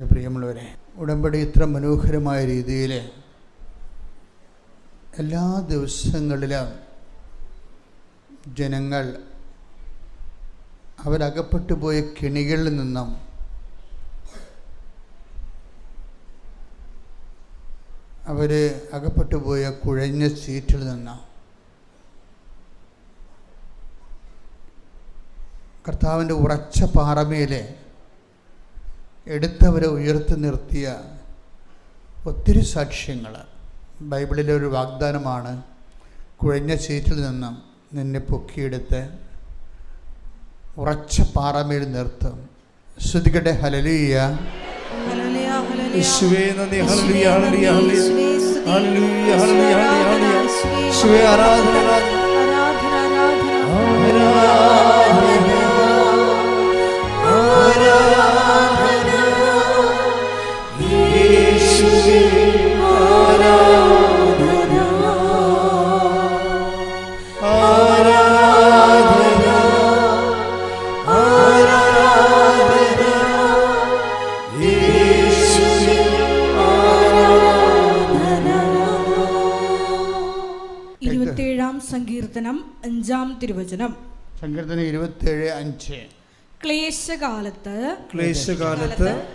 പ്രിയമുള്ളവരെ, ഉടമ്പടി ഇത്ര മനോഹരമായ രീതിയിൽ എല്ലാ ദിവസങ്ങളിലും ജനങ്ങൾ അവരകപ്പെട്ടു പോയ കെണികളിൽ നിന്നും അവർ അകപ്പെട്ടു പോയ കുഴഞ്ഞ സീറ്റിൽ നിന്നും കർത്താവിൻ്റെ ഉറച്ച പാറമേലെ എടുത്തവരെ ഉയർത്തി നിർത്തിയ ഒത്തിരി സാക്ഷ്യങ്ങൾ. ബൈബിളിലെ ഒരു വാഗ്ദാനമാണ്, കുഴഞ്ഞ സീറ്റിൽ നിന്നും നിന്നെ പൊക്കിയെടുത്ത് ഉറച്ച പാറമേൽ നിർത്തും. ശ്രുതികട്ടെ ഹല്ലേലൂയ, യേശുവേ നന്ദി, ഹല്ലേലൂയ ഹല്ലേലൂയ ഹല്ലേലൂയ ഹല്ലേലൂയ ഹല്ലേലൂയ. യേശുവേ ആരാധന സങ്കീർത്തനം 5-ാം തിരുവചനം. സങ്കീർത്തനം 27:5. ക്ലേശകാലത്ത്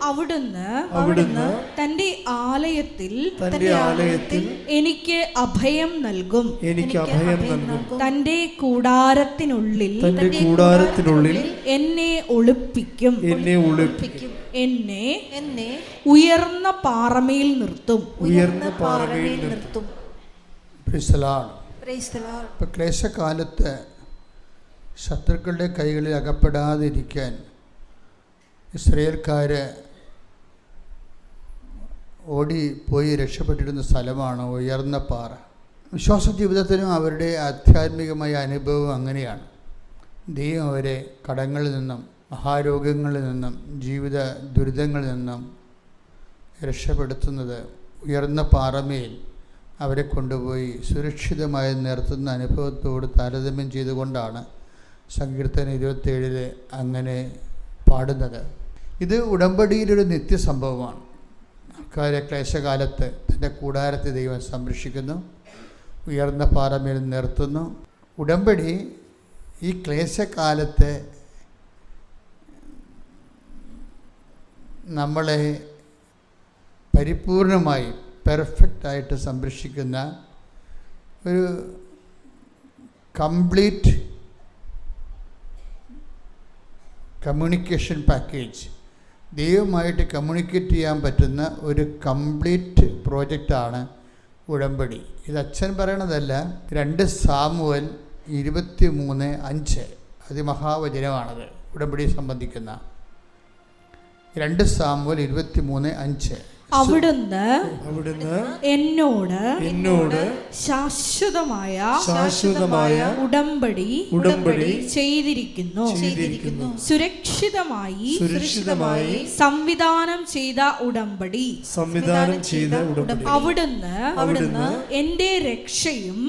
അവിടുന്ന് തന്റെ ആലയത്തിൽ എനിക്ക് അഭയം നൽകും. തന്റെ കൂടാരത്തിനുള്ളിൽ എന്നെ ഒളിപ്പിക്കും. എന്നെ ഉയർന്ന പാറമേൽ നിർത്തും. ഇപ്പം ക്ലേശകാലത്ത് ശത്രുക്കളുടെ കൈകളിൽ അകപ്പെടാതിരിക്കാൻ ഇസ്രായേൽക്കാർ ഓടിപ്പോയി രക്ഷപ്പെട്ടിരുന്ന സ്ഥലമാണ് ഉയർന്ന പാറ. വിശ്വാസ ജീവിതത്തിനും അവരുടെ ആധ്യാത്മികമായ അനുഭവം അങ്ങനെയാണ്. ദൈവം അവരെ കടങ്ങളിൽ നിന്നും മഹാരോഗങ്ങളിൽ നിന്നും ജീവിത ദുരിതങ്ങളിൽ നിന്നും രക്ഷപ്പെടുത്തുന്നത് ഉയർന്ന പാറമേൽ അവരെ കൊണ്ടുപോയി സുരക്ഷിതമായി നിർത്തുന്ന അനുഭവത്തോട് താരതമ്യം ചെയ്തുകൊണ്ടാണ് സങ്കീർത്തനം 27 അങ്ങനെ പാടുന്നത്. ഇത് ഉടമ്പടിയിലൊരു നിത്യസംഭവമാണ്. ആൾക്കാരെ ക്ലേശകാലത്ത് തൻ്റെ കൂടാരത്തെ ദൈവം സംരക്ഷിക്കുന്നു, ഉയർന്ന പാറമേൽ നിർത്തുന്നു. ഉടമ്പടി ഈ ക്ലേശകാലത്ത് നമ്മളെ പരിപൂർണമായി പെർഫെക്റ്റായിട്ട് സംരക്ഷിക്കുന്ന ഒരു കംപ്ലീറ്റ് കമ്മ്യൂണിക്കേഷൻ പാക്കേജ്, ദൈവമായിട്ട് കമ്മ്യൂണിക്കേറ്റ് ചെയ്യാൻ പറ്റുന്ന ഒരു കംപ്ലീറ്റ് പ്രോജക്റ്റാണ് ഉടമ്പടി. ഇത് അച്ഛൻ പറയണതല്ല, 2 സാമുവേൽ 23:5 അതിമഹാവചനമാണത്. ഉടമ്പടിയെ സംബന്ധിക്കുന്ന 2 സാമുവേൽ 23:5. അവിടുന്ന് എന്നോട് ശാശ്വതമായ ഉടമ്പടി ചെയ്തിരിക്കുന്നു. സുരക്ഷിതമായി സംവിധാനം ചെയ്ത ഉടമ്പടി. അവിടുന്ന് എന്റെ രക്ഷയും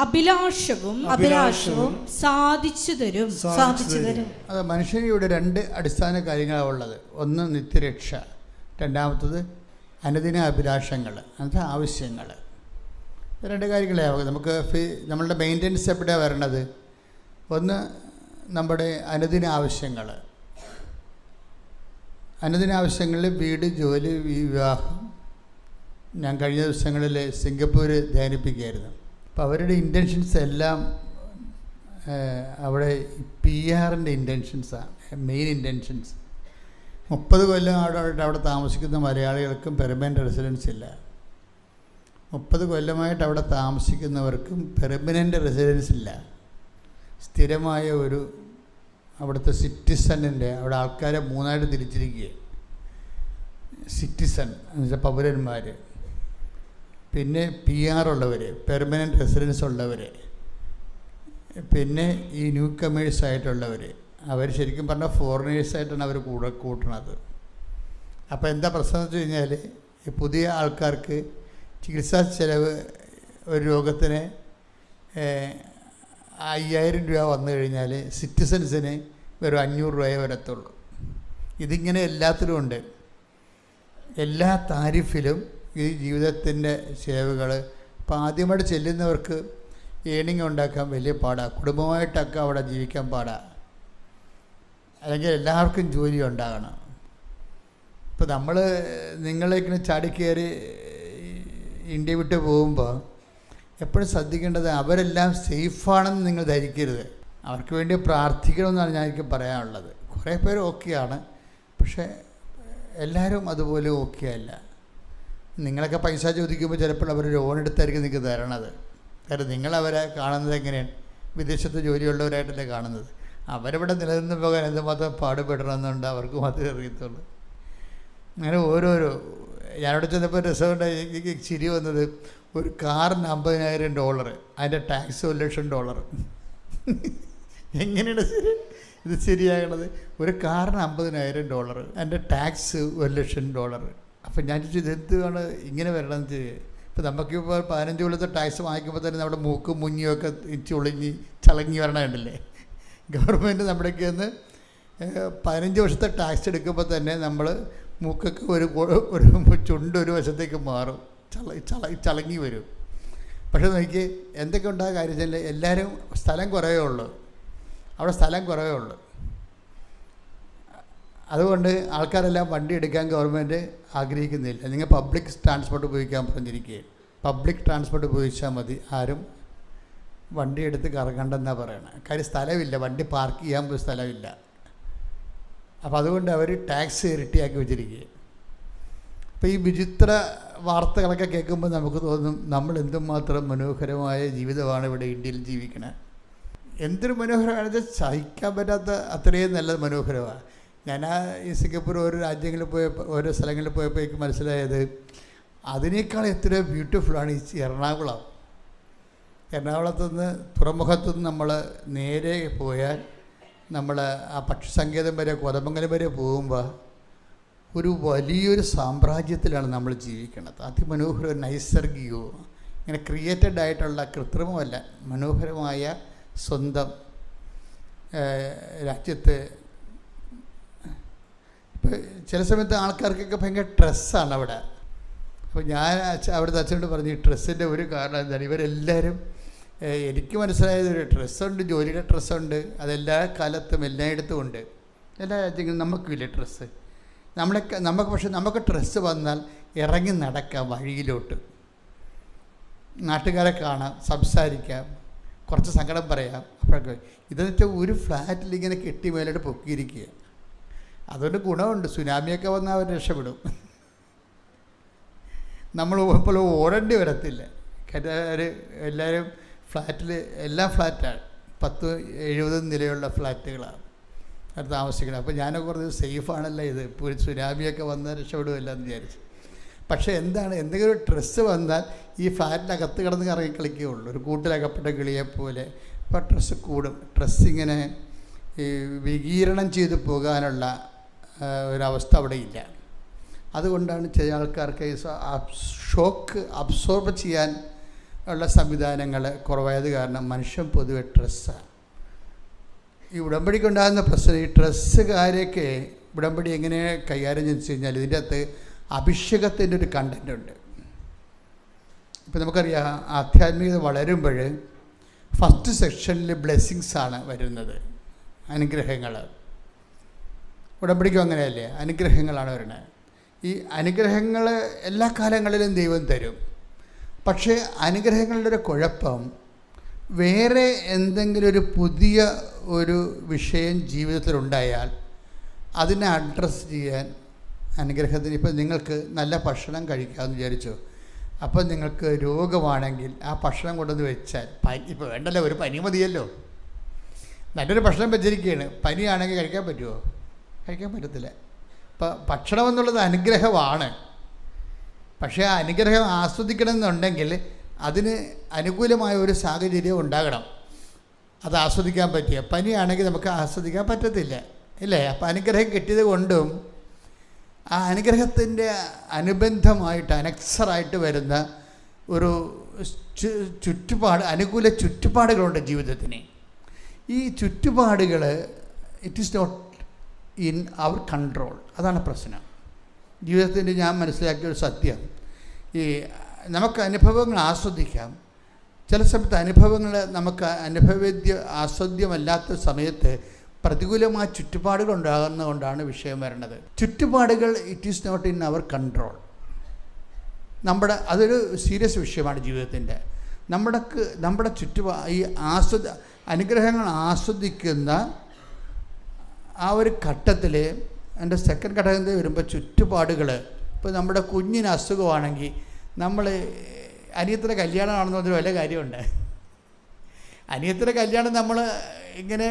അഭിലാഷവും സാധിച്ചു തരും. അത് മനുഷ്യനിവിടെ 2 അടിസ്ഥാന കാര്യങ്ങളാണ് ഉള്ളത്. ഒന്ന് നിത്യരക്ഷ, രണ്ടാമത്തത് അനുദിന അഭിലാഷങ്ങൾ, അങ്ങനത്തെ ആവശ്യങ്ങൾ. 2 കാര്യങ്ങളെ നമുക്ക് നമ്മളുടെ മെയിൻ്റനൻസ് എവിടെയാണ് വരണത്? ഒന്ന് നമ്മുടെ അനുദിന ആവശ്യങ്ങൾ. അനുദിന ആവശ്യങ്ങളിൽ വീട്, ജോലി, വിവാഹം. ഞാൻ കഴിഞ്ഞ ദിവസങ്ങളിൽ സിംഗപ്പൂർ ധ്യാനിപ്പിക്കുകയായിരുന്നു. അപ്പോൾ അവരുടെ ഇൻറ്റൻഷൻസ് എല്ലാം അവിടെ PR-ൻ്റെ ഇൻറ്റൻഷൻസാണ് മെയിൻ ഇൻറ്റൻഷൻസ്. 30 കൊല്ലം അവിടെ താമസിക്കുന്ന മലയാളികൾക്കും പെർമനൻ്റ് റെസിഡൻസ് ഇല്ല. 30 കൊല്ലമായിട്ട് അവിടെ താമസിക്കുന്നവർക്കും പെർമനൻ്റ് റെസിഡൻസ് ഇല്ല. സ്ഥിരമായ ഒരു അവിടുത്തെ സിറ്റിസണിൻ്റെ, അവിടെ ആൾക്കാരെ 3ആയിട്ട് തിരിച്ചിരിക്കുക. സിറ്റിസൺ എന്ന് വെച്ചാൽ പൗരന്മാർ, പിന്നെ PR ഉള്ളവർ, പെർമനൻ്റ് റെസിഡൻസ് ഉള്ളവർ, പിന്നെ ഈ ന്യൂ കമേഴ്സ് ആയിട്ടുള്ളവർ. അവർ ശരിക്കും പറഞ്ഞാൽ ഫോറിനേഴ്സായിട്ടാണ് അവർ കൂട്ടണത്. അപ്പോൾ എന്താ പ്രശ്നം എന്ന് വെച്ച് കഴിഞ്ഞാൽ, ഈ പുതിയ ആൾക്കാർക്ക് ചികിത്സാ ചെലവ് ഒരു രോഗത്തിന് 5000 രൂപ വന്നു കഴിഞ്ഞാൽ സിറ്റിസൺസിന് വെറും 500 രൂപയെ വരത്തുള്ളൂ. ഇതിങ്ങനെ എല്ലാത്തിലും ഉണ്ട്. എല്ലാ താരിഫിലും ഈ ജീവിതത്തിൻ്റെ സേവകൾ ഇപ്പോൾ ആദ്യമായിട്ട് ചെല്ലുന്നവർക്ക് ഏണിങ് ഉണ്ടാക്കാൻ വലിയ പാടാണ്. കുടുംബമായിട്ടൊക്കെ അവിടെ ജീവിക്കാൻ പാടാണ്. അല്ലെങ്കിൽ എല്ലാവർക്കും ജോലി ഉണ്ടാകണം. ഇപ്പോൾ നിങ്ങളിങ്ങനെ ചാടിക്കയറി ഇന്ത്യ വിട്ട് പോകുമ്പോൾ എപ്പോഴും ശ്രദ്ധിക്കേണ്ടത് അവരെല്ലാം സേഫാണെന്ന് നിങ്ങൾ ധരിക്കരുത്. അവർക്ക് വേണ്ടി പ്രാർത്ഥിക്കണമെന്നാണ് ഞാൻ എനിക്ക് പറയാനുള്ളത്. കുറേ പേര് ഓക്കെയാണ്, പക്ഷേ എല്ലാവരും അതുപോലെ ഓക്കെ അല്ല. നിങ്ങളൊക്കെ പൈസ ചോദിക്കുമ്പോൾ ചിലപ്പോൾ അവർ ലോൺ എടുത്തായിരിക്കും നിങ്ങൾക്ക് തരണത്. കാരണം നിങ്ങളവരെ കാണുന്നത് എങ്ങനെയാണ്? വിദേശത്ത് ജോലിയുള്ളവരായിട്ടല്ലേ കാണുന്നത്. അവരിവിടെ നിലനിന്ന് പോകാൻ എന്തുമാത്രം പാടുപെടണമെന്നുണ്ട് അവർക്ക് മാത്രമേ അറിയത്തുള്ളൂ. അങ്ങനെ ഓരോരോ ഞാനിവിടെ ചെന്നപ്പോൾ രസമുണ്ടായി. എനിക്ക് ചിരി വന്നത്, ഒരു കാറിന് $50,000, അതിൻ്റെ ടാക്സ് $1,00,000. എങ്ങനെയാണ് ഇത് ശരിയാകണത്? ഒരു കാറിന് $50,000, അതിൻ്റെ ടാക്സ് $1,00,000. അപ്പം ഞാൻ ചോദിച്ചു, ഇതെന്താണ് ഇങ്ങനെ വരണമെന്ന് ചോദിച്ചു. ഇപ്പം നമുക്കിപ്പോൾ 15 കൊല്ലത്തെ ടാക്സ് വാങ്ങിക്കുമ്പോൾ തന്നെ നമ്മുടെ മൂക്കും മുഞ്ഞിയൊക്കെ ചുളിഞ്ഞ് ചളങ്ങി വരണമുണ്ടല്ലേ. ഗവൺമെൻറ് നമ്മുടെയൊക്കെ ഒന്ന് 15 വർഷത്തെ ടാക്സ് എടുക്കുമ്പോൾ തന്നെ നമ്മൾ മൂക്കൊക്കെ ഒരു ചുണ്ട് ഒരു വശത്തേക്ക് മാറും, ചളങ്ങി വരും. പക്ഷെ നോക്കി എന്തൊക്കെ ഉണ്ടായ കാര്യം വെച്ചാൽ എല്ലാവരും സ്ഥലം കുറവേ ഉള്ളൂ, അവിടെ സ്ഥലം കുറവേ ഉള്ളൂ. അതുകൊണ്ട് ആൾക്കാരെല്ലാം വണ്ടി എടുക്കാൻ ഗവൺമെൻറ് ആഗ്രഹിക്കുന്നില്ല. നിങ്ങൾ പബ്ലിക് ട്രാൻസ്പോർട്ട് ഉപയോഗിക്കാൻ പറഞ്ഞിരിക്കുകയും പബ്ലിക് ട്രാൻസ്പോർട്ട് ഉപയോഗിച്ചാൽ മതി, ആരും വണ്ടി എടുത്ത് കറങ്ങണ്ടെന്നാണ് പറയണത്. കാര്യം സ്ഥലമില്ല, വണ്ടി പാർക്ക് ചെയ്യാൻ പോലും സ്ഥലമില്ല. അപ്പോൾ അതുകൊണ്ട് അവർ ടാക്സ് ഇരട്ടിയാക്കി വെച്ചിരിക്കുകയും. അപ്പോൾ ഈ വിചിത്ര വാർത്തകളൊക്കെ കേൾക്കുമ്പോൾ നമുക്ക് തോന്നും നമ്മൾ എന്തുമാത്രം മനോഹരമായ ജീവിതമാണ് ഇവിടെ ഇന്ത്യയിൽ ജീവിക്കണത്. എന്തൊരു മനോഹരമാണെന്ന് വെച്ചാൽ സഹിക്കാൻ പറ്റാത്ത അത്രയും നല്ല മനോഹരമാണ്. ഞാൻ ഈ സിംഗപ്പൂർ ഓരോ രാജ്യങ്ങളിൽ പോയപ്പോൾ ഓരോ സ്ഥലങ്ങളിൽ പോയപ്പോൾ എനിക്ക് മനസ്സിലായത് അതിനേക്കാൾ എത്രയോ ബ്യൂട്ടിഫുള്ളാണ് ഈ എറണാകുളം. എറണാകുളത്തുനിന്ന് തുറമുഖത്തുനിന്ന് നമ്മൾ നേരെ പോയാൽ നമ്മൾ ആ പക്ഷിസങ്കേതം വരെ കോതമംഗലം വരെ പോകുമ്പോൾ ഒരു വലിയൊരു സാമ്രാജ്യത്തിലാണ് നമ്മൾ ജീവിക്കുന്നത്. അതിമനോഹരവും നൈസർഗികവും ഇങ്ങനെ ക്രിയേറ്റഡ് ആയിട്ടുള്ള, കൃത്രിമമല്ല, മനോഹരമായ സ്വന്തം രാജ്യത്ത്. ഇപ്പോൾ ചില സമയത്ത് ആൾക്കാർക്കൊക്കെ ഭയങ്കര സ്ട്രെസ്സാണ് അവിടെ. അപ്പോൾ ഞാൻ അവിടുത്തെ അച്ഛനോട് പറഞ്ഞു, ഈ സ്ട്രെസ്സിൻ്റെ ഒരു കാരണം എന്താണ്? ഇവരെല്ലാവരും എനിക്ക് മനസ്സിലായത് ഒരു ഡ്രസ്സുണ്ട്, ജോലിയുടെ ഡ്രസ്സുണ്ട്, അതെല്ലാ കാലത്തും എല്ലായിടത്തും ഉണ്ട്, എല്ലാ രാജ്യങ്ങളും. നമുക്കില്ല ഡ്രസ്സ്. പക്ഷെ നമുക്ക് ഡ്രസ്സ് വന്നാൽ ഇറങ്ങി നടക്കാം വഴിയിലോട്ട്, നാട്ടുകാരെ കാണാം, സംസാരിക്കാം, കുറച്ച് സങ്കടം പറയാം. അപ്പോഴൊക്കെ ഇതെന്ന് വെച്ചാൽ ഒരു ഫ്ലാറ്റിൽ ഇങ്ങനെ കെട്ടി മേലോട്ട് പൊക്കിയിരിക്കുക. അതുകൊണ്ട് ഗുണമുണ്ട്, സുനാമിയൊക്കെ വന്നാൽ അവർ രക്ഷപ്പെടും. നമ്മൾ ഇപ്പോൾ ഓടേണ്ടി വരത്തില്ല. എല്ലാവരും ഫ്ലാറ്റിൽ, എല്ലാം ഫ്ലാറ്റാണ്, 10-70 നിലയുള്ള ഫ്ലാറ്റുകളാണ് അത് താമസിക്കുന്നത്. അപ്പോൾ ഞാനൊക്കെ കുറച്ച് സേഫാണല്ലോ ഇത്, ഇപ്പോൾ ഒരു സുനാമിയൊക്കെ വന്നാൽ രക്ഷപ്പെടുമല്ല എന്ന് വിചാരിച്ചു. പക്ഷേ എന്തെങ്കിലും ഒരു ഡ്രസ്സ് വന്നാൽ ഈ ഫ്ലാറ്റിനകത്ത് കിടന്ന് കറങ്ങി കളിക്കുകയുള്ളൂ, ഒരു കൂട്ടിലകപ്പെട്ട കിളിയെപ്പോലെ. അപ്പോൾ ഡ്രസ്സ് കൂടും. ഡ്രസ്സിങ്ങനെ ഈ വികീരണം ചെയ്ത് പോകാനുള്ള ഒരവസ്ഥ അവിടെ ഇല്ല. അതുകൊണ്ടാണ് ചില ആൾക്കാർക്ക് ഷോക്ക് അബ്സോർബ് ചെയ്യാൻ ഉള്ള സംവിധാനങ്ങൾ കുറവായത് കാരണം മനുഷ്യൻ പൊതുവെ ഡ്രസ്സാണ്. ഈ ഉടമ്പടിക്കുണ്ടാകുന്ന പ്രശ്നം, ഈ ഡ്രസ്സുകാരെയൊക്കെ ഉടമ്പടി എങ്ങനെ കൈകാര്യം ചെയ്തു കഴിഞ്ഞാൽ ഇതിൻ്റെ അകത്ത് അഭിഷേകത്തിൻ്റെ ഒരു കണ്ടൻ്റ് ഉണ്ട്. ഇപ്പം നമുക്കറിയാം, ആധ്യാത്മികത വളരുമ്പോൾ ഫസ്റ്റ് സെക്ഷനിൽ ബ്ലെസ്സിങ്സാണ് വരുന്നത്, അനുഗ്രഹങ്ങൾ. ഉടമ്പടിക്കും അങ്ങനെയല്ലേ, അനുഗ്രഹങ്ങളാണ് വരുന്നത്. ഈ അനുഗ്രഹങ്ങൾ എല്ലാ കാലങ്ങളിലും ദൈവം തരും. പക്ഷേ അനുഗ്രഹങ്ങളുടെ ഒരു കുഴപ്പം, വേറെ എന്തെങ്കിലും ഒരു പുതിയ ഒരു വിഷയം ജീവിതത്തിലുണ്ടായാൽ അതിനെ അഡ്രസ്സ് ചെയ്യാൻ അനുഗ്രഹത്തിന്, ഇപ്പം നിങ്ങൾക്ക് നല്ല ഭക്ഷണം കഴിക്കാമെന്ന് വിചാരിച്ചു, അപ്പം നിങ്ങൾക്ക് രോഗമാണെങ്കിൽ ആ ഭക്ഷണം കൊണ്ടുവന്ന് വെച്ചാൽ, ഇപ്പോൾ വേണ്ടല്ലോ, ഒരു പനി മതിയല്ലോ, നല്ലൊരു ഭക്ഷണം വെച്ചിരിക്കുകയാണ്, പനിയാണെങ്കിൽ കഴിക്കാൻ പറ്റുമോ? കഴിക്കാൻ പറ്റത്തില്ല. ഇപ്പം ഭക്ഷണം എന്നുള്ളത് അനുഗ്രഹമാണ്. പക്ഷേ ആ അനുഗ്രഹം ആസ്വദിക്കണമെന്നുണ്ടെങ്കിൽ അതിന് അനുകൂലമായ ഒരു സാഹചര്യം ഉണ്ടാകണം, അത് ആസ്വദിക്കാൻ പറ്റിയ. പനിയാണെങ്കിൽ നമുക്ക് ആസ്വദിക്കാൻ പറ്റത്തില്ല, ഇല്ലേ? അപ്പം അനുഗ്രഹം കിട്ടിയത് കൊണ്ടും ആ അനുഗ്രഹത്തിൻ്റെ അനുബന്ധമായിട്ട് അനക്സറായിട്ട് വരുന്ന ഒരു ചുറ്റുപാട്, അനുകൂല ചുറ്റുപാടുകളുണ്ട് ജീവിതത്തിന്. ഈ ചുറ്റുപാടുകൾ it is not in our control. അതാണ് പ്രശ്നം. ജീവിതത്തിൻ്റെ ഞാൻ മനസ്സിലാക്കിയൊരു സത്യം, ഈ നമുക്ക് അനുഭവങ്ങൾ ആസ്വദിക്കാം. ചില സമയത്ത് അനുഭവങ്ങൾ നമുക്ക് ആസ്വാദ്യമല്ലാത്ത സമയത്ത് പ്രതികൂലമായ ചുറ്റുപാടുകൾ ഉണ്ടാകുന്നതുകൊണ്ടാണ് വിഷയം വരുന്നത്. ചുറ്റുപാടുകൾ it is not in our control. അതൊരു സീരിയസ് വിഷയമാണ് ജീവിതത്തിൻ്റെ. നമ്മുടെ ഈ അനുഗ്രഹങ്ങൾ ആസ്വദിക്കുന്ന ആ ഒരു ഘട്ടത്തിൽ എൻ്റെ സെക്കൻഡ് ഘടകത്തിൽ വരുമ്പോൾ ചുറ്റുപാടുകൾ, ഇപ്പോൾ നമ്മുടെ കുഞ്ഞിന് അസുഖമാണെങ്കിൽ നമ്മൾ അനിയത്തിൻ്റെ കല്യാണമാണെന്ന് പറഞ്ഞൊരു വല്ല കാര്യമുണ്ട്. അനിയത്തിൻ്റെ കല്യാണം നമ്മൾ ഇങ്ങനെ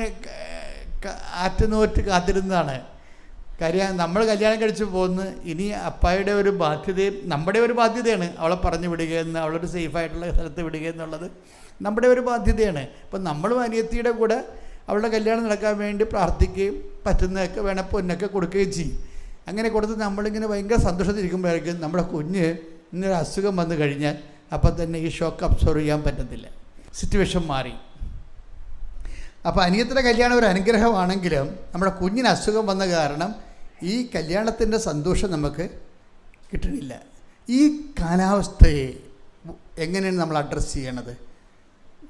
ആറ്റുനോറ്റ് കാത്തിരുന്നതാണ്. കാര്യം നമ്മൾ കല്യാണം കഴിച്ച് പോകുന്നു. ഇനി അപ്പായുടെ ഒരു ബാധ്യതയും നമ്മുടെ ഒരു ബാധ്യതയാണ് അവളെ പറഞ്ഞു വിടുകയെന്ന്, അവളൊരു സേഫായിട്ടുള്ള സ്ഥലത്ത് വിടുക എന്നുള്ളത് നമ്മുടെ ഒരു ബാധ്യതയാണ്. അപ്പം നമ്മളും അനിയത്തിയുടെ കൂടെ അവളുടെ കല്യാണം നടക്കാൻ വേണ്ടി പ്രാർത്ഥിക്കുകയും പറ്റുന്നതൊക്കെ വേണം പൊന്നൊക്കെ കൊടുക്കുകയും ചെയ്യും. അങ്ങനെ കൊടുത്ത് നമ്മളിങ്ങനെ ഭയങ്കര സന്തോഷത്തിരിക്കുമ്പോഴായിരിക്കും നമ്മുടെ കുഞ്ഞ് ഇന്നൊരു അസുഖം വന്നു കഴിഞ്ഞാൽ അപ്പം തന്നെ ഈ ഷോക്ക് അബ്സോർവ് ചെയ്യാൻ പറ്റത്തില്ല, സിറ്റുവേഷൻ മാറി. അപ്പോൾ അനിയത്തിൻ്റെ കല്യാണം ഒരു അനുഗ്രഹമാണെങ്കിലും നമ്മുടെ കുഞ്ഞിന് അസുഖം വന്ന കാരണം ഈ കല്യാണത്തിൻ്റെ സന്തോഷം നമുക്ക് കിട്ടണില്ല. ഈ കാലാവസ്ഥയെ എങ്ങനെയാണ് നമ്മൾ അഡ്രസ്സ് ചെയ്യണത്?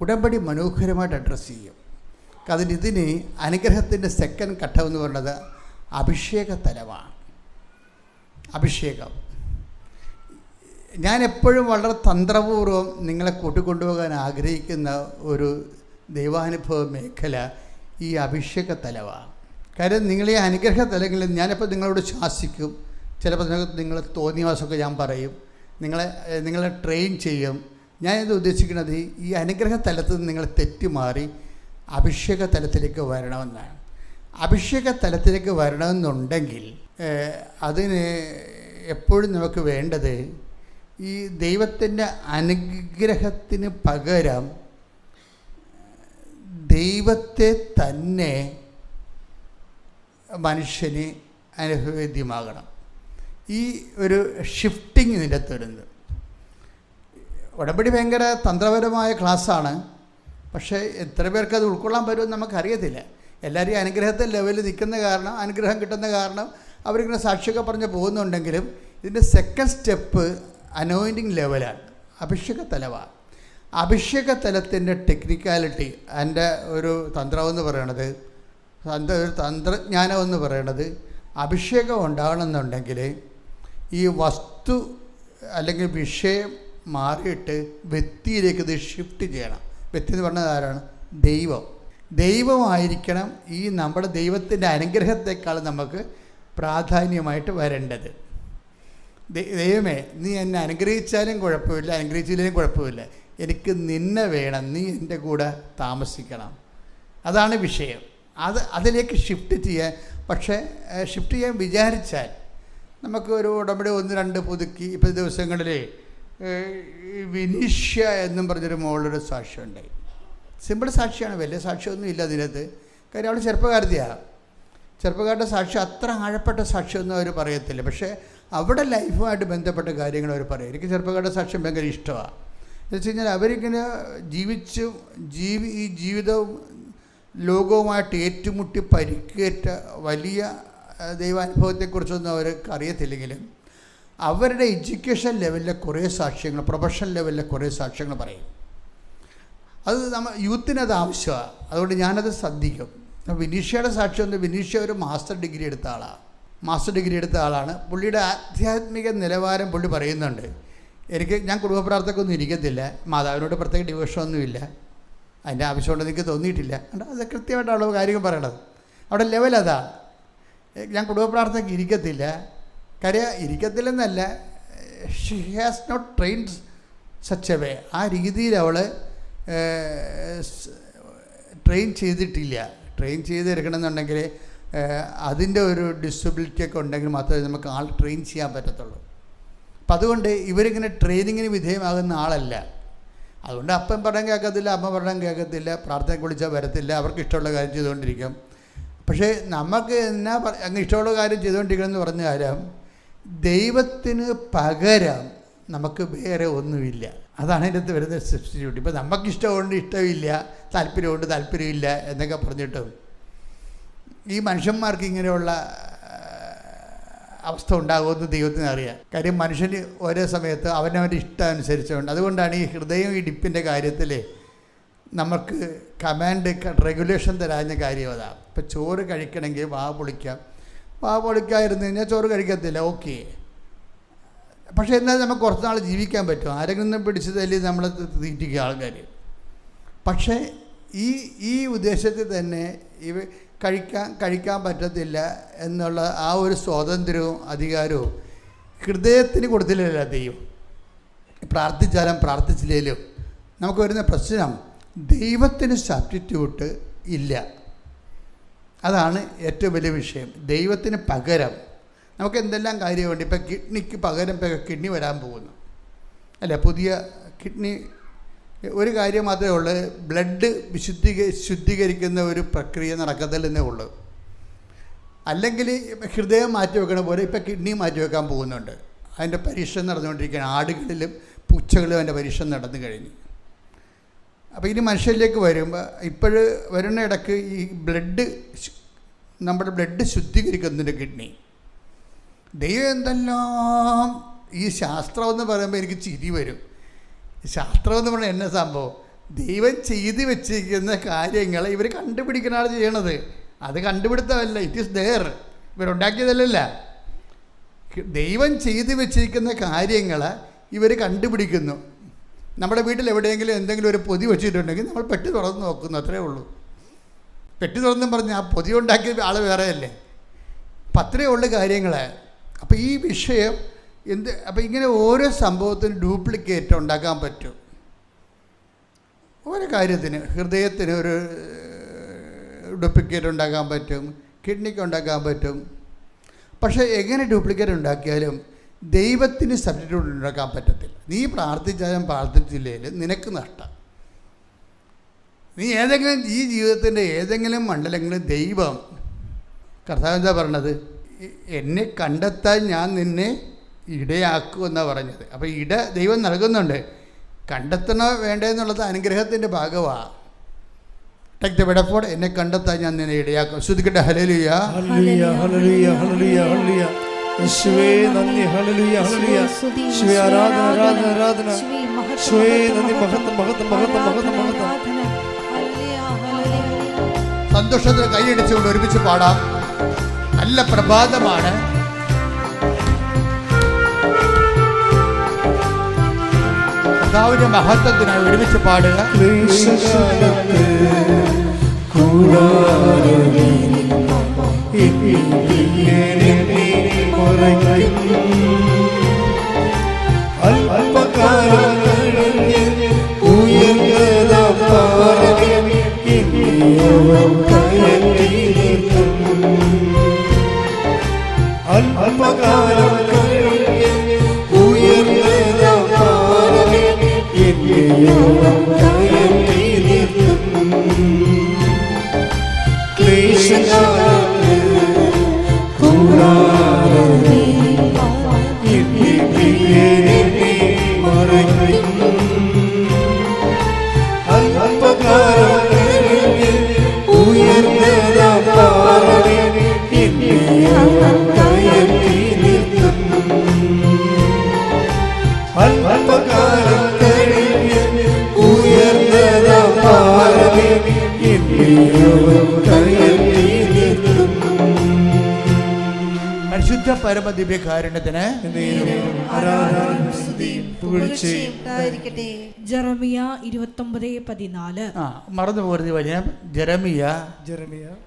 ഉടമ്പടി മനോഹരമായിട്ട് അഡ്രസ്സ് ചെയ്യും. ഇതിന് അനുഗ്രഹത്തിൻ്റെ സെക്കൻഡ് ഘട്ടം എന്ന് പറയുന്നത് അഭിഷേക തലമാണ്. അഭിഷേകം ഞാൻ എപ്പോഴും വളരെ തന്ത്രപൂർവ്വം നിങ്ങളെ കൂട്ടിക്കൊണ്ടുപോകാൻ ആഗ്രഹിക്കുന്ന ഒരു ദൈവാനുഭവ മേഖല ഈ അഭിഷേക തലമാണ്. കാര്യം നിങ്ങളീ അനുഗ്രഹ തലങ്ങളിൽ ഞാനിപ്പോൾ നിങ്ങളോട് ശാസിക്കും, ചിലപ്പോൾ നിങ്ങൾ തോന്നിയ ദിവസമൊക്കെ ഞാൻ പറയും, നിങ്ങളെ ട്രെയിൻ ചെയ്യും. ഞാനിത് ഉദ്ദേശിക്കുന്നത് ഈ അനുഗ്രഹ തലത്തിൽ നിന്ന് നിങ്ങൾ തെറ്റിമാറി അഭിഷേക തലത്തിലേക്ക് വരണമെന്നാണ്. അഭിഷേക തലത്തിലേക്ക് വരണമെന്നുണ്ടെങ്കിൽ അതിന് എപ്പോഴും നമുക്ക് വേണ്ടത് ഈ ദൈവത്തിൻ്റെ അനുഗ്രഹത്തിന് പകരം ദൈവത്തെ തന്നെ മനുഷ്യന് അനുഭവേദ്യമാകണം. ഈ ഒരു ഷിഫ്റ്റിങ് ഇതിൻ്റെ അകത്ത് വരുന്നത്. ഉടമ്പടി ഭയങ്കര തന്ത്രപരമായ ക്ലാസ്സാണ്. പക്ഷേ എത്ര പേർക്ക് അത് ഉൾക്കൊള്ളാൻ പറ്റുമെന്ന് നമുക്കറിയത്തില്ല. എല്ലാവരും അനുഗ്രഹത്തെ ലെവലിൽ നിൽക്കുന്ന കാരണം, അനുഗ്രഹം കിട്ടുന്ന കാരണം അവരിങ്ങനെ സാക്ഷിയൊക്കെ പറഞ്ഞ് പോകുന്നുണ്ടെങ്കിലും ഇതിൻ്റെ സെക്കൻഡ് സ്റ്റെപ്പ് അനോയിൻറ്റിങ് ലെവലാണ്, അഭിഷേക തലമാണ്. അഭിഷേക തലത്തിൻ്റെ ടെക്നിക്കാലിറ്റി, എൻ്റെ ഒരു തന്ത്രമെന്ന് പറയണത്, ഒരു തന്ത്രജ്ഞാനമെന്ന് പറയണത്, അഭിഷേകം ഉണ്ടാകണമെന്നുണ്ടെങ്കിൽ ഈ വസ്തു അല്ലെങ്കിൽ വിഷയം മാറിയിട്ട് വ്യക്തിയിലേക്ക് ഇത് ഷിഫ്റ്റ് ചെയ്യണം. വ്യക്തി എന്ന് പറഞ്ഞത് ആരാണ്? ദൈവമായിരിക്കണം ഈ നമ്മുടെ ദൈവത്തിൻ്റെ അനുഗ്രഹത്തെക്കാൾ നമുക്ക് പ്രാധാന്യമായിട്ട് വരേണ്ടത്. ദൈവമേ, നീ എന്നെ അനുഗ്രഹിച്ചാലും കുഴപ്പമില്ല, അനുഗ്രഹിച്ചില്ലെങ്കിലും കുഴപ്പമില്ല, എനിക്ക് നിന്നെ വേണം, നീ എൻ്റെ കൂടെ താമസിക്കണം. അതാണ് വിഷയം. അതിലേക്ക് ഷിഫ്റ്റ് ചെയ്യാൻ, പക്ഷേ ഷിഫ്റ്റ് ചെയ്യാൻ വിചാരിച്ചാൽ നമുക്ക് ഒരു ഉടമ്പടി 1-2 പുതുക്കി. ഇപ്പോൾ ദിവസങ്ങളിൽ വിനീഷ്യ എന്നും പറഞ്ഞൊരു മോളൊരു സാക്ഷ്യമുണ്ടായി. സിമ്പിൾ സാക്ഷിയാണ്, വലിയ സാക്ഷ്യമൊന്നും ഇല്ല അതിനകത്ത്. കാര്യം അവൾ ചെറുപ്പക്കാരുടെ സാക്ഷ്യം അത്ര ആഴപ്പെട്ട സാക്ഷ്യമൊന്നും അവർ പറയത്തില്ല. പക്ഷേ അവിടെ ലൈഫുമായിട്ട് ബന്ധപ്പെട്ട കാര്യങ്ങൾ അവർ പറയും. എനിക്ക് ചെറുപ്പക്കാരുടെ സാക്ഷ്യം ഭയങ്കര ഇഷ്ടമാണ്. എന്ന് വെച്ച് കഴിഞ്ഞാൽ അവരിങ്ങനെ ഈ ജീവിതവും ലോകവുമായിട്ട് ഏറ്റുമുട്ടി പരിക്കേറ്റ വലിയ ദൈവാനുഭവത്തെക്കുറിച്ചൊന്നും അവർക്ക് അറിയത്തില്ലെങ്കിലും അവരുടെ എഡ്യൂക്കേഷൻ ലെവലിലെ കുറേ സാക്ഷ്യങ്ങൾ, പ്രൊഫഷണൽ ലെവലിലെ കുറേ സാക്ഷ്യങ്ങൾ പറയും. അത് യൂത്തിനത് ആവശ്യമാണ്. അതുകൊണ്ട് ഞാനത് ശ്രദ്ധിക്കും. വിനീഷ്യയുടെ സാക്ഷ്യം ഒന്ന്, വിനീഷ്യ ഒരു മാസ്റ്റർ ഡിഗ്രി എടുത്ത ആളാണ്. പുള്ളിയുടെ ആധ്യാത്മിക നിലവാരം പുള്ളി പറയുന്നുണ്ട്. ഞാൻ കുടുംബപ്രാർത്ഥനക്കൊന്നും ഇരിക്കത്തില്ല, മാതാവിനോട് പ്രത്യേക ഡിവോഷനൊന്നുമില്ല, അതിൻ്റെ ആവശ്യമുണ്ടെന്ന് എനിക്ക് തോന്നിയിട്ടില്ല. അത് കൃത്യമായിട്ടാണല്ലോ കാര്യങ്ങൾ പറയണത്. അവിടെ ലെവൽ അതാണ്. ഞാൻ കുടുംബപ്രാർത്ഥനയ്ക്ക് ഇരിക്കത്തില്ല. ഇരിക്കത്തില്ലെന്നല്ല, she has not trained such a way. ആ രീതിയിൽ അവൾ ട്രെയിൻ ചെയ്തിട്ടില്ല. ട്രെയിൻ ചെയ്തെടുക്കണമെന്നുണ്ടെങ്കിൽ അതിൻ്റെ ഒരു ഡിസബിലിറ്റിയൊക്കെ ഉണ്ടെങ്കിൽ മാത്രമേ നമുക്ക് ആൾ ട്രെയിൻ ചെയ്യാൻ പറ്റത്തുള്ളൂ. അപ്പം അതുകൊണ്ട് ഇവരിങ്ങനെ ട്രെയിനിങ്ങിന് വിധേയമാകുന്ന ആളല്ല. അതുകൊണ്ട് അപ്പം പറഞ്ഞാൽ കേൾക്കത്തില്ല, അമ്മ പറഞ്ഞാൽ കേൾക്കത്തില്ല, പ്രാർത്ഥനയ്ക്ക് വിളിച്ചാൽ വരത്തില്ല, അവർക്ക് ഇഷ്ടമുള്ള കാര്യം ചെയ്തുകൊണ്ടിരിക്കും. പക്ഷേ നമുക്ക് അങ്ങ് ഇഷ്ടമുള്ള കാര്യം ചെയ്തുകൊണ്ടിരിക്കണമെന്ന് പറഞ്ഞാലും ദൈവത്തിന് പകരം നമുക്ക് വേറെ ഒന്നുമില്ല. അതാണ് അതിൻ്റെ അകത്ത് വരുന്ന സബ്സ്റ്റിറ്റ്യൂട്ട്. ഇപ്പം നമുക്കിഷ്ടമുണ്ട് ഇഷ്ടമില്ല, താല്പര്യമുണ്ട് താല്പര്യമില്ല എന്നൊക്കെ പറഞ്ഞിട്ടും ഈ മനുഷ്യന്മാർക്ക് ഇങ്ങനെയുള്ള അവസ്ഥ ഉണ്ടാകുമെന്ന് ദൈവത്തിന് അറിയാം. കാര്യം മനുഷ്യന് ഓരോ സമയത്ത് അവനവൻ്റെ ഇഷ്ടം അനുസരിച്ചുകൊണ്ട്. അതുകൊണ്ടാണ് ഈ ഹൃദയം ഇടിപ്പിൻ്റെ കാര്യത്തിൽ നമുക്ക് കമാൻഡ് റെഗുലേഷൻ തരാഞ്ഞ കാര്യം അതാണ്. ഇപ്പം ചോറ് കഴിക്കണമെങ്കിൽ വാ പൊളിക്കാതിരുന്നു കഴിഞ്ഞാൽ ചോറ് കഴിക്കത്തില്ല, ഓക്കെ. പക്ഷേ എന്നാൽ നമുക്ക് കുറച്ച് നാൾ ജീവിക്കാൻ പറ്റും. ആരെങ്കിലും പിടിച്ചു തല്ലി നമ്മളെ തീറ്റിക്കുക ആൾക്കാർ. പക്ഷേ ഈ ഉദ്ദേശത്തിൽ തന്നെ കഴിക്കാൻ പറ്റത്തില്ല എന്നുള്ള ആ ഒരു സ്വാതന്ത്ര്യവും അധികാരവും ഹൃദയത്തിന് കൊടുത്തില്ലല്ലോ ദൈവം. പ്രാർത്ഥിച്ചാലും പ്രാർത്ഥിച്ചില്ലേലും നമുക്ക് വരുന്ന പ്രശ്നം ദൈവത്തിന് സബ്സ്റ്റിറ്റ്യൂട്ട് ഇല്ല. അതാണ് ഏറ്റവും വലിയ വിഷയം. ദൈവത്തിന് പകരം നമുക്ക് എന്തെല്ലാം കാര്യമുണ്ട്. ഇപ്പം കിഡ്നിക്ക് പകരം കിഡ്നി വരാൻ പോകുന്നു അല്ല, പുതിയ കിഡ്നി. ഒരു കാര്യം മാത്രമേ ഉള്ളൂ, ബ്ലഡ് ശുദ്ധീകരിക്കുന്ന ഒരു പ്രക്രിയ നടക്കത്തില്ലെന്നേ ഉള്ളൂ. അല്ലെങ്കിൽ ഹൃദയം മാറ്റി വെക്കണ പോലെ ഇപ്പം കിഡ്നി മാറ്റി വെക്കാൻ പോകുന്നുണ്ട്. അതിൻ്റെ പരീക്ഷ നടന്നുകൊണ്ടിരിക്കുകയാണ്. ആടുകളിലും പൂച്ചകളിലും അതിൻ്റെ പരീക്ഷ നടന്നു കഴിഞ്ഞു. അപ്പോൾ ഇനി മനുഷ്യരിലേക്ക് വരുമ്പോൾ വരുന്ന ഇടയ്ക്ക് ഈ നമ്മുടെ ബ്ലഡ് ശുദ്ധീകരിക്കുന്നുണ്ട് കിഡ്നി. ദൈവം എന്തെല്ലാം ഈ ശാസ്ത്രം എന്ന് പറയുമ്പോൾ എനിക്ക് ചിരി വരും. ശാസ്ത്രം എന്ന് പറഞ്ഞാൽ എന്ന സംഭവം? ദൈവം ചെയ്ത് വെച്ചിരിക്കുന്ന കാര്യങ്ങൾ ഇവർ കണ്ടുപിടിക്കണാണ് ചെയ്യണത്. അത് കണ്ടുപിടുത്തമല്ല, ഇറ്റ് ഈസ് ദെയർ. ഇവരുണ്ടാക്കിയതല്ല. ദൈവം ചെയ്ത് വെച്ചിരിക്കുന്ന കാര്യങ്ങൾ ഇവർ കണ്ടുപിടിക്കുന്നു. നമ്മുടെ വീട്ടിൽ എവിടെയെങ്കിലും എന്തെങ്കിലും ഒരു പൊതി വെച്ചിട്ടുണ്ടെങ്കിൽ നമ്മൾ പെട്ടി തുറന്ന് നോക്കുന്നു, അത്രേ ഉള്ളൂ. പെട്ടി തുറന്നും പറഞ്ഞ് ആ പൊതി ഉണ്ടാക്കിയ ആൾ വേറെയല്ലേ. അപ്പം അത്രയേ ഉള്ളു കാര്യങ്ങൾ. അപ്പോൾ ഈ വിഷയം അപ്പോൾ ഇങ്ങനെ ഓരോ സംഭവത്തിനും ഡ്യൂപ്ലിക്കേറ്റ് ഉണ്ടാക്കാൻ പറ്റും. ഓരോ കാര്യത്തിന്, ഹൃദയത്തിന് ഒരു ഡ്യൂപ്ലിക്കേറ്റ് ഉണ്ടാക്കാൻ പറ്റും, കിഡ്നിക്ക് ഉണ്ടാക്കാൻ പറ്റും. പക്ഷേ എങ്ങനെ ഡ്യൂപ്ലിക്കേറ്റ് ഉണ്ടാക്കിയാലും ദൈവത്തിന് സബ്സ്റ്റിറ്റ്യൂട്ട് ഉണ്ടാക്കാൻ പറ്റത്തില്ല. നീ പ്രാർത്ഥിച്ചാലും പ്രാർത്ഥിച്ചില്ലെങ്കിലും നിനക്ക് നഷ്ടം. നീ ഈ ജീവിതത്തിൻ്റെ ഏതെങ്കിലും മണ്ഡലങ്ങളിൽ ദൈവം, കർത്താവ് എന്താ പറഞ്ഞത്? എന്നെ കണ്ടെത്താൻ ഞാൻ നിന്നെ ഇടയാക്കുമെന്നാണ് പറഞ്ഞത്. അപ്പോൾ ദൈവം നൽകുന്നുണ്ട്. കണ്ടെത്തണോ വേണ്ടതെന്നുള്ളത് അനുഗ്രഹത്തിൻ്റെ ഭാഗമാണ്. ടേക്ക് ദ ബെഡ് ഫോർ, എന്നെ കണ്ടെത്താൻ ഞാൻ നിന്നെ ഇടയാക്കും. ശ്രുതിക്കട്ടെ ഹല്ലേലൂയ, ഹല്ലേലൂയ, ഹല്ലേലൂയ, ഹല്ലേലൂയ, ഹല്ലേലൂയ. യേശുവേ നന്ദി, ഹല്ലേലൂയ, ഹല്ലേലൂയ. യേശുവേ ആരാധന, ആരാധന, ആരാധന. യേശുവേ നന്ദി, മഹത്വം, മഹത്വം, മഹത്വം, മഹത്വം, മഹത്വം. സന്തോഷത്തിൽ കൈയടിച്ചുകൊണ്ട് ഒരുമിച്ച് പാടാം. നല്ല പ്രഭാതമാണ്. കർത്താവിന്റെ മഹത്വത്തിനായി ഒരുമിച്ച് പാടുക. പരിശുദ്ധ പരമദിവ്യകാരുണ്യത്തിന് ജെറമിയ 29:14. മറന്നു പോരുന്ന വചനം ജെറമിയ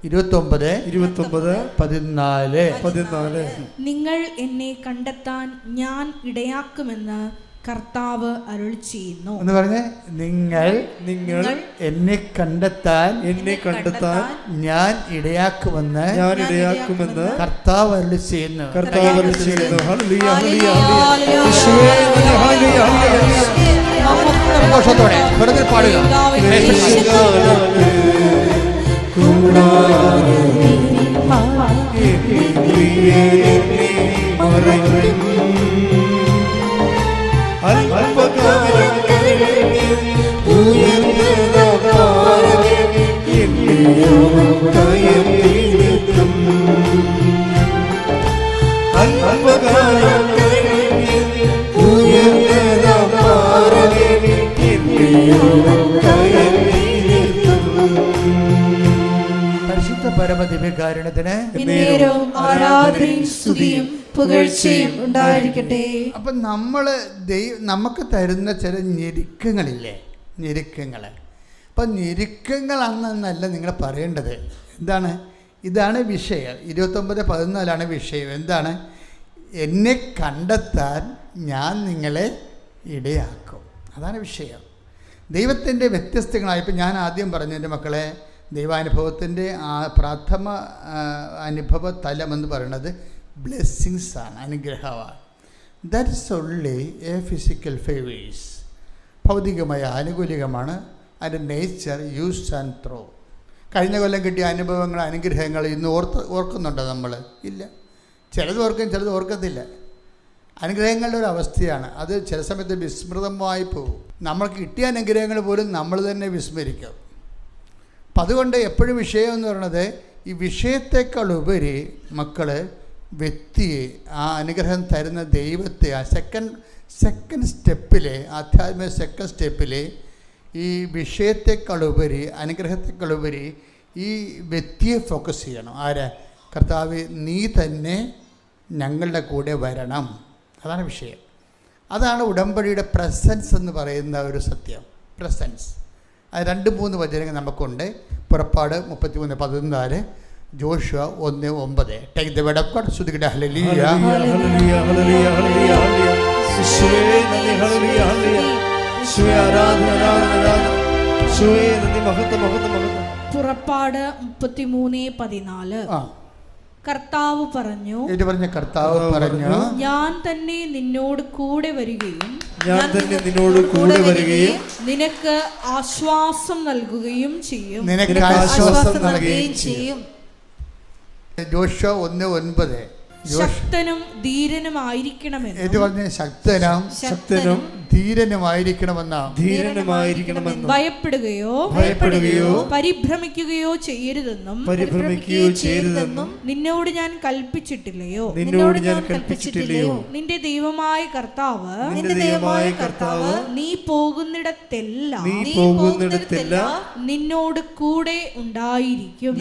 29:14. നിങ്ങൾ എന്നെ കണ്ടെത്താൻ ഞാൻ ഇടയാക്കുമെന്ന് കർത്താവ് അരുളി ചെയ്യുന്നു എന്ന് പറഞ്ഞേ. നിങ്ങൾ എന്നെ കണ്ടെത്താൻ ഞാൻ ഇടയാക്കുമെന്ന് കർത്താവ് അരുളി ചെയ്യുന്നു. സന്തോഷത്തോടെ വെറുതെ പാടുക. പരിശുദ്ധ പരമദിവ്യകാരുണ്യത്തിന് എന്നേരവും ആരാധനയും സ്തുതിയും പുകഴ്ചയും ഉണ്ടായിരിക്കട്ടെ. അപ്പം നമ്മൾ നമുക്ക് തരുന്ന ചില ഞെരുക്കങ്ങളില്ലേ, ഞെരുക്കങ്ങൾ. അപ്പം ഞെരുക്കങ്ങളാണെന്നല്ല നിങ്ങൾ പറയേണ്ടത്. എന്താണ്? ഇതാണ് വിഷയം. 29:14 വിഷയം. എന്താണ്? എന്നെ കണ്ടെത്താൻ ഞാൻ നിങ്ങളെ ഇടയാക്കും. അതാണ് വിഷയം. ദൈവത്തിൻ്റെ വ്യത്യസ്തങ്ങളായ, ഇപ്പം ഞാൻ ആദ്യം പറഞ്ഞു എൻ്റെ മക്കളെ, ദൈവാനുഭവത്തിൻ്റെ പ്രഥമ അനുഭവ തലമെന്ന് പറയുന്നത് ബ്ലെസ്സിങ്സാണ്, അനുഗ്രഹമാണ്. That is only A physical favours. ഭൗതികമായ ആനുകൂല്യമാണ്. അതിൻ്റെ നേച്ചർ യൂസ് ആൻഡ് ത്രോ. കഴിഞ്ഞ കൊല്ലം കിട്ടിയ അനുഭവങ്ങൾ, അനുഗ്രഹങ്ങൾ ഇന്ന് ഓർക്കുന്നുണ്ടോ നമ്മൾ? ഇല്ല. ചിലത് ഓർക്കും, ചിലത് ഓർക്കത്തില്ല. അനുഗ്രഹങ്ങളുടെ ഒരു അവസ്ഥയാണ് അത്. ചില സമയത്ത് വിസ്മൃതമായി പോകും. നമ്മൾക്ക് കിട്ടിയ അനുഗ്രഹങ്ങൾ പോലും നമ്മൾ തന്നെ വിസ്മരിക്കും. അപ്പം അതുകൊണ്ട് എപ്പോഴും വിഷയം എന്ന് പറയുന്നത്, ഈ വിഷയത്തെക്കാൾ ഉപരി മക്കൾ വ്യക്തിയെ, ആ അനുഗ്രഹം തരുന്ന ദൈവത്തെ, ആ സെക്കൻഡ് സ്റ്റെപ്പിൽ, ആധ്യാത്മിക സെക്കൻഡ് സ്റ്റെപ്പിൽ ഈ വിഷയത്തെക്കാളുപരി, അനുഗ്രഹത്തെക്കാളുപരി ഈ വ്യക്തിയെ ഫോക്കസ് ചെയ്യണം. ആരാ? കർത്താവ്, നീ തന്നെ ഞങ്ങളുടെ കൂടെ വരണം. അതാണ് വിഷയം. അതാണ് ഉടമ്പടിയുടെ പ്രസൻസ് എന്ന് പറയുന്ന ഒരു സത്യം. പ്രസൻസ്. അത് 2-3 വചനങ്ങൾ നമുക്കുണ്ട്. പുറപ്പാട് 33:14, Joshua 1:9. Take the word of God. സ്തുതിക്കട്ടെ. ഹല്ലേലൂയ, ഹല്ലേലൂയ, ഹല്ലേലൂയ, ഹല്ലേലൂയ, ഹല്ലേലൂയ. യേശുവേ നന്ദി. ഹല്ലേലൂയ, ഹല്ലേലൂയ. യേശുവേ ആരാധന, ആരാധന, ആരാധന. യേശുവേ നന്ദി. മഹത്വം, മഹത്വം, മഹത്വം. പുറപ്പാട് 33:14. കർത്താവ് പറഞ്ഞു, കർത്താവ് പറഞ്ഞു, ഞാൻ തന്നെ നിന്നോട് കൂടെ വരികയും ഞാൻ തന്നെ നിന്നോട് കൂടെ വരികയും നിനക്ക് ആശ്വാസം നൽകുകയും ചെയ്യും. നിനക്ക് ആശ്വാസം നൽകുകയും ചെയ്യും. ജോഷുവ 1:9. ശക്തനും ധീരനുമായിരിക്കണമെന്ന്. ശക്തനും ധീരനുമായിരിക്കണമെന്ന്. ഭയപ്പെടുകയോ പരിഭ്രമിക്കുകയോ ചെയ്യരുതെന്നും നിന്നോട് ഞാൻ കൽപ്പിച്ചിട്ടില്ലയോ? നിന്റെ ദൈവമായ കർത്താവ് നീ പോകുന്നിടത്തെല്ലാം നിന്നോട് കൂടെ ഉണ്ടായിരിക്കും.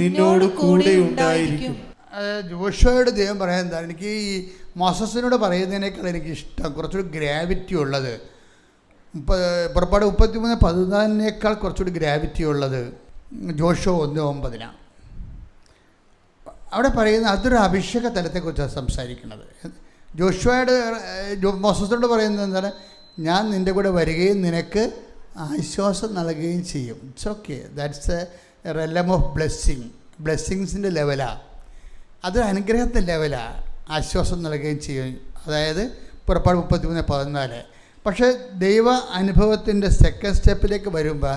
ജോഷുവയോട് ദൈവം പറയാൻ എന്താണ്? എനിക്ക് ഈ മോസസിനോട് പറയുന്നതിനേക്കാൾ എനിക്കിഷ്ടം കുറച്ചുകൂടി ഗ്രാവിറ്റി ഉള്ളത്. പുറപ്പാട് 33:14 കുറച്ചുകൂടി ഗ്രാവിറ്റി ഉള്ളത് ജോഷുവ 1:9. അവിടെ പറയുന്ന അതൊരു അഭിഷേക തലത്തെക്കുറിച്ചാണ് സംസാരിക്കുന്നത്. ജോഷുവയുടെ മോസസിനോട് പറയുന്നത് എന്താണ്? ഞാൻ നിൻ്റെ കൂടെ വരികയും നിനക്ക് ആശ്വാസം നൽകുകയും ചെയ്യും. It's okay. That's a realm of ബ്ലെസ്സിങ്സിൻ്റെ ലെവലാണ്. അത് അനുഗ്രഹത്തിൻ്റെ ലെവലാണ്. ആശ്വാസം നൽകുകയും ചെയ്യും. അതായത് പുറപ്പാട് 33:14. പക്ഷേ ദൈവ അനുഭവത്തിൻ്റെ സെക്കൻഡ് സ്റ്റെപ്പിലേക്ക് വരുമ്പോൾ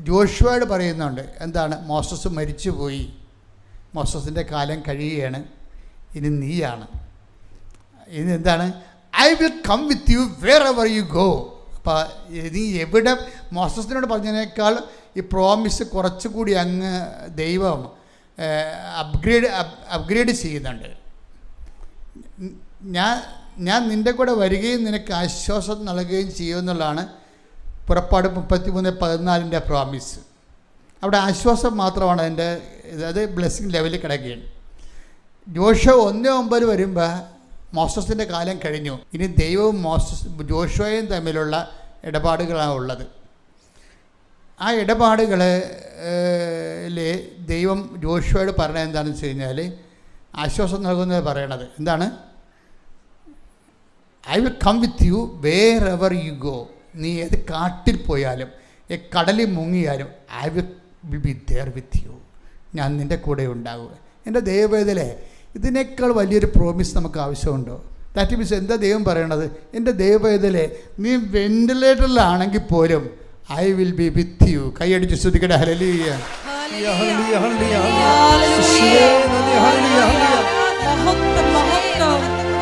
ജോഷുവയോട് പറയുന്നുണ്ട് എന്താണ്? മോസസ് മരിച്ചുപോയി, മോസസിൻ്റെ കാലം കഴിയുകയാണ്, ഇനി നീയാണ്. ഇനി എന്താണ്? I will come with you wherever you go. അപ്പോൾ നീ എവിടെ, മോസസിനോട് പറഞ്ഞതിനേക്കാൾ ഈ പ്രോമിസ് കുറച്ചുകൂടി അങ്ങ് ദൈവം അപ്ഗ്രേഡ് ചെയ്യുന്നുണ്ട്. ഞാൻ നിൻ്റെ കൂടെ വരികയും നിനക്ക് ആശ്വാസം നൽകുകയും ചെയ്യുമെന്നുള്ളതാണ് പുറപ്പാട് 33:14 പ്രോമിസ്. അവിടെ ആശ്വാസം മാത്രമാണ് അതിൻ്റെ, അത് ബ്ലെസ്സിങ് ലെവലിൽ കിടക്കുകയാണ്. ജോഷുവ 1:9 വരുമ്പോൾ മോസസിൻ്റെ കാലം കഴിഞ്ഞു, ഇനി ദൈവവും ജോഷുവയും തമ്മിലുള്ള ഇടപാടുകളാണ് ഉള്ളത്. ആ ഇടപാടുകളിൽ ദൈവം ജോഷുവയോട് പറഞ്ഞത് എന്താണെന്ന് വെച്ച് കഴിഞ്ഞാൽ, ആശ്വാസം നൽകുന്നത് പറയണത് എന്താണ്? I will come with you wherever you go. നീ ഏത് കാട്ടിൽ പോയാലും കടലിൽ മുങ്ങിയാലും I will be there with you. ഞാൻ നിൻ്റെ കൂടെ ഉണ്ടാകുക. എൻ്റെ ദൈവവേദലേ, ഇതിനേക്കാൾ വലിയൊരു പ്രോമിസ് നമുക്ക് ആവശ്യമുണ്ടോ? ദാറ്റ് മീൻസ് എന്താ ദൈവം പറയണത്? എൻ്റെ ദൈവവേദലേ, നീ വെന്റിലേറ്ററിലാണെങ്കിൽ പോലും I will be with you. കൈയടിച്ച് സ്തുതിക്കട്ടെ. ഹല്ലേലൂയ, ഹല്ലേലൂയ, ഹല്ലേലൂയ.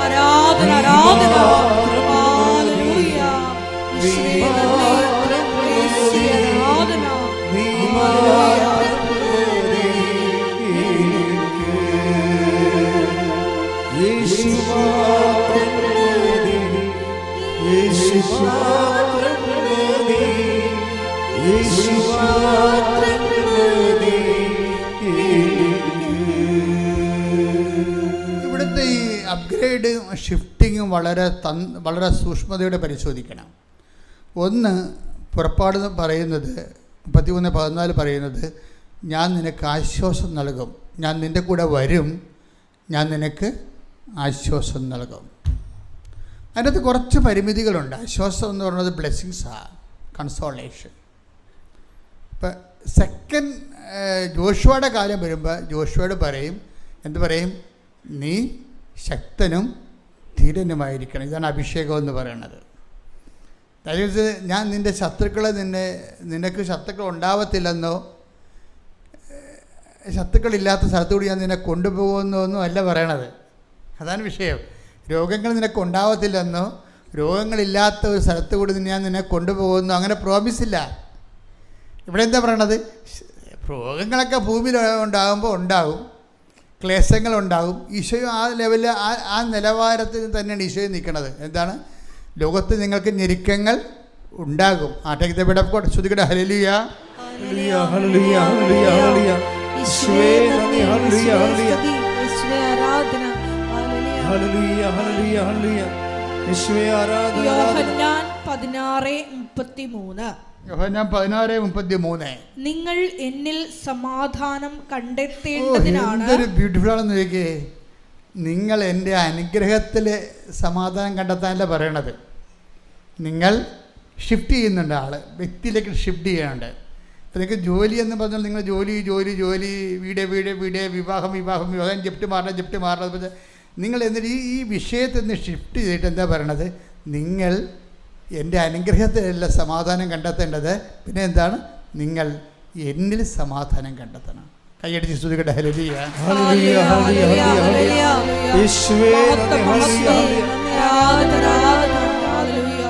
ആരാധന, ആരാധന. ഹല്ലേലൂയ. ഷിഫ്റ്റിങ്ങും വളരെ സൂക്ഷ്മതയോടെ പരിശോധിക്കണം. ഒന്ന്, പുറപ്പാട് പറയുന്നത് 33:14 പറയുന്നത്, ഞാൻ നിനക്ക് ആശ്വാസം നൽകും, ഞാൻ നിൻ്റെ കൂടെ വരും, ഞാൻ നിനക്ക് ആശ്വാസം നൽകും. അതിനകത്ത് കുറച്ച് പരിമിതികളുണ്ട്. ആശ്വാസം എന്ന് പറയുന്നത് ബ്ലെസ്സിങ്സാണ്, കൺസോളേഷൻ. ഇപ്പം സെക്കൻഡ് ജോഷുവയുടെ കാലം വരുമ്പോൾ ജോഷുവയോട് പറയും, എന്ത് പറയും? നീ ശക്തനും ധീരനുമായിരിക്കണം. ഇതാണ് അഭിഷേകം എന്ന് പറയുന്നത്. അതായത് ഞാൻ നിൻ്റെ ശത്രുക്കളെ നിനക്ക് ശത്രുക്കൾ ഉണ്ടാവത്തില്ലെന്നോ ശത്രുക്കളില്ലാത്ത സ്ഥലത്തുകൂടി ഞാൻ നിന്നെ കൊണ്ടുപോകുന്നോ ഒന്നും അല്ല പറയണത്. അതാണ് വിഷയം. രോഗങ്ങൾ നിനക്ക് ഉണ്ടാവത്തില്ലെന്നോ രോഗങ്ങളില്ലാത്ത ഒരു സ്ഥലത്ത് കൂടി ഞാൻ നിന്നെ കൊണ്ടുപോകുന്നു അങ്ങനെ പ്രോമിസില്ല. ഇവിടെ എന്താ പറയണത്? രോഗങ്ങളൊക്കെ ഭൂമിയിൽ ഉണ്ടാകുമ്പോൾ ഉണ്ടാകും, ക്ലേശങ്ങളുണ്ടാകും. ഈശോയും ആ ലെവലിൽ ആ നിലവാരത്തിൽ തന്നെയാണ് ഈശോയും നിൽക്കുന്നത്. എന്താണ്? ലോകത്ത് നിങ്ങൾക്ക് ഞെരുക്കങ്ങൾ ഉണ്ടാകും. ശ്രുതികട ഹല്ലേലൂയ, ഹല്ലേലൂയ, ഹല്ലേലൂയ, ഹല്ലേലൂയ, ഹല്ലേലൂയ. യേശുവേ നന്ദി, ഹല്ലേലൂയ, ഹല്ലേലൂയ, യേശുവേ ആരാധന, ഹല്ലേലൂയ, ഹല്ലേലൂയ, ഹല്ലേലൂയ. യേശുവേ ആരാധന. യോഹന്നാൻ 16:33. യോഹന്നാൻ 16:33. നിങ്ങൾ എന്നിൽ സമാധാനം കണ്ടെത്തേണ്ടതിനാണ്. എന്തൊരു ബ്യൂട്ടിഫുൾ ആണെന്ന് ചോദിക്കേ. നിങ്ങൾ എൻ്റെ അനുഗ്രഹത്തിൽ സമാധാനം കണ്ടെത്താനല്ല പറയണത്. നിങ്ങൾ ഷിഫ്റ്റ് ചെയ്യുന്നുണ്ട്, ആൾ വ്യക്തിയിലേക്ക് ഷിഫ്റ്റ് ചെയ്യാനുണ്ട്. അപ്പോൾ നിങ്ങൾക്ക് ജോലി എന്ന് പറഞ്ഞാൽ നിങ്ങൾ ജോലി വീട് വിവാഹം ജപ്റ്റ് മാറണം. നിങ്ങൾ എന്നിട്ട് ഈ വിഷയത്തിൽ നിന്ന് ഷിഫ്റ്റ് ചെയ്തിട്ട് എന്താ പറയണത്? നിങ്ങൾ എൻ്റെ അനുഗ്രഹത്തിലല്ല സമാധാനം കണ്ടെത്തേണ്ടത്, പിന്നെ എന്താണ്? നിങ്ങൾ എന്നിൽ സമാധാനം കണ്ടെത്തണം. കൈയടിച്ച് സ്തുതിക്കട്ടെ. ഹല്ലേലൂയ, ഹല്ലേലൂയ, ഹല്ലേലൂയ, ഹല്ലേലൂയ. യേശുവേ നന്ദി, ഹല്ലേലൂയ, ഹല്ലേലൂയ.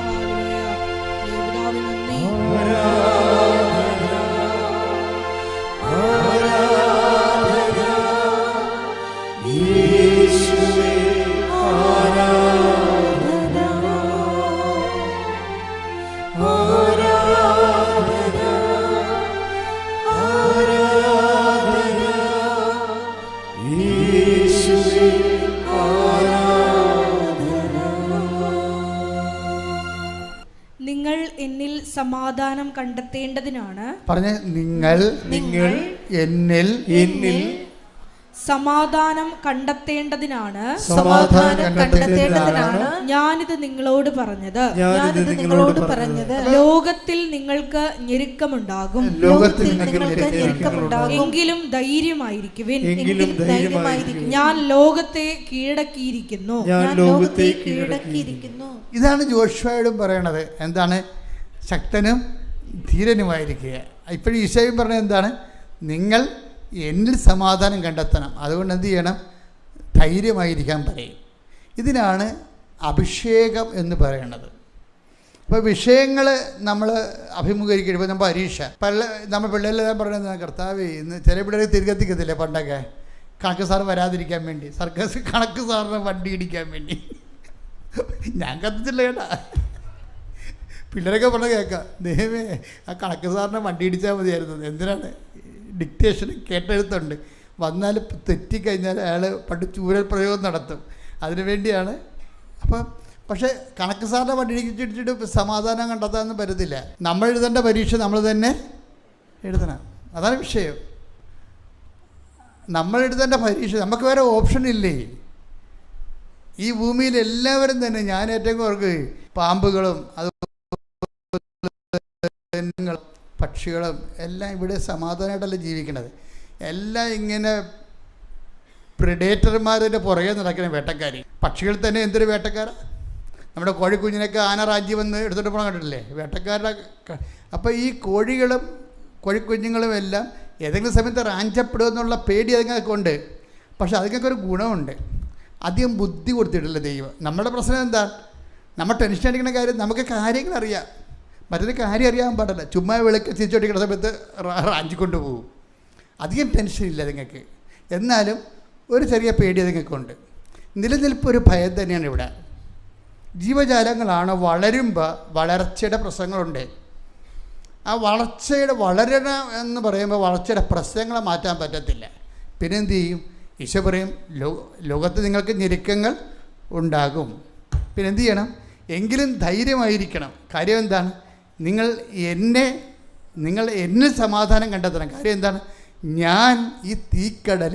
നിങ്ങൾ എന്നിൽ സമാധാനം കണ്ടെത്തേണ്ടതിനാണ്. പറഞ്ഞ നിങ്ങൾ എന്നിൽ സമാധാനം കണ്ടെത്തേണ്ടതിനാണ് ഞാനിത് നിങ്ങളോട് പറഞ്ഞത്. ലോകത്തിൽ നിങ്ങൾക്ക് ഞെരുക്കമുണ്ടാകും, എങ്കിലും ധൈര്യമായിരിക്കുവിൻ, ഞാൻ ലോകത്തെ കീഴടക്കിയിരിക്കുന്നു. ഇതാണ് ജോഷുവയോടും പറയണത്. എന്താണ്? ശക്തനും ധീരനുമായിരിക്കുക. ഇപ്പോഴും ഈശോയും പറഞ്ഞത് എന്താണ്? നിങ്ങൾ എന്നിൽ സമാധാനം കണ്ടെത്തണം. അതുകൊണ്ട് എന്ത് ചെയ്യണം? ധൈര്യമായിരിക്കാൻ പറയും. ഇതിനാണ് അഭിഷേകം എന്ന് പറയുന്നത്. അപ്പോൾ വിഷയങ്ങൾ നമ്മൾ അഭിമുഖീകരിക്കും. ഇപ്പോൾ നമ്മൾ പരീക്ഷ നമ്മൾ പിള്ളേരെല്ലാം പറയുന്നത്, കർത്താവേ ഇന്ന് ചില പിള്ളേർ തിരികെത്തിക്കത്തില്ലേ പണ്ടൊക്കെ, കണക്ക് സാർ വരാതിരിക്കാൻ വേണ്ടി, കണക്ക് സാറിന് വണ്ടി ഇടിക്കാൻ വേണ്ടി. ഞാൻ കത്തിച്ചില്ല കേട്ടാ. പിള്ളേരൊക്കെ പറഞ്ഞ കേൾക്കാം, ദൈവമേ ആ കണക്ക് സാറിനെ വണ്ടി ഇടിച്ചാൽ മതിയായിരുന്നു. എന്തിനാണ്? ഡിക്റ്റേഷൻ കേട്ടെഴുത്തുണ്ട്, വന്നാൽ തെറ്റിക്കഴിഞ്ഞാൽ അയാൾ പണ്ട് ചൂരൽ പ്രയോഗം നടത്തും. അതിനു വേണ്ടിയാണ്. അപ്പം പക്ഷേ കണക്ക് സാറിൻ്റെ വണ്ടി ഇടിച്ചിട്ട് സമാധാനം കണ്ടെത്താനൊന്നും പറ്റത്തില്ല. നമ്മൾ എഴുതേണ്ട പരീക്ഷ നമ്മൾ തന്നെ എഴുതണം. അതാണ് വിഷയം. നമ്മൾ എഴുതേണ്ട പരീക്ഷ, നമുക്ക് വേറെ ഓപ്ഷൻ ഇല്ലേ. ഈ ഭൂമിയിൽ എല്ലാവരും തന്നെ, ഞാൻ ഏറ്റവും ഓർക്ക് പാമ്പുകളും പക്ഷികളും എല്ലാം ഇവിടെ സമാധാനമായിട്ടല്ല ജീവിക്കണത്. എല്ലാം ഇങ്ങനെ പ്രിഡേറ്റർമാരുടെ പുറകെ നടക്കുന്ന വേട്ടക്കാരി. പക്ഷികൾ തന്നെ എന്തൊരു വേട്ടക്കാരാണ്. നമ്മുടെ കോഴിക്കുഞ്ഞിനൊക്കെ ആന റാഞ്ചി വന്ന് എടുത്തിട്ട് പോകണം കണ്ടിട്ടില്ലേ, വേട്ടക്കാരുടെ. അപ്പോൾ ഈ കോഴികളും കോഴിക്കുഞ്ഞുങ്ങളും എല്ലാം ഏതെങ്കിലും സമയത്ത് റാഞ്ചപ്പെടുമെന്നുള്ള പേടി അതുങ്ങൾക്ക് ഉണ്ട്. പക്ഷെ അതുങ്ങൾക്ക് ഒരു ഗുണമുണ്ട്, അധികം ബുദ്ധി കൊടുത്തിട്ടില്ല ദൈവം. നമ്മുടെ പ്രശ്നം എന്താ? നമ്മൾ ടെൻഷൻ അടിക്കുന്ന കാര്യം, നമുക്ക് കാര്യങ്ങൾ അറിയാം, മറ്റൊരു കാര്യം അറിയാൻ പാടില്ല. ചുമ്മാ വിളക്ക് തിരിച്ചോടിക്കുന്ന സമയത്ത് റാഞ്ചിക്കൊണ്ട് പോകും. അധികം ടെൻഷൻ ഇല്ല നിങ്ങൾക്ക്, എന്നാലും ഒരു ചെറിയ പേടി നിങ്ങൾക്കുണ്ട്. നിലനിൽപ്പ് ഒരു ഭയം തന്നെയാണ് ഇവിടെ. ജീവജാലങ്ങളാണ് വളരുമ്പോൾ വളർച്ചയുടെ പ്രശ്നങ്ങളുണ്ട്. ആ വളരണം എന്ന് പറയുമ്പോൾ വളർച്ചയുടെ പ്രശ്നങ്ങളെ മാറ്റാൻ പറ്റത്തില്ല. പിന്നെ എന്തു ചെയ്യും? ഈശോ പറയും, ലോകത്ത് നിങ്ങൾക്ക് ഞെരുക്കങ്ങൾ ഉണ്ടാകും. പിന്നെ എന്ത് ചെയ്യണം? എങ്കിലും ധൈര്യമായിരിക്കണം. കാര്യം എന്താണ്? നിങ്ങൾ എന്നിൽ സമാധാനം കണ്ടെത്തണം. കാര്യം എന്താണ്? ഞാൻ ഈ തീക്കടൽ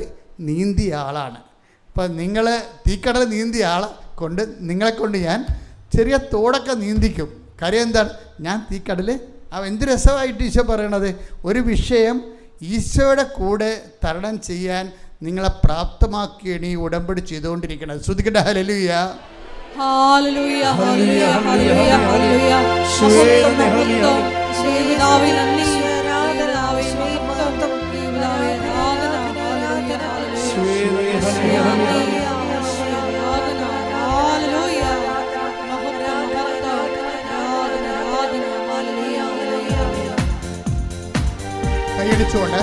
നീന്തിയ ആളാണ്. അപ്പം നിങ്ങൾ തീക്കടൽ നീന്തിയ ആളെ കൊണ്ട് നിങ്ങളെക്കൊണ്ട് ഞാൻ ചെറിയ തോടൊക്കെ നീന്തിക്കും. കാര്യം എന്താണ്? ഞാൻ തീക്കടൽ. എന്ത് രസമായിട്ട് ഈശോ പറയണത്! ഒരു വിഷയം ഈശോയുടെ കൂടെ തരണം ചെയ്യാൻ നിങ്ങളെ പ്രാപ്തമാക്കിയാണ് ഈ ഉടമ്പടി ചെയ്തുകൊണ്ടിരിക്കുന്നത്. ശ്രദ്ധിക്കട്ടെ. ഹല്ലേലൂയ, ഹല്ലേലൂയ, ഹല്ലേലൂയ, ഹല്ലേലൂയ, ഹല്ലേലൂയ. പിതാവേ നന്ദി, പിതാവേ മഹത്വം, പിതാവേ ആരാധന, ഹല്ലേലൂയ, ഹല്ലേലൂയ, ഹല്ലേലൂയ, കൈയടിച്ചുകൊണ്ട്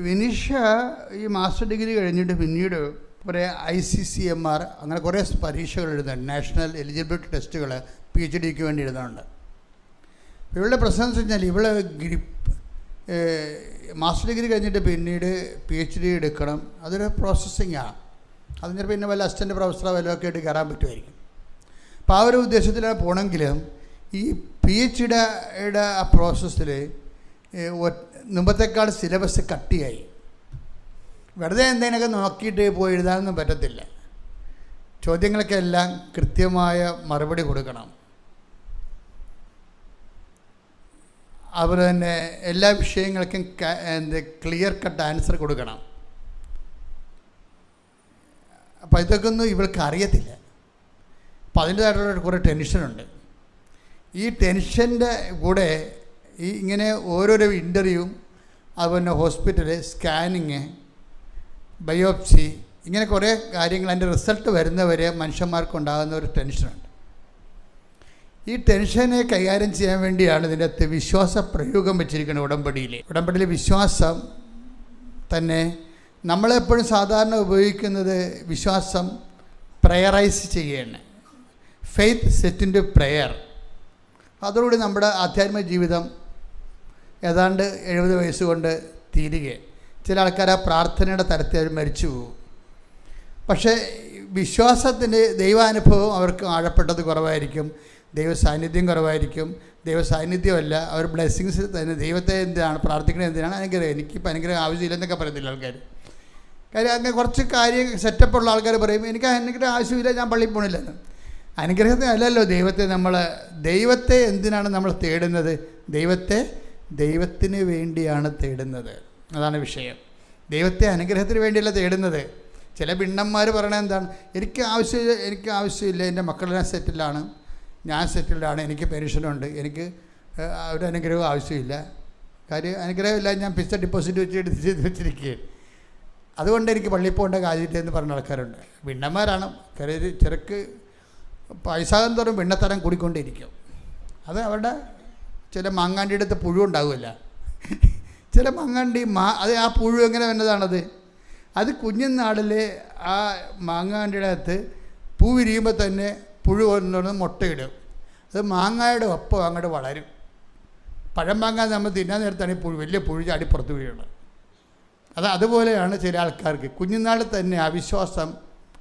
വിനിഷ ഈ മാസ്റ്റർ ഡിഗ്രി കഴിഞ്ഞിട്ട് പിന്നീട് കുറേ ICCMR അങ്ങനെ കുറേ പരീക്ഷകൾ എഴുതുന്നുണ്ട്. നാഷണൽ എലിജിബിലിറ്റി ടെസ്റ്റുകൾ PhDക്ക് വേണ്ടി എഴുതുന്നുണ്ട്. ഇവളുടെ പ്രശ്നം എന്ന് വെച്ച് കഴിഞ്ഞാൽ ഇവള് മാസ്റ്റർ ഡിഗ്രി കഴിഞ്ഞിട്ട് പിന്നീട് PhD എടുക്കണം. അതൊരു പ്രോസസ്സിങ്ങാണ്. അത് ചിലപ്പോൾ പിന്നെ വല്ല അസിസ്റ്റൻ്റ് പ്രൊഫസറോ വല്ലതൊക്കെ ആയിട്ട് കയറാൻ പറ്റുമായിരിക്കും. അപ്പോൾ ആ ഒരു ഉദ്ദേശത്തിലാണ് പോകണമെങ്കിലും ഈ PhDയുടെ ആ പ്രോസസ്സിൽ മുമ്പത്തേക്കാൾ സിലബസ് കട്ടിയായി. വെറുതെ എന്തെങ്കിലുമൊക്കെ നോക്കിയിട്ട് പോയി എഴുതാനൊന്നും പറ്റത്തില്ല. ചോദ്യങ്ങളൊക്കെ എല്ലാം കൃത്യമായ മറുപടി കൊടുക്കണം. അതുപോലെ തന്നെ എല്ലാ വിഷയങ്ങൾക്കും ക്ലിയർ കട്ട് ആൻസർ കൊടുക്കണം. അപ്പോൾ ഇതൊക്കെ ഒന്നും ഇവൾക്ക് അറിയത്തില്ല. അപ്പോൾ അതിൻ്റേതായിട്ടുള്ള കുറേ ടെൻഷനുണ്ട്. ഈ ടെൻഷൻ്റെ കൂടെ ഈ ഇങ്ങനെ ഓരോരോ ഇൻ്റർവ്യൂവും അതുപോലെ ഹോസ്പിറ്റല് സ്കാനിങ് ബയോപ്സി ഇങ്ങനെ കുറേ കാര്യങ്ങൾ അതിൻ്റെ റിസൾട്ട് വരുന്നവരെ മനുഷ്യന്മാർക്കുണ്ടാകുന്ന ഒരു ടെൻഷനുണ്ട്. ഈ ടെൻഷനെ കൈകാര്യം ചെയ്യാൻ വേണ്ടിയാണ് ഇതിൻ്റെ അകത്ത് വിശ്വാസ പ്രയോഗം വെച്ചിരിക്കുന്നത്. ഉടമ്പടിയിൽ വിശ്വാസം തന്നെ നമ്മളെപ്പോഴും സാധാരണ ഉപയോഗിക്കുന്നത് വിശ്വാസം പ്രയറൈസ് ചെയ്യാണ്. Faith set in to prayer. അതോടുകൂടി നമ്മുടെ ആധ്യാത്മിക ജീവിതം ഏതാണ്ട് 70 വയസ്സുകൊണ്ട് തീരുകയാണ്. ചില ആൾക്കാർ ആ പ്രാർത്ഥനയുടെ തരത്തിൽ അവർ മരിച്ചു പോകും. പക്ഷേ വിശ്വാസത്തിൻ്റെ ദൈവാനുഭവം അവർക്ക് ആഴപ്പെട്ടത് കുറവായിരിക്കും. ദൈവ സാന്നിധ്യം കുറവായിരിക്കും. ദൈവ സാന്നിധ്യമല്ല, അവർ ബ്ലെസ്സിങ്സ് തന്നെ. ദൈവത്തെ എന്തിനാണ് പ്രാർത്ഥിക്കുന്നത്? എന്തിനാണ്? അനുഗ്രഹം. എനിക്കിപ്പോൾ അനുഗ്രഹം ആവശ്യമില്ലെന്നൊക്കെ പറയത്തില്ല ആൾക്കാർ. കാര്യം അങ്ങനെ കുറച്ച് കാര്യം സെറ്റപ്പുള്ള ആൾക്കാർ പറയും എനിക്ക് അനുഗ്രഹം ആവശ്യമില്ല, ഞാൻ പള്ളിയിൽ പോകണില്ലെന്ന്. അനുഗ്രഹത്തെ അല്ലല്ലോ ദൈവത്തെ എന്തിനാണ് നമ്മൾ തേടുന്നത്? ദൈവത്തിന് വേണ്ടിയാണ് തേടുന്നത്. അതാണ് വിഷയം. ദൈവത്തെ അനുഗ്രഹത്തിന് വേണ്ടിയല്ല തേടുന്നത്. ചില ഭിണ്ണന്മാർ പറയണത് എന്താണ്? എനിക്ക് ആവശ്യമില്ല, എൻ്റെ മക്കളെല്ലാം സെറ്റിലാണ്, ഞാൻ സെറ്റിൽഡാണ്, എനിക്ക് പെൻഷനുണ്ട്, എനിക്ക് ഒരു അനുഗ്രഹവും ആവശ്യമില്ല. കാര്യം അനുഗ്രഹമില്ല, ഞാൻ ഫിക്സഡ് ഡിപ്പോസിറ്റ് വെച്ച് വെച്ചിരിക്കുകയാണ്, അതുകൊണ്ട് എനിക്ക് പള്ളിയിൽ പോകേണ്ട കാര്യമില്ല എന്ന് പറഞ്ഞ ആൾക്കാരുണ്ട്. ഭിണ്ണന്മാരാണ്. കാര്യം ചെറുക്ക് പൈസാകം തോറും ഭിണ്ണത്തരം കൂടിക്കൊണ്ടിരിക്കും. അത് അവരുടെ ചില മാങ്ങാണ്ടിയുടെ അടുത്ത് പുഴു ഉണ്ടാവില്ല. ചില മാങ്ങാണ്ടി അത് ആ പുഴു എങ്ങനെ വന്നതാണത്? അത് കുഞ്ഞുനാളിൽ ആ മാങ്ങാണ്ടിയുടെ അകത്ത് പൂ വിരിയുമ്പോൾ തന്നെ പുഴു കൊണ്ടുവന്ന് മുട്ടയിടും. അത് മാങ്ങയുടെ ഒപ്പം അങ്ങോട്ട് വളരും. പഴം മാങ്ങാൻ നമ്മൾ തിന്നാൻ നേരത്താണ് ഈ പുഴു, വലിയ പുഴു ചാടി പുറത്ത് വീഴുന്നത്. അതുപോലെയാണ് ചില ആൾക്കാർക്ക് കുഞ്ഞുനാളിൽ തന്നെ അവിശ്വാസം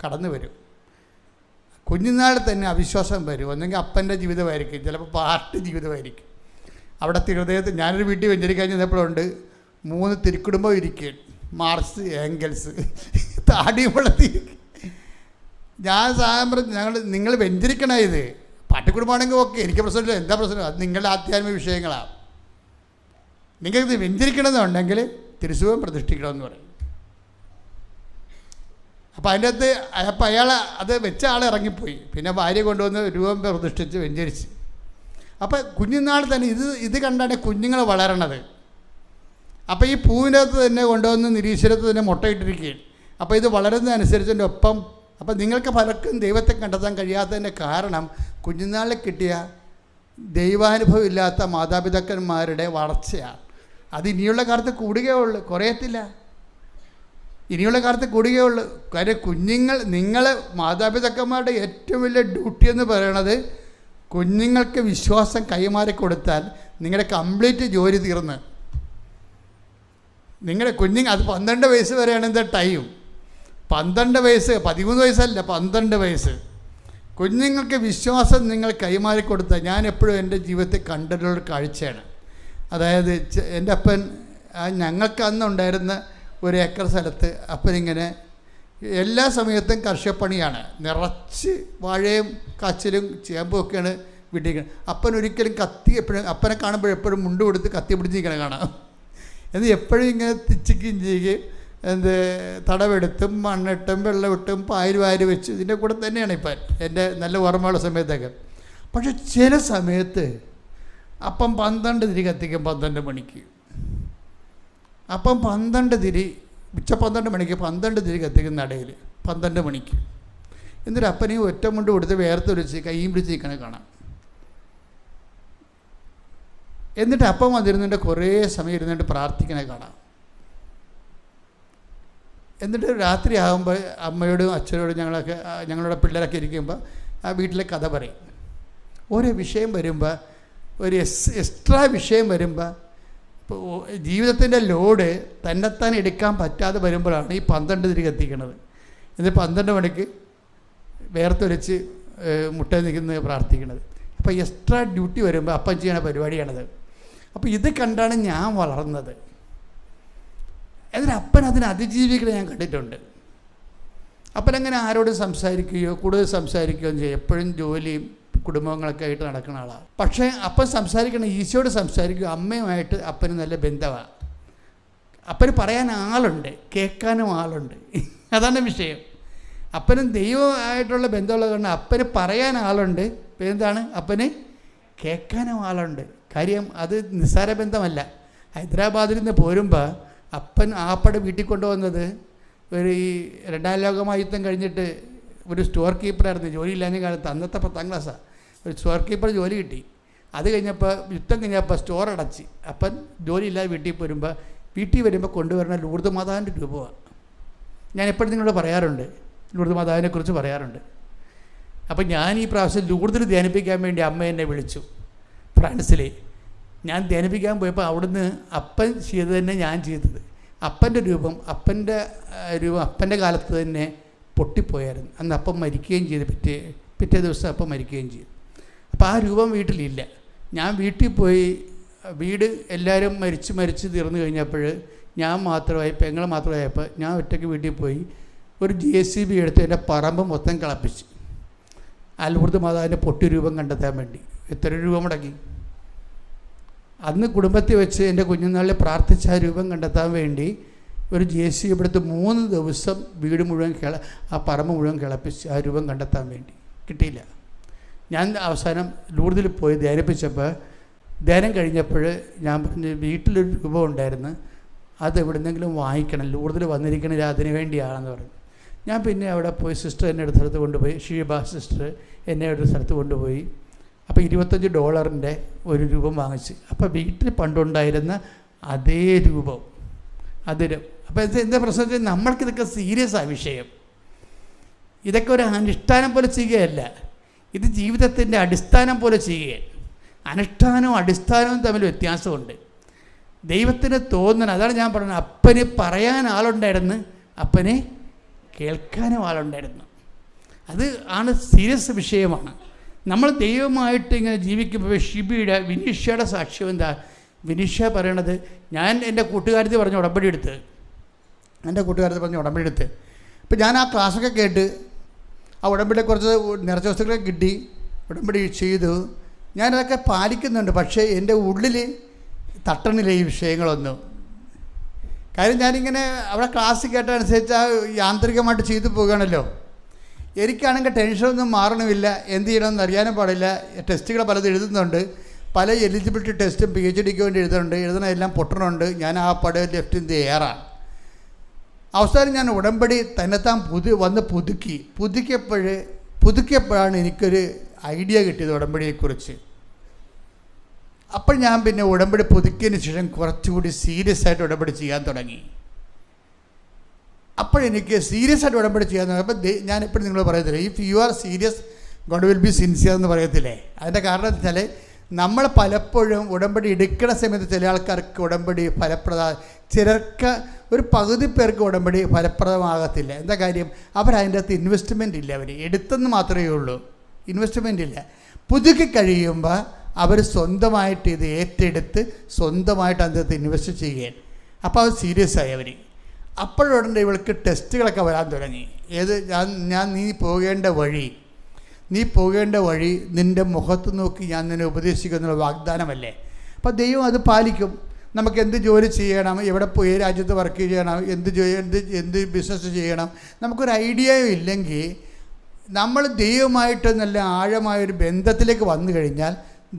കടന്നു വരും. കുഞ്ഞുനാളിൽ തന്നെ അവിശ്വാസം വരും. ഒന്നെങ്കിൽ അപ്പൻ്റെ ജീവിതമായിരിക്കും, ചിലപ്പോൾ പാർട്ടി ജീവിതമായിരിക്കും. അവിടുത്തെ ഹൃദയത്തിൽ ഞാനൊരു വീട്ടിൽ വെഞ്ചരിക്കാൻ ചെന്നപ്പോഴുണ്ട് 3 തിരുക്കുടുംബം ഇരിക്കുക, മാർക്സ് ഏംഗൽസ് താടിയുള്ളതി. ഞാൻ സാധനം പറഞ്ഞു, നിങ്ങൾ വെഞ്ചരിക്കണ ഇത് പാട്ടിക്കുടുംബമാണെങ്കിൽ ഓക്കെ, എനിക്ക് പ്രശ്നമില്ല, എന്താ പ്രശ്നം, അത് നിങ്ങളുടെ ആധ്യാത്മിക വിഷയങ്ങളാണ്. നിങ്ങൾക്കിത് വെഞ്ചരിക്കണമെന്നുണ്ടെങ്കിൽ തിരുസുഖം പ്രതിഷ്ഠിക്കണമെന്ന് പറയും. അപ്പോൾ അതിൻ്റെ അകത്ത് അപ്പം അയാൾ അത് വെച്ച ആൾ ഇറങ്ങിപ്പോയി. പിന്നെ ഭാര്യ കൊണ്ടുവന്ന് രൂപം പ്രതിഷ്ഠിച്ച് വെഞ്ചരിച്ച്. അപ്പം കുഞ്ഞുനാൾ തന്നെ ഇത് കണ്ടാണ് കുഞ്ഞുങ്ങൾ വളരണത്. അപ്പോൾ ഈ പൂവിൻ്റെ അകത്ത് തന്നെ കൊണ്ടുവന്ന് നിരീശ്വരത്ത് തന്നെ മുട്ടയിട്ടിരിക്കുകയാണ്. അപ്പോൾ ഇത് വളരുന്നതനുസരിച്ചതിൻ്റെ ഒപ്പം അപ്പം നിങ്ങൾക്ക് പലർക്കും ദൈവത്തെ കണ്ടെത്താൻ കഴിയാത്തതിൻ്റെ കാരണം കുഞ്ഞുനാളിൽ കിട്ടിയ ദൈവാനുഭവം ഇല്ലാത്ത മാതാപിതാക്കന്മാരുടെ വളർച്ചയാണ്. അത് ഇനിയുള്ള കാലത്ത് കൂടുകയുള്ളൂ, കുറയത്തില്ല. ഇനിയുള്ള കാലത്ത് കൂടുകയുള്ളൂ. കാര്യം നിങ്ങൾ മാതാപിതാക്കന്മാരുടെ ഏറ്റവും വലിയ ഡ്യൂട്ടി എന്ന് പറയുന്നത് കുഞ്ഞുങ്ങൾക്ക് വിശ്വാസം കൈമാറി കൊടുത്താൽ നിങ്ങളുടെ കംപ്ലീറ്റ് ജോലി തീർന്ന്. നിങ്ങളുടെ അത് 12 വയസ്സ് വരെയാണ് എന്താ ടൈം. 12 വയസ്സ്, 13 വയസ്സല്ല, 12 വയസ്സ് കുഞ്ഞുങ്ങൾക്ക് വിശ്വാസം നിങ്ങൾ കൈമാറി കൊടുത്താൽ, ഞാൻ എപ്പോഴും എൻ്റെ ജീവിതത്തിൽ കണ്ടിട്ടുള്ള കാഴ്ചയാണ്. അതായത് എൻ്റെ അപ്പൻ ഞങ്ങൾക്ക് അന്നുണ്ടായിരുന്ന 1 ഏക്കർ സ്ഥലത്ത് അപ്പനിങ്ങനെ എല്ലാ സമയത്തും കർഷകപ്പണിയാണ്, നിറച്ച് വാഴയും കാച്ചിലും ചേമ്പും ഒക്കെയാണ് വീട്ടിൽ. അപ്പൻ ഒരിക്കലും അപ്പനെ കാണുമ്പോഴെപ്പോഴും മുണ്ട് കൊടുത്ത് കത്തി പിടിച്ചിരിക്കണം കാണാം. എന്ന് എപ്പോഴും ഇങ്ങനെ തിച്ചിക്കും ചെയ്യുകയും തടവെടുത്തും മണ്ണിട്ടും വെള്ളമിട്ടും പായൽ വാരി വെച്ച് ഇതിൻ്റെ കൂടെ തന്നെയാണ് ഇപ്പം എൻ്റെ നല്ല ഓർമ്മയുള്ള സമയത്തൊക്കെ. പക്ഷെ ചില സമയത്ത് അപ്പം 12 തിരി കത്തിക്കും 12 മണിക്ക്. അപ്പം 12 തിരി ഉച്ച 12 മണിക്ക് 12 തിരി കത്തിക്കുന്ന ഇടയിൽ 12 മണിക്ക് എന്നിട്ട് അപ്പനെയും ഒറ്റ മുണ്ട് കൊടുത്ത് വേർത്തൊലിച്ച് കൈയും പിടിച്ചിരിക്കണ കാണാം. എന്നിട്ട് അപ്പം വന്നിരുന്നിട്ട് കുറേ സമയം ഇരുന്നിട്ട് പ്രാർത്ഥിക്കണേ കാണാം. എന്നിട്ട് രാത്രി ആകുമ്പോൾ അമ്മയോടും അച്ഛനോടും ഞങ്ങളുടെ പിള്ളേരൊക്കെ ഇരിക്കുമ്പോൾ ആ വീട്ടിലെ കഥ പറയും. ഓരോ വിഷയം വരുമ്പോൾ, ഒരു എക്സ്ട്രാ വിഷയം വരുമ്പോൾ, ഇപ്പോൾ ജീവിതത്തിൻ്റെ ലോഡ് തന്നെത്താൻ എടുക്കാൻ പറ്റാതെ വരുമ്പോഴാണ് ഈ 12 തിരി കത്തിക്കണത്. എന്നിട്ട് 12 മണിക്ക് വേർത്തൊലിച്ച് മുട്ട നിൽക്കുന്നത് പ്രാർത്ഥിക്കണത്. അപ്പോൾ എക്സ്ട്രാ ഡ്യൂട്ടി വരുമ്പോൾ അപ്പം ചെയ്യണ പരിപാടിയാണത്. അപ്പോൾ ഇത് കണ്ടാണ് ഞാൻ വളർന്നത്. എന്നിട്ട് അപ്പൻ അതിനെ അതിജീവികളെ ഞാൻ കണ്ടിട്ടുണ്ട്. അപ്പനങ്ങനെ ആരോടും സംസാരിക്കുകയോ കൂടുതൽ സംസാരിക്കുകയോ ചെയ്യും. എപ്പോഴും ജോലിയും കുടുംബങ്ങളൊക്കെ ആയിട്ട് നടക്കുന്ന ആളാണ്. പക്ഷേ അപ്പൻ സംസാരിക്കണ ഈശോയോട് സംസാരിക്കുക, അമ്മയുമായിട്ട് അപ്പന് നല്ല ബന്ധമാണ്. അപ്പന് പറയാൻ ആളുണ്ട്, കേൾക്കാനും ആളുണ്ട്. അതാണ് വിഷയം. അപ്പനും ദൈവമായിട്ടുള്ള ബന്ധമുള്ളത് കൊണ്ട് അപ്പന് പറയാൻ ആളുണ്ട്. എന്താണ്, അപ്പന് കേൾക്കാനും ആളുണ്ട്. കാര്യം അത് നിസ്സാര ബന്ധമല്ല. ഹൈദരാബാദിൽ നിന്ന് പോരുമ്പോൾ അപ്പൻ ആപ്പടെ വീട്ടിൽ കൊണ്ടുവന്നത് ഈ 2ാം ലോകമഹായുദ്ധം കഴിഞ്ഞിട്ട് ഒരു സ്റ്റോർ കീപ്പറായിരുന്നു. ജോലിയില്ലാഞ്ഞ കാലത്ത്, അന്നത്തെ 10ാം ക്ലാസ്സാണ്, ഒരു സ്റ്റോർ കീപ്പർ ജോലി കിട്ടി. അത് കഴിഞ്ഞപ്പോൾ യുദ്ധം കഴിഞ്ഞപ്പോൾ സ്റ്റോർ അടച്ച് അപ്പൻ ജോലിയില്ലാതെ വീട്ടിൽ വരുമ്പോൾ കൊണ്ടുവരുന്ന ലൂർദ് മാതാവിൻ്റെ രൂപമാണ്. ഞാൻ എപ്പോഴും നിങ്ങളോട് പറയാറുണ്ട്, ലൂർദ് മാതാവിനെക്കുറിച്ച് പറയാറുണ്ട്. അപ്പം ഞാൻ ഈ പ്രാവശ്യം ലൂർദിൽ ധ്യാനിപ്പിക്കാൻ വേണ്ടി അമ്മ എന്നെ വിളിച്ചു ഫ്രാൻസിൽ. ഞാൻ ധ്യാനിപ്പിക്കാൻ പോയപ്പോൾ അവിടുന്ന് അപ്പൻ ചെയ്ത് തന്നെ ഞാൻ ചെയ്തത്. അപ്പൻ്റെ രൂപം അപ്പൻ്റെ കാലത്ത് തന്നെ പൊട്ടിപ്പോയായിരുന്നു. അന്ന് അപ്പം മരിക്കുകയും ചെയ്തു. പിറ്റേ ദിവസം അപ്പം മരിക്കുകയും ചെയ്തു. അപ്പോൾ ആ രൂപം വീട്ടിലില്ല. ഞാൻ വീട്ടിൽ പോയി, വീട് എല്ലാവരും മരിച്ച് തീർന്നു കഴിഞ്ഞപ്പോൾ ഞാൻ മാത്രമായി, പെങ്ങൾ മാത്രമായപ്പോൾ ഞാൻ ഒറ്റയ്ക്ക് വീട്ടിൽ പോയി ഒരു JCB എടുത്ത് എൻ്റെ പറമ്പ് മൊത്തം കളപ്പിച്ച് ലൂർദ് മാതാവിൻ്റെ പൊട്ടി രൂപം കണ്ടെത്താൻ വേണ്ടി. എത്ര രൂപ മുടക്കി? അന്ന് കുടുംബത്തിൽ വെച്ച് എൻ്റെ കുഞ്ഞുനാളിൽ പ്രാർത്ഥിച്ച ആ രൂപം കണ്ടെത്താൻ വേണ്ടി ഒരു JCB എടുത്ത് 3 ദിവസം വീട് മുഴുവൻ ആ പറമ്പ് മുഴുവൻ കിളപ്പിച്ച് ആ രൂപം കണ്ടെത്താൻ വേണ്ടി. കിട്ടിയില്ല. ഞാൻ അവസാനം ലൂർദിൽ പോയി ധ്യാനിപ്പിച്ചപ്പോൾ, ധ്യാനം കഴിഞ്ഞപ്പോൾ ഞാൻ പറഞ്ഞു, വീട്ടിലൊരു രൂപം ഉണ്ടായിരുന്നു, അത് എവിടെന്നെങ്കിലും വാങ്ങിക്കണം, ലൂർദിൽ വന്നിരിക്കണത് അതിന് വേണ്ടിയാണെന്ന് പറഞ്ഞു. ഞാൻ പിന്നെ അവിടെ പോയി സിസ്റ്റർ എന്നെ ഒരു സ്ഥലത്ത് കൊണ്ടുപോയി, ഷീബ സിസ്റ്റർ എന്നെ ഒരു സ്ഥലത്ത് കൊണ്ടുപോയി. അപ്പോൾ $25 ഒരു രൂപം വാങ്ങിച്ച്. അപ്പോൾ വീട്ടിൽ പണ്ടുണ്ടായിരുന്ന അതേ രൂപം അതിന്. അപ്പോൾ എന്താ പ്രശ്നത്തിൽ നമ്മൾക്കിതൊക്കെ സീരിയസാണ് വിഷയം. ഇതൊക്കെ ഒരു അനുഷ്ഠാനം പോലെ ചെയ്യുകയല്ല, ഇത് ജീവിതത്തിൻ്റെ അടിസ്ഥാനം പോലെ ചെയ്യുകയാണ്. അനുഷ്ഠാനവും അടിസ്ഥാനവും തമ്മിൽ വ്യത്യാസമുണ്ട്. ദൈവത്തിന് തോന്നണം. അതാണ് ഞാൻ പറഞ്ഞത്, അപ്പന് പറയാൻ ആളുണ്ടായിരുന്നു, അപ്പനെ കേൾക്കാനും ആളുണ്ടായിരുന്നു. അത് ആണ് സീരിയസ് വിഷയമാണ്. നമ്മൾ ദൈവമായിട്ട് ഇങ്ങനെ ജീവിക്കുമ്പോൾ വിനീഷയുടെ സാക്ഷ്യം എന്താ? വിനീഷ പറയണത്, ഞാൻ എൻ്റെ കൂട്ടുകാരത്തി പറഞ്ഞ് ഉടമ്പടി എടുത്ത് അപ്പോൾ ഞാൻ ആ ക്ലാസ്സൊക്കെ കേട്ട് ആ ഉടമ്പടി കുറച്ച് നിറച്ച വസ്തുക്കളൊക്കെ കിട്ടി, ഉടമ്പടി ചെയ്തു, ഞാനതൊക്കെ പാലിക്കുന്നുണ്ട്. പക്ഷേ എൻ്റെ ഉള്ളിൽ തട്ടണില്ല ഈ വിഷയങ്ങളൊന്നും. കാര്യം ഞാനിങ്ങനെ അവിടെ ക്ലാസ് കേട്ടനുസരിച്ച് ആ യാന്ത്രികമായിട്ട് ചെയ്തു പോകുകയാണല്ലോ. എനിക്കാണെങ്കിൽ ടെൻഷനൊന്നും മാറണമില്ല, എന്ത് ചെയ്യണമെന്ന് അറിയാനും പാടില്ല. ടെസ്റ്റുകൾ പലത് എഴുതുന്നുണ്ട്, പല എലിജിബിലിറ്റി ടെസ്റ്റും PhDക്ക് വേണ്ടി എഴുതണമെല്ലാം പൊട്ടണുണ്ട്. ഞാൻ ആ പടം ലെഫ്റ്റ് ഇന്ത്യ ഏറാണ്. അവസാനം ഞാൻ ഉടമ്പടി തന്നെത്താൻ പുതുക്കിയപ്പോഴാണ് എനിക്കൊരു ഐഡിയ കിട്ടിയത് ഉടമ്പടിയെക്കുറിച്ച്. അപ്പോൾ ഞാൻ പിന്നെ ഉടമ്പടി പുതുക്കിയതിന് ശേഷം കുറച്ചുകൂടി സീരിയസ് ആയിട്ട് ഉടമ്പടി ചെയ്യാൻ തുടങ്ങി. അപ്പോഴെനിക്ക് സീരിയസ് ആയിട്ട് ഉടമ്പടി ചെയ്യാൻ തുടങ്ങി. അപ്പോൾ ഞാൻ എപ്പോഴും നിങ്ങൾ പറയത്തില്ലേ, if you are serious God will be sincere എന്ന് പറയത്തില്ലേ. അതിൻ്റെ കാരണം എന്ന് വെച്ചാൽ നമ്മൾ പലപ്പോഴും ഉടമ്പടി എടുക്കുന്ന സമയത്ത് ചില ആൾക്കാർക്ക് ഉടമ്പടി ചിലർക്ക് ഒരു പകുതി പേർക്ക് ഉടമ്പടി ഫലപ്രദമാകത്തില്ല. എന്താ കാര്യം? അവരതിൻ്റെ അകത്ത് ഇൻവെസ്റ്റ്മെൻ്റ് ഇല്ല. അവർ എടുത്തെന്ന് മാത്രമേ ഉള്ളൂ, ഇൻവെസ്റ്റ്മെൻ്റ് ഇല്ല. പുതുക്കി കഴിയുമ്പോൾ അവർ സ്വന്തമായിട്ട് ഇത് ഏറ്റെടുത്ത് സ്വന്തമായിട്ട് അതിൻ്റെ അകത്ത് ഇൻവെസ്റ്റ് ചെയ്യുകയാണ്. അപ്പോൾ അത് സീരിയസ് ആയി അവർ. അപ്പോഴുടനെ ഇവൾക്ക് ടെസ്റ്റുകളൊക്കെ വരാൻ തുടങ്ങി. നീ പോകേണ്ട വഴി നിൻ്റെ മുഖത്ത് നോക്കി ഞാൻ നിന്നെ ഉപദേശിക്കുന്നുള്ള വാഗ്ദാനമല്ലേ. അപ്പോൾ ദൈവം അത് പാലിക്കും. നമുക്ക് എന്ത് ജോലി ചെയ്യണം, എവിടെ പോയി രാജ്യത്ത് വർക്ക് ചെയ്യണം, എന്ത് ബിസിനസ് ചെയ്യണം, നമുക്കൊരു ഐഡിയയും ഇല്ലെങ്കിൽ നമ്മൾ ദൈവമായിട്ട് നല്ല ആഴമായൊരു ബന്ധത്തിലേക്ക് വന്നു കഴിഞ്ഞാൽ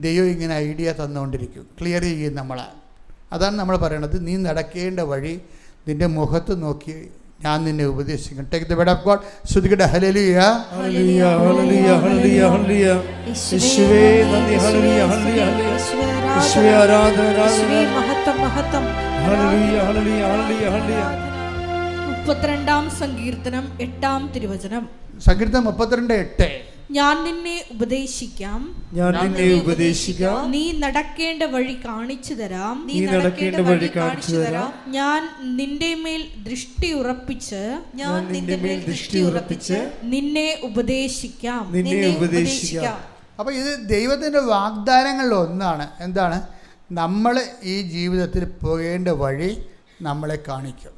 ദൈവം ഇങ്ങനെ ഐഡിയ തന്നുകൊണ്ടിരിക്കും, ക്ലിയർ ചെയ്യും നമ്മളെ. അതാണ് നമ്മൾ പറയണത്, നീ നടക്കേണ്ട വഴി നിൻ്റെ മുഖത്ത് നോക്കി ഞാൻ നിന്നെ ഉപദേശിക്കും. Take the word of God. ശ്രുതികട ഹല്ലേലൂയ ഹല്ലേലൂയ ഹല്ലേലൂയ ഹല്ലേലൂയ ഹല്ലേലൂയ. യേശുവേ നന്ദി. ഹല്ലേലൂയ ഹല്ലേലൂയ യേശുവേ ആരാധന ആരാധന മഹത്വം മഹത്വം. ഹല്ലേലൂയ ഹല്ലേലൂയ ഹല്ലേലൂയ ഹല്ലേലൂയ. 32-ാം സങ്കീർത്തനം 8-ാം തിരുവചനം. സങ്കീർത്തനം 32:8. ഞാൻ നിന്നെ ഉപദേശിക്കാം, നീ നടക്കേണ്ട വഴി കാണിച്ചു തരാം, ഞാൻ നിന്റെ മേൽ ദൃഷ്ടി ഉറപ്പിച്ച് നിന്നെ ഉപദേശിക്കാം. അപ്പോൾ ഇത് ദൈവത്തിൻ്റെ വാഗ്ദാനങ്ങളിൽ ഒന്നാണ്. എന്താണ്? നമ്മൾ ഈ ജീവിതത്തിൽ പോകേണ്ട വഴി നമ്മളെ കാണിക്കും.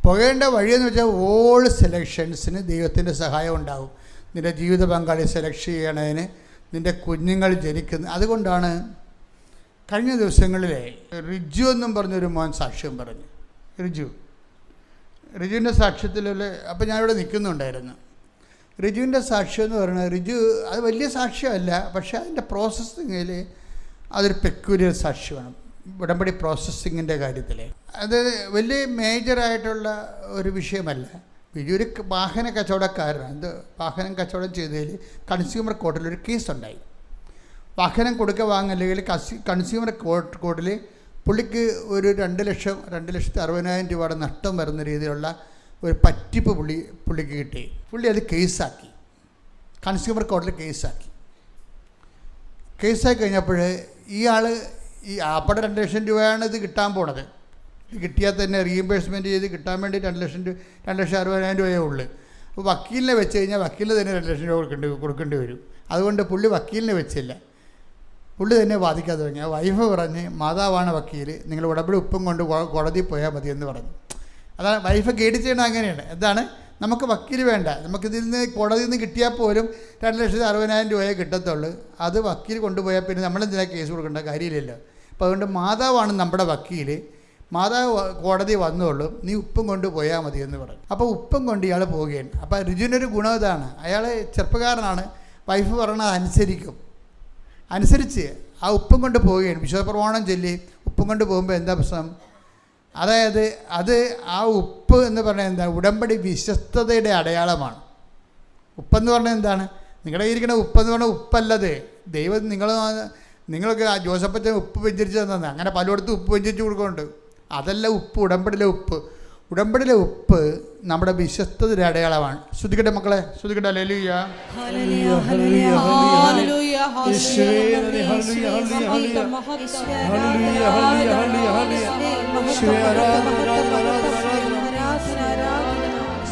പോകേണ്ട വഴിയെന്ന് വെച്ചാൽ ഓൾ സെലക്ഷൻസിന് ദൈവത്തിൻ്റെ സഹായം ഉണ്ടാകും. നിൻ്റെ ജീവിത പങ്കാളി സെലക്ട് ചെയ്യണതിന്, നിൻ്റെ കുഞ്ഞുങ്ങൾ ജനിക്കുന്ന. അതുകൊണ്ടാണ് കഴിഞ്ഞ ദിവസങ്ങളിലെ റിജു എന്നും പറഞ്ഞൊരു മോൻ സാക്ഷ്യം പറഞ്ഞു. റിജുവിൻ്റെ സാക്ഷ്യത്തിലുള്ള, അപ്പോൾ ഞാനിവിടെ നിൽക്കുന്നുണ്ടായിരുന്നു. റിജുവിൻ്റെ സാക്ഷ്യം എന്ന് പറയുന്നത്, റിജു അത് വലിയ സാക്ഷ്യമല്ല, പക്ഷേ അതിൻ്റെ പ്രോസസ്സിങ്ങിൽ അതൊരു പെക്യൂലിയർ സാക്ഷ്യമാണ്. ഉടമ്പടി പ്രോസസ്സിങ്ങിൻ്റെ കാര്യത്തിൽ അത് വലിയ മേജറായിട്ടുള്ള ഒരു വിഷയമല്ല. ഒരു വാഹന കച്ചവടക്കാരനാണ്. വാഹനം കച്ചവടം ചെയ്തതിൽ കൺസ്യൂമർ കോർട്ടിലൊരു കേസുണ്ടായി. വാഹനം വാങ്ങല്ലെങ്കിൽ കൺസ്യൂമർ കോർട്ടിൽ പുള്ളിക്ക് ഒരു 2,60,000 രൂപയുടെ നഷ്ടം വരുന്ന രീതിയിലുള്ള ഒരു പറ്റിപ്പ് പുള്ളിക്ക് കിട്ടി. പുള്ളി അത് കേസാക്കി, കൺസ്യൂമർ കോർട്ടിൽ കേസാക്കി കഴിഞ്ഞപ്പോൾ ഇയാൾ ഈ ആപ്പടെ 2,00,000 രൂപയാണ് ഇത് കിട്ടാൻ പോണത്. കിട്ടിയാൽ തന്നെ റീഇംബേഴ്സ്മെൻറ്റ് ചെയ്ത് കിട്ടാൻ വേണ്ടി 2,60,000 രൂപയേ ഉള്ളൂ. അപ്പോൾ വക്കീലിനെ വെച്ച് കഴിഞ്ഞാൽ വക്കീലിന് തന്നെ 2,00,000 രൂപ കൊടുക്കേണ്ടി വരും. അതുകൊണ്ട് പുള്ളി വക്കീലിനെ വെച്ചില്ല, പുള്ളി തന്നെ വാദിക്കാതെ തുടങ്ങി. വൈഫ് പറഞ്ഞ്, മാതാവാണ് വക്കീൽ, നിങ്ങൾ ഉടമ്പടി ഉപ്പും കൊണ്ട് കോടതിയിൽ പോയാൽ മതി എന്ന് പറഞ്ഞു. അതാണ് വൈഫ് ഗൈഡ് ചെയ്യണത്. അങ്ങനെയാണ്. എന്താണ്? നമുക്ക് വക്കീൽ വേണ്ട, നമുക്കിതിൽ നിന്ന് കോടതിയിൽ നിന്ന് കിട്ടിയാൽ പോലും 2,60,000 രൂപയെ കിട്ടത്തുള്ളൂ. അത് വക്കീൽ കൊണ്ടുപോയാൽ പിന്നെ നമ്മളെന്തിനാ കേസ് കൊടുക്കേണ്ട കാര്യമില്ലല്ലോ. അപ്പോൾ അതുകൊണ്ട് മാതാവാണ് നമ്മുടെ വക്കീൽ, മാതാവ് കോടതി വന്നോളൂ, നീ ഉപ്പും കൊണ്ട് പോയാൽ മതി എന്ന് പറഞ്ഞു. അപ്പോൾ ഉപ്പും കൊണ്ട് ഇയാൾ പോവുകയാണ്. അപ്പോൾ രുചിനൊരു ഗുണം ഇതാണ്, അയാൾ ചെറുപ്പക്കാരനാണ്, വൈഫ് പറയണത് അനുസരിച്ച് ആ ഉപ്പും കൊണ്ട് പോവുകയാണ്. വിശ്വാസപ്രമാണം ചൊല്ലി ഉപ്പും കൊണ്ട് പോകുമ്പോൾ എന്താ പ്രശ്നം? അതായത് ആ ഉപ്പ് എന്ന് പറഞ്ഞാൽ എന്താണ്? ഉടമ്പടി വിശ്വസ്തതയുടെ അടയാളമാണ്. ഉപ്പെന്ന് പറഞ്ഞാൽ എന്താണ്? നിങ്ങളുടെ ഇരിക്കുന്ന ഉപ്പെന്ന് പറഞ്ഞാൽ ഉപ്പല്ലത്. ദൈവം നിങ്ങൾക്ക് ആ ജോസപ്പച്ചൻ ഉപ്പ് വെഞ്ചരിച്ച് തന്നെ, അങ്ങനെ പലയിടത്തും ഉപ്പ് വെഞ്ചരിച്ച് കൊടുക്കുന്നുണ്ട്. അതല്ല ഉപ്പ്, ഉടമ്പടിയിലെ ഉപ്പ് നമ്മുടെ വിശ്വസ്തതയുടെ അടയാളമാണ്. ശ്രുതിക്കട്ടെ മക്കളെ, ശ്രുതിക്കട്ടെ. ഹല്ലേലൂയ ഹല്ലേലൂയ ഹല്ലേലൂയ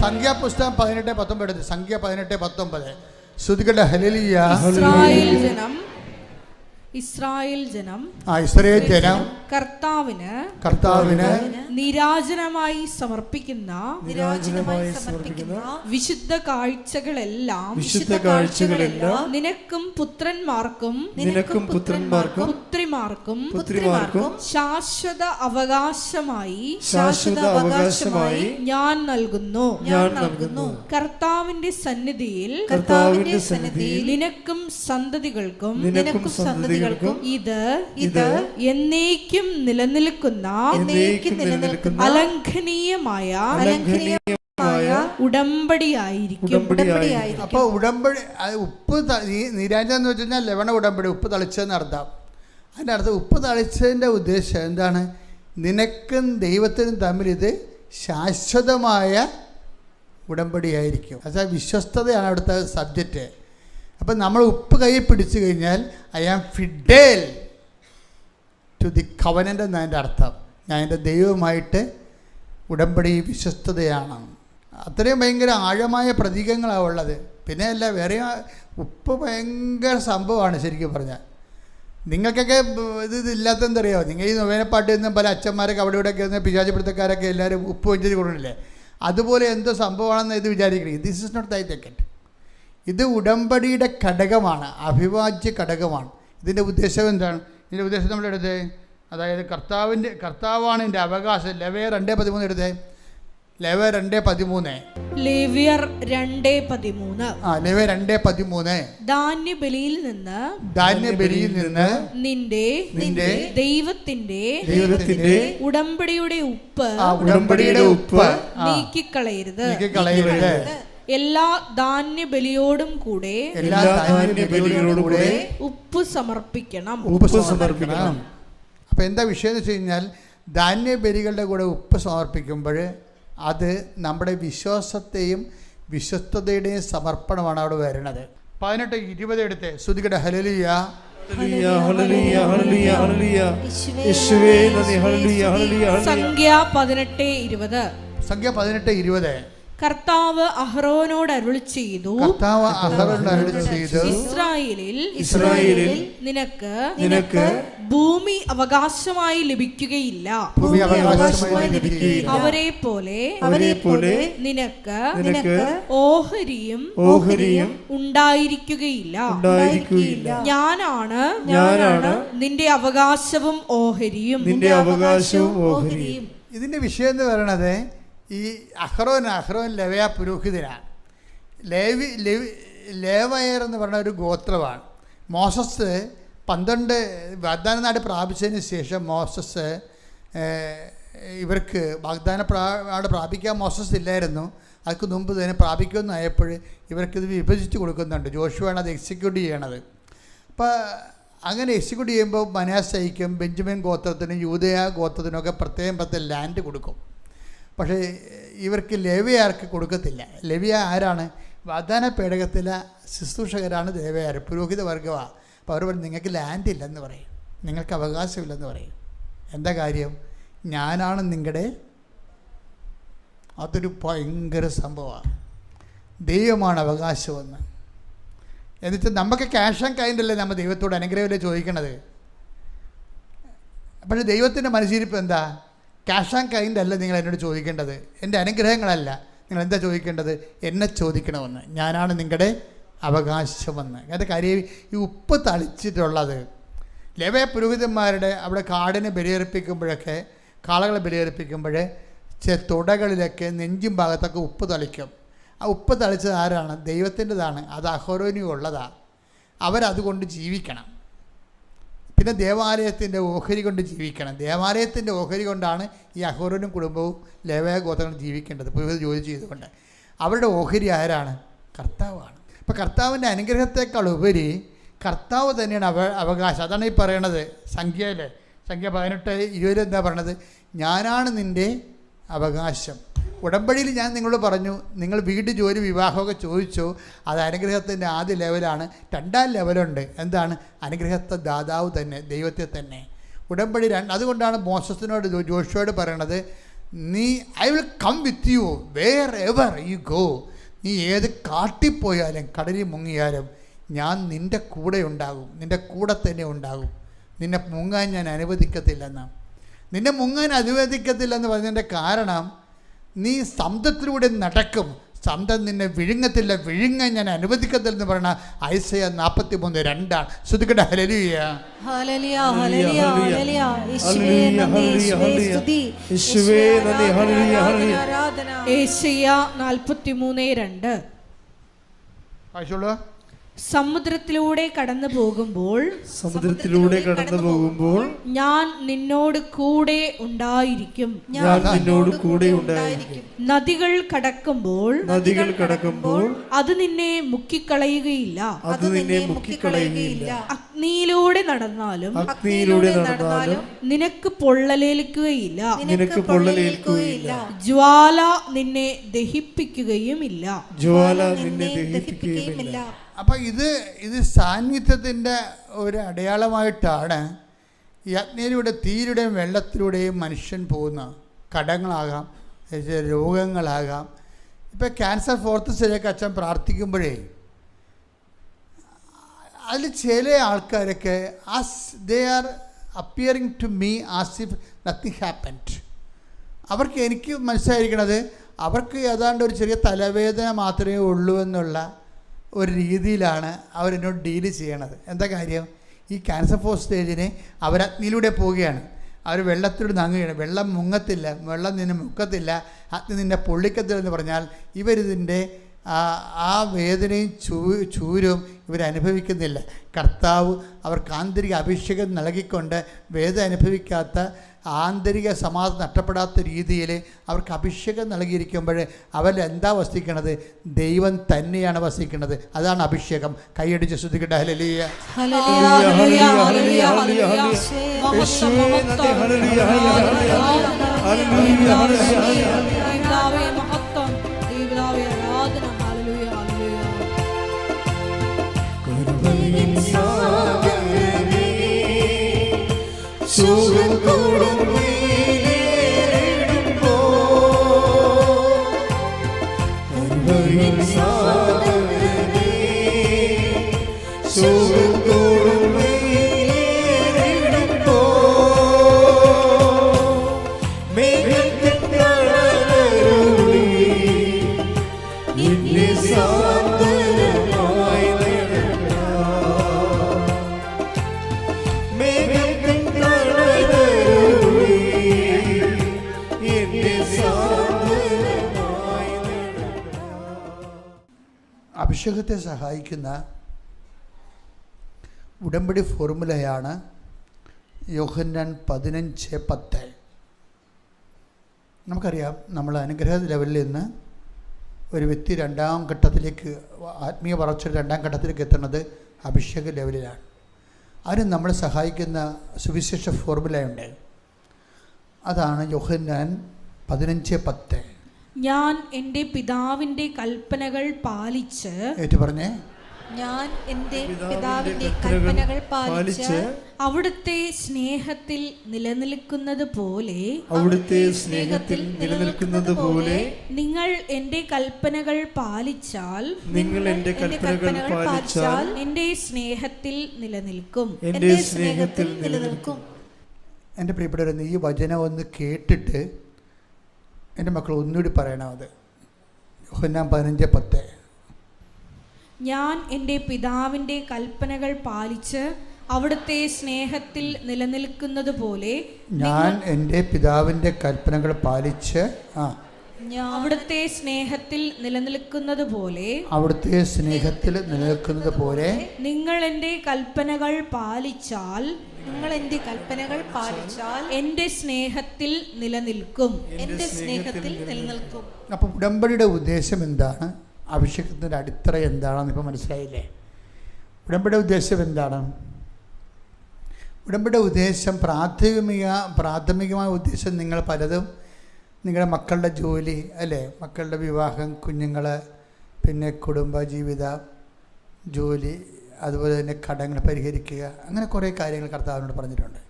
സംഖ്യാപുസ്തകം 18:19. സംഖ്യ 18:19. ശ്രുതികട്ടെ ഹല്ലേലൂയ. ഇസ്രായേൽ ജനം ഇസ്രായേൽ ജനം കർത്താവിന് നിരാജനമായി സമർപ്പിക്കുന്ന വിശുദ്ധ കാഴ്ചകളെല്ലാം നിനക്കും പുത്രന്മാർക്കും പുത്രിമാർക്കും ശാശ്വത അവകാശമായി ഞാൻ നൽകുന്നു. കർത്താവിന്റെ സന്നിധിയിൽ നിനക്കും സന്തതികൾക്കും ഇത് എന്നേക്കും നിലനിൽക്കുന്ന അലംഘനീയമായ ഉടമ്പടിയായിരിക്കും. അപ്പൊ ഉടമ്പടി ഉപ്പ് നീരാജനം എന്ന് വെച്ച് കഴിഞ്ഞാൽ ലവണ ഉടമ്പടി, ഉപ്പ് തളിച്ചതെന്ന് അർത്ഥം. അതിൻ്റെ അർത്ഥം ഉപ്പ് തളിച്ചതിൻ്റെ ഉദ്ദേശം എന്താണ്? നിനക്കും ദൈവത്തിനും തമ്മിൽ ഇത് ശാശ്വതമായ ഉടമ്പടിയായിരിക്കും. അതായത് വിശ്വസ്തതയാണ് അവിടുത്തെ സബ്ജക്റ്റ്. അപ്പം നമ്മൾ ഉപ്പ് കയ്യിൽ പിടിച്ചു കഴിഞ്ഞാൽ I am fidel to the covenant എന്നതിൻ്റെ അർത്ഥം. ഞാൻ എൻ്റെ ദൈവവുമായിട്ട് ഉടമ്പടി വിശ്വസ്തതയാണ്. അത്രയും ഭയങ്കര ആഴമായ പ്രതീകങ്ങളാണ് ഉള്ളത്. പിന്നെ അല്ല വേറെ ഉപ്പ് ഭയങ്കര സംഭവമാണ് ശരിക്കും പറഞ്ഞാൽ. നിങ്ങൾക്കൊക്കെ ഇതില്ലാത്തതെന്തറിയാമോ? നിങ്ങൾ ഈ നൊവേനപ്പാട്ടിൽ നിന്നും പല അച്ഛന്മാരൊക്കെ അവിടെ ഇവിടെയൊക്കെ ഇരുന്ന് പിശാചിപ്പിടുത്തക്കാരൊക്കെ എല്ലാവരും ഉപ്പ് വെച്ചിട്ട് കൊടുക്കില്ലേ? അതുപോലെ എന്തോ സംഭവമാണെന്ന് ഇത് വിചാരിക്കണേ. ദിസ് ഇസ് നോട്ട് ദൈ ടിക്കറ്റ്. ഇത് ഉടമ്പടിയുടെ ഘടകമാണ്, അവിഭാജ്യ ഘടകമാണ്. ഇതിൻ്റെ ഉദ്ദേശം എന്താണ്? ഇതിൻ്റെ ഉദ്ദേശം നമ്മളെടുത്തേ, അതായത് കർത്താവാണ് എൻ്റെ അവകാശം. ലേവ്യർ 2:13 എടുത്തേ. ലേവ്യർ 2:13. ലേവ്യർ 2:13. ലേവ്യർ 2:13. ധാന്യബലിയിൽ നിന്ന് നിന്റെ ദൈവത്തിന്റെ ഉടമ്പടിയുടെ ഉപ്പ് നീക്കിക്കളയരുത്. എല്ലാ ധാന്യബലിയോടും കൂടെ ഉപ്പ് സമർപ്പിക്കണം. അപ്പം എന്താ വിഷയം എന്ന് വെച്ച് കഴിഞ്ഞാൽ, ധാന്യബലികളുടെ കൂടെ ഉപ്പ് സമർപ്പിക്കുമ്പോൾ അത് നമ്മുടെ വിശ്വാസത്തെയും വിശ്വസ്തതയുടെയും സമർപ്പണമാണ് അവിടെ വരുന്നത്. 18:20 എടുത്ത് ശ്രുതികട്ടെ ഹല്ലേലൂയ. സംഖ്യ 18:20. കർത്താവ് അഹ്റോനോട് അരുളി ചെയ്തു, ഇസ്രായേലിൽ നിനക്ക് ഭൂമി അവകാശമായി ലഭിക്കുകയില്ല. അവരെ പോലെ നിനക്ക് ഓഹരിയും ഉണ്ടായിരിക്കുകയില്ല. ഞാനാണ് നിന്റെ അവകാശവും ഓഹരിയും. ഇതിന്റെ വിഷയം എന്ന് പറയണത്, ഈ അഹ്റോൻ ലേവ്യ പുരോഹിതനാണ്. ലേവയർ എന്ന് പറയുന്ന ഒരു ഗോത്രമാണ്. മോസസ് 12 വാഗ്ദാന നാട് പ്രാപിച്ചതിന് ശേഷം മോസസ് ഇവർക്ക് വാഗ്ദാന നാട് പ്രാപിക്കാൻ മോസസ് ഇല്ലായിരുന്നു. അതിന് മുമ്പ് തന്നെ പ്രാപിക്കുമെന്നായപ്പോൾ ഇവർക്കിത് വിഭജിച്ച് കൊടുക്കുന്നുണ്ട്. ജോഷുവാണ് അത് എക്സിക്യൂട്ട് ചെയ്യണത്. അപ്പോൾ അങ്ങനെ എക്സിക്യൂട്ട് ചെയ്യുമ്പോൾ മനാസയ്ക്കും ബെഞ്ചമിൻ ഗോത്രത്തിനും യൂദയ ഗോത്രത്തിനുമൊക്കെ പ്രത്യേകം ലാൻഡ് കൊടുക്കും. പക്ഷേ ഇവർക്ക് ലേവ്യർക്ക് കൊടുക്കത്തില്ല. ലേവ്യ ആരാണ്? വാഗ്ദാന പേടകത്തിലെ ശുശ്രൂഷകരാണ് ലേവ്യർ, പുരോഹിത വർഗമാണ്. അപ്പോൾ അവർ പറയും, നിങ്ങൾക്ക് ലാൻഡ് ഇല്ലെന്ന് പറയും, നിങ്ങൾക്ക് അവകാശമില്ലെന്ന് പറയും. എന്താ കാര്യം? ഞാനാണ് നിങ്ങളുടെ. അതൊരു ഭയങ്കര സംഭവമാണ്. ദൈവമാണ് അവകാശമെന്ന്. എന്നിട്ട് നമുക്ക് ക്യാഷ് ആൻഡ് കൈൻഡല്ലേ നമ്മൾ ദൈവത്തോട് അനുഗ്രഹമല്ലേ ചോദിക്കണത്. പക്ഷേ ദൈവത്തിൻ്റെ മനസ്സിരിപ്പ് എന്താ? ക്യാഷ് ആൻഡ് കൈൻഡ് അല്ല നിങ്ങൾ എന്നോട് ചോദിക്കേണ്ടത്, എൻ്റെ അനുഗ്രഹങ്ങളല്ല. നിങ്ങൾ എന്താ ചോദിക്കേണ്ടത്? എന്നെ ചോദിക്കണമെന്ന്. ഞാനാണ് നിങ്ങളുടെ അവകാശമെന്ന്. അതിൻ്റെ കാര്യം ഈ ഉപ്പ് തളിച്ചിട്ടുള്ളത് ലേവ്യ പുരോഹിതന്മാരുടെ അവിടെ കാടിനെ ബലിയർപ്പിക്കുമ്പോഴൊക്കെ, കാളകളെ ബലിയർപ്പിക്കുമ്പോൾ തുടകളിലൊക്കെ നെഞ്ചും ഭാഗത്തൊക്കെ ഉപ്പ് തളിക്കും. ആ ഉപ്പ് തളിച്ചത് ആരാണ്? ദൈവത്തിൻ്റെതാണ്. അത് അഹ്റോനും ഉള്ളതാണ്. അവരതുകൊണ്ട് ജീവിക്കണം. പിന്നെ ദേവാലയത്തിൻ്റെ ഓഹരി കൊണ്ട് ജീവിക്കണം. ദേവാലയത്തിൻ്റെ ഓഹരി കൊണ്ടാണ് ഈ അഹ്റോനും കുടുംബവും ലേവ്യ ഗോത്രങ്ങളും ജീവിക്കേണ്ടത്, പുരോഹിത ജോലി ചെയ്തുകൊണ്ട്. അവരുടെ ഓഹരി ആരാണ്? കർത്താവാണ്. അപ്പോൾ കർത്താവിൻ്റെ അനുഗ്രഹത്തെക്കാൾ ഉപരി കർത്താവ് തന്നെയാണ് അവകാശം. അതാണ് ഈ പറയണത് സംഖ്യ 18:20 എന്താ പറയണത്? ഞാനാണ് നിൻ്റെ അവകാശം. ഉടമ്പടിയിൽ ഞാൻ നിങ്ങളോട് പറഞ്ഞു, നിങ്ങൾ വീട്, ജോലി, വിവാഹമൊക്കെ ചോദിച്ചോ, അത് അനുഗ്രഹത്തിൻ്റെ ആദ്യ ലെവലാണ്. 2ാം ലെവലുണ്ട്. എന്താണ്? അനുഗ്രഹത്തെ ദാതാവ് തന്നെ, ദൈവത്തെ തന്നെ. ഉടമ്പടി അതുകൊണ്ടാണ് മോസസിനോട് ജോഷുവോട് പറയണത്, I will come with you wherever you go. നീ ഏത് കാട്ടിപ്പോയാലും കടലിൽ മുങ്ങിയാലും ഞാൻ നിൻ്റെ കൂടെ ഉണ്ടാകും, നിൻ്റെ കൂടെ തന്നെ ഉണ്ടാകും, നിന്നെ മുങ്ങാൻ ഞാൻ അനുവദിക്കത്തില്ലെന്ന്. നിന്നെ മുങ്ങാൻ അനുവദിക്കത്തില്ലെന്ന് പറഞ്ഞതിൻ്റെ കാരണം നീ സമുദ്രത്തിലൂടെ നടക്കും, സമുദ്രം നിന്നെ വിഴുങ്ങത്തില്ല, വിഴുങ്ങാൻ ഞാൻ അനുവദിക്കത്തില്ലെന്ന് പറഞ്ഞ ഐസയ 43:2. ശ്രുതിക്കട്ടെ ഹല്ലേലൂയ. ഹല്ലേലൂയ ഹല്ലേലൂയ ഹല്ലേലൂയ. യേശുവേ നന്ദി, യേശുവേ സ്തുതി, യേശുവേ നന്ദി. ഹല്ലേലൂയ ഹല്ലേലൂയ. ആരാധന. ഏശയ്യ 43:2. വായിച്ചോളൂ. സമുദ്രത്തിലൂടെ കടന്നു പോകുമ്പോൾ ഞാൻ നിന്നോട് കൂടെ ഉണ്ടായിരിക്കും. ഞാൻ നിന്നോട് കൂടെ ഉണ്ടായിരിക്കും. നദികൾ കടക്കുമ്പോൾ അത് നിന്നെ മുക്കിക്കളയുകയില്ല. അഗ്നിയിലൂടെ നടന്നാലും നിനക്ക് പൊള്ളലേൽക്കുകയില്ല. ജ്വാല നിന്നെ ദഹിപ്പിക്കുകയുമില്ല. അപ്പം ഇത് സാന്നിധ്യത്തിൻ്റെ ഒരു അടയാളമായിട്ടാണ് ഈ അഗ്നിയിലൂടെ, തീയിലൂടെയും വെള്ളത്തിലൂടെയും മനുഷ്യൻ പോകുന്ന കടങ്ങളാകാം, രോഗങ്ങളാകാം. ഇപ്പം ക്യാൻസർ 4th സ്റ്റേജിലേക്ക് അച്ഛൻ പ്രാർത്ഥിക്കുമ്പോഴേ അതിൽ ചില ആൾക്കാരൊക്കെ they are appearing to me as if nothing happened. അവർക്ക് എനിക്ക് മനസ്സിലായിരിക്കണത് അവർക്ക് ഏതാണ്ട് ഒരു ചെറിയ തലവേദന മാത്രമേ ഉള്ളൂ എന്നുള്ള ഒരു രീതിയിലാണ് അവരെന്നോട് ഡീല് ചെയ്യണത്. എന്താ കാര്യം? ഈ ക്യാൻസർ 4th സ്റ്റേജിന് അവർ അഗ്നിയിലൂടെ പോവുകയാണ്, അവർ വെള്ളത്തിലൂടെ നങ്ങുകയാണ്. വെള്ളം മുങ്ങത്തില്ല, വെള്ളം നിന്നെ മുക്കത്തില്ല, അഗ്നി നിന്നെ പൊള്ളിക്കത്തില്ലെന്ന് പറഞ്ഞാൽ ഇവരിതിൻ്റെ ആ വേദനയും ചൂരും ഇവരനുഭവിക്കുന്നില്ല. കർത്താവ് അവർക്ക് ആന്തരിക അഭിഷേകം നൽകിക്കൊണ്ട് വേദന അനുഭവിക്കാത്ത, ആന്തരിക സമാധാനം നഷ്ടപ്പെടാത്ത രീതിയിൽ അവർക്ക് അഭിഷേകം നൽകിയിരിക്കുമ്പോൾ അവരെന്താ വസിക്കണത്? ദൈവം തന്നെയാണ് വസിക്കുന്നത്. അതാണ് അഭിഷേകം. കൈയടിച്ച് ശ്രദ്ധിക്കട്ടെ. ഹല്ലേലൂയ. അഭിഷേകത്തെ സഹായിക്കുന്ന ഉടമ്പടി ഫോർമുലയാണ് യോഹന്നാൻ 15:10. നമുക്കറിയാം, നമ്മൾ അനുഗ്രഹ ലെവലിൽ നിന്ന് ഒരു വ്യക്തി 2ാം ഘട്ടത്തിലേക്ക്, ആത്മീയ വളർച്ചയുടെ 2ാം ഘട്ടത്തിലേക്ക് എത്തുന്നത് അഭിഷേക ലെവലിലാണ്. അതിന് നമ്മളെ സഹായിക്കുന്ന സുവിശേഷ ഫോർമുലയുണ്ട്. അതാണ് യോഹന്നാൻ 15:10. ഞാൻ എൻ്റെ പിതാവിൻ്റെ കൽപ്പനകൾ പാലിച്ച്, പറഞ്ഞേ, ഞാൻ എൻ്റെ പിതാവിൻ്റെ കൽപ്പനകൾ പാലിച്ച് അവിടുത്തെ സ്നേഹത്തിൽ നിലനിൽക്കുന്നത് പോലെ നിങ്ങൾ എൻ്റെ കൽപ്പനകൾ പാലിച്ചാൽ എൻ്റെ സ്നേഹത്തിൽ നിലനിൽക്കും. എൻ്റെ പ്രിയപ്പെട്ടവരെ, ഈ വചനം ഒന്ന് കേട്ടിട്ട് എൻ്റെ മക്കൾ ഒന്നുകൂടി പറയണം. അത് യോഹന്നാൻ 15:10. ഞാൻ എൻ്റെ പിതാവിൻ്റെ കൽപ്പനകൾ പാലിച്ച് അവിടുത്തെ സ്നേഹത്തിൽ നിലനിൽക്കുന്നത് പോലെ, ഞാൻ എൻ്റെ പിതാവിൻ്റെ കൽപ്പനകൾ പാലിച്ച് അവിടുത്തെ സ്നേഹത്തിൽ നിലനിൽക്കുന്നത് പോലെ, നിങ്ങൾ എൻ്റെ കൽപ്പനകൾ പാലിച്ചാൽ എൻ്റെ സ്നേഹത്തിൽ നിലനിൽക്കും. അപ്പം ഉടമ്പടിയുടെ ഉദ്ദേശം എന്താണ്? അഭിഷേകത്തിൻ്റെ അടിത്തറ എന്താണെന്ന് ഇപ്പോൾ മനസ്സിലായില്ലേ? ഉടമ്പടിയുടെ ഉദ്ദേശം എന്താണ്? ഉടമ്പടിയുടെ ഉദ്ദേശം, പ്രാഥമികമായ ഉദ്ദേശം, നിങ്ങൾ പലതും നിങ്ങളുടെ മക്കളുടെ ജോലി, അല്ലേ, മക്കളുടെ വിവാഹം, കുഞ്ഞുങ്ങൾ, പിന്നെ കുടുംബ ജീവിതം, ജോലി, അതുപോലെ തന്നെ കടങ്ങൾ പരിഹരിക്കുക, അങ്ങനെ കുറേ കാര്യങ്ങൾ കർത്താവിനോട് പറഞ്ഞിട്ടുണ്ട്.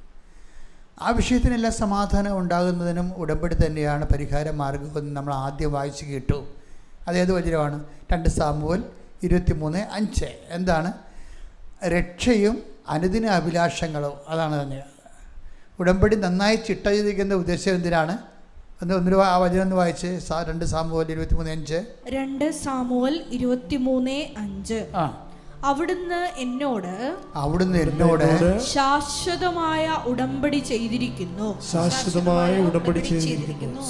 ആ വിഷയത്തിനെല്ലാം സമാധാനം ഉണ്ടാകുന്നതിനും ഉടമ്പടി തന്നെയാണ് പരിഹാര മാർഗമെന്ന് നമ്മൾ ആദ്യം വായിച്ചു കേട്ടു. അതേത് വചനമാണ്? 2 സാമുവേൽ 23:5. എന്താണ്? രക്ഷയും അനുദിന അഭിലാഷങ്ങളും. അതാണ് തന്നെ ഉടമ്പടി നന്നായി ചിട്ട ചെയ്തിരിക്കുന്ന ഉദ്ദേശം. എന്തിനാണ്? ഒന്നൊരു ആ വചനം ഒന്ന് വായിച്ച്. 2 സാമുവേൽ 23:5. 2 സാമുവേൽ 23:5. അവിടുന്ന് എന്നോട് ശാശ്വതമായ ഉടമ്പടി ചെയ്തിരിക്കുന്നു.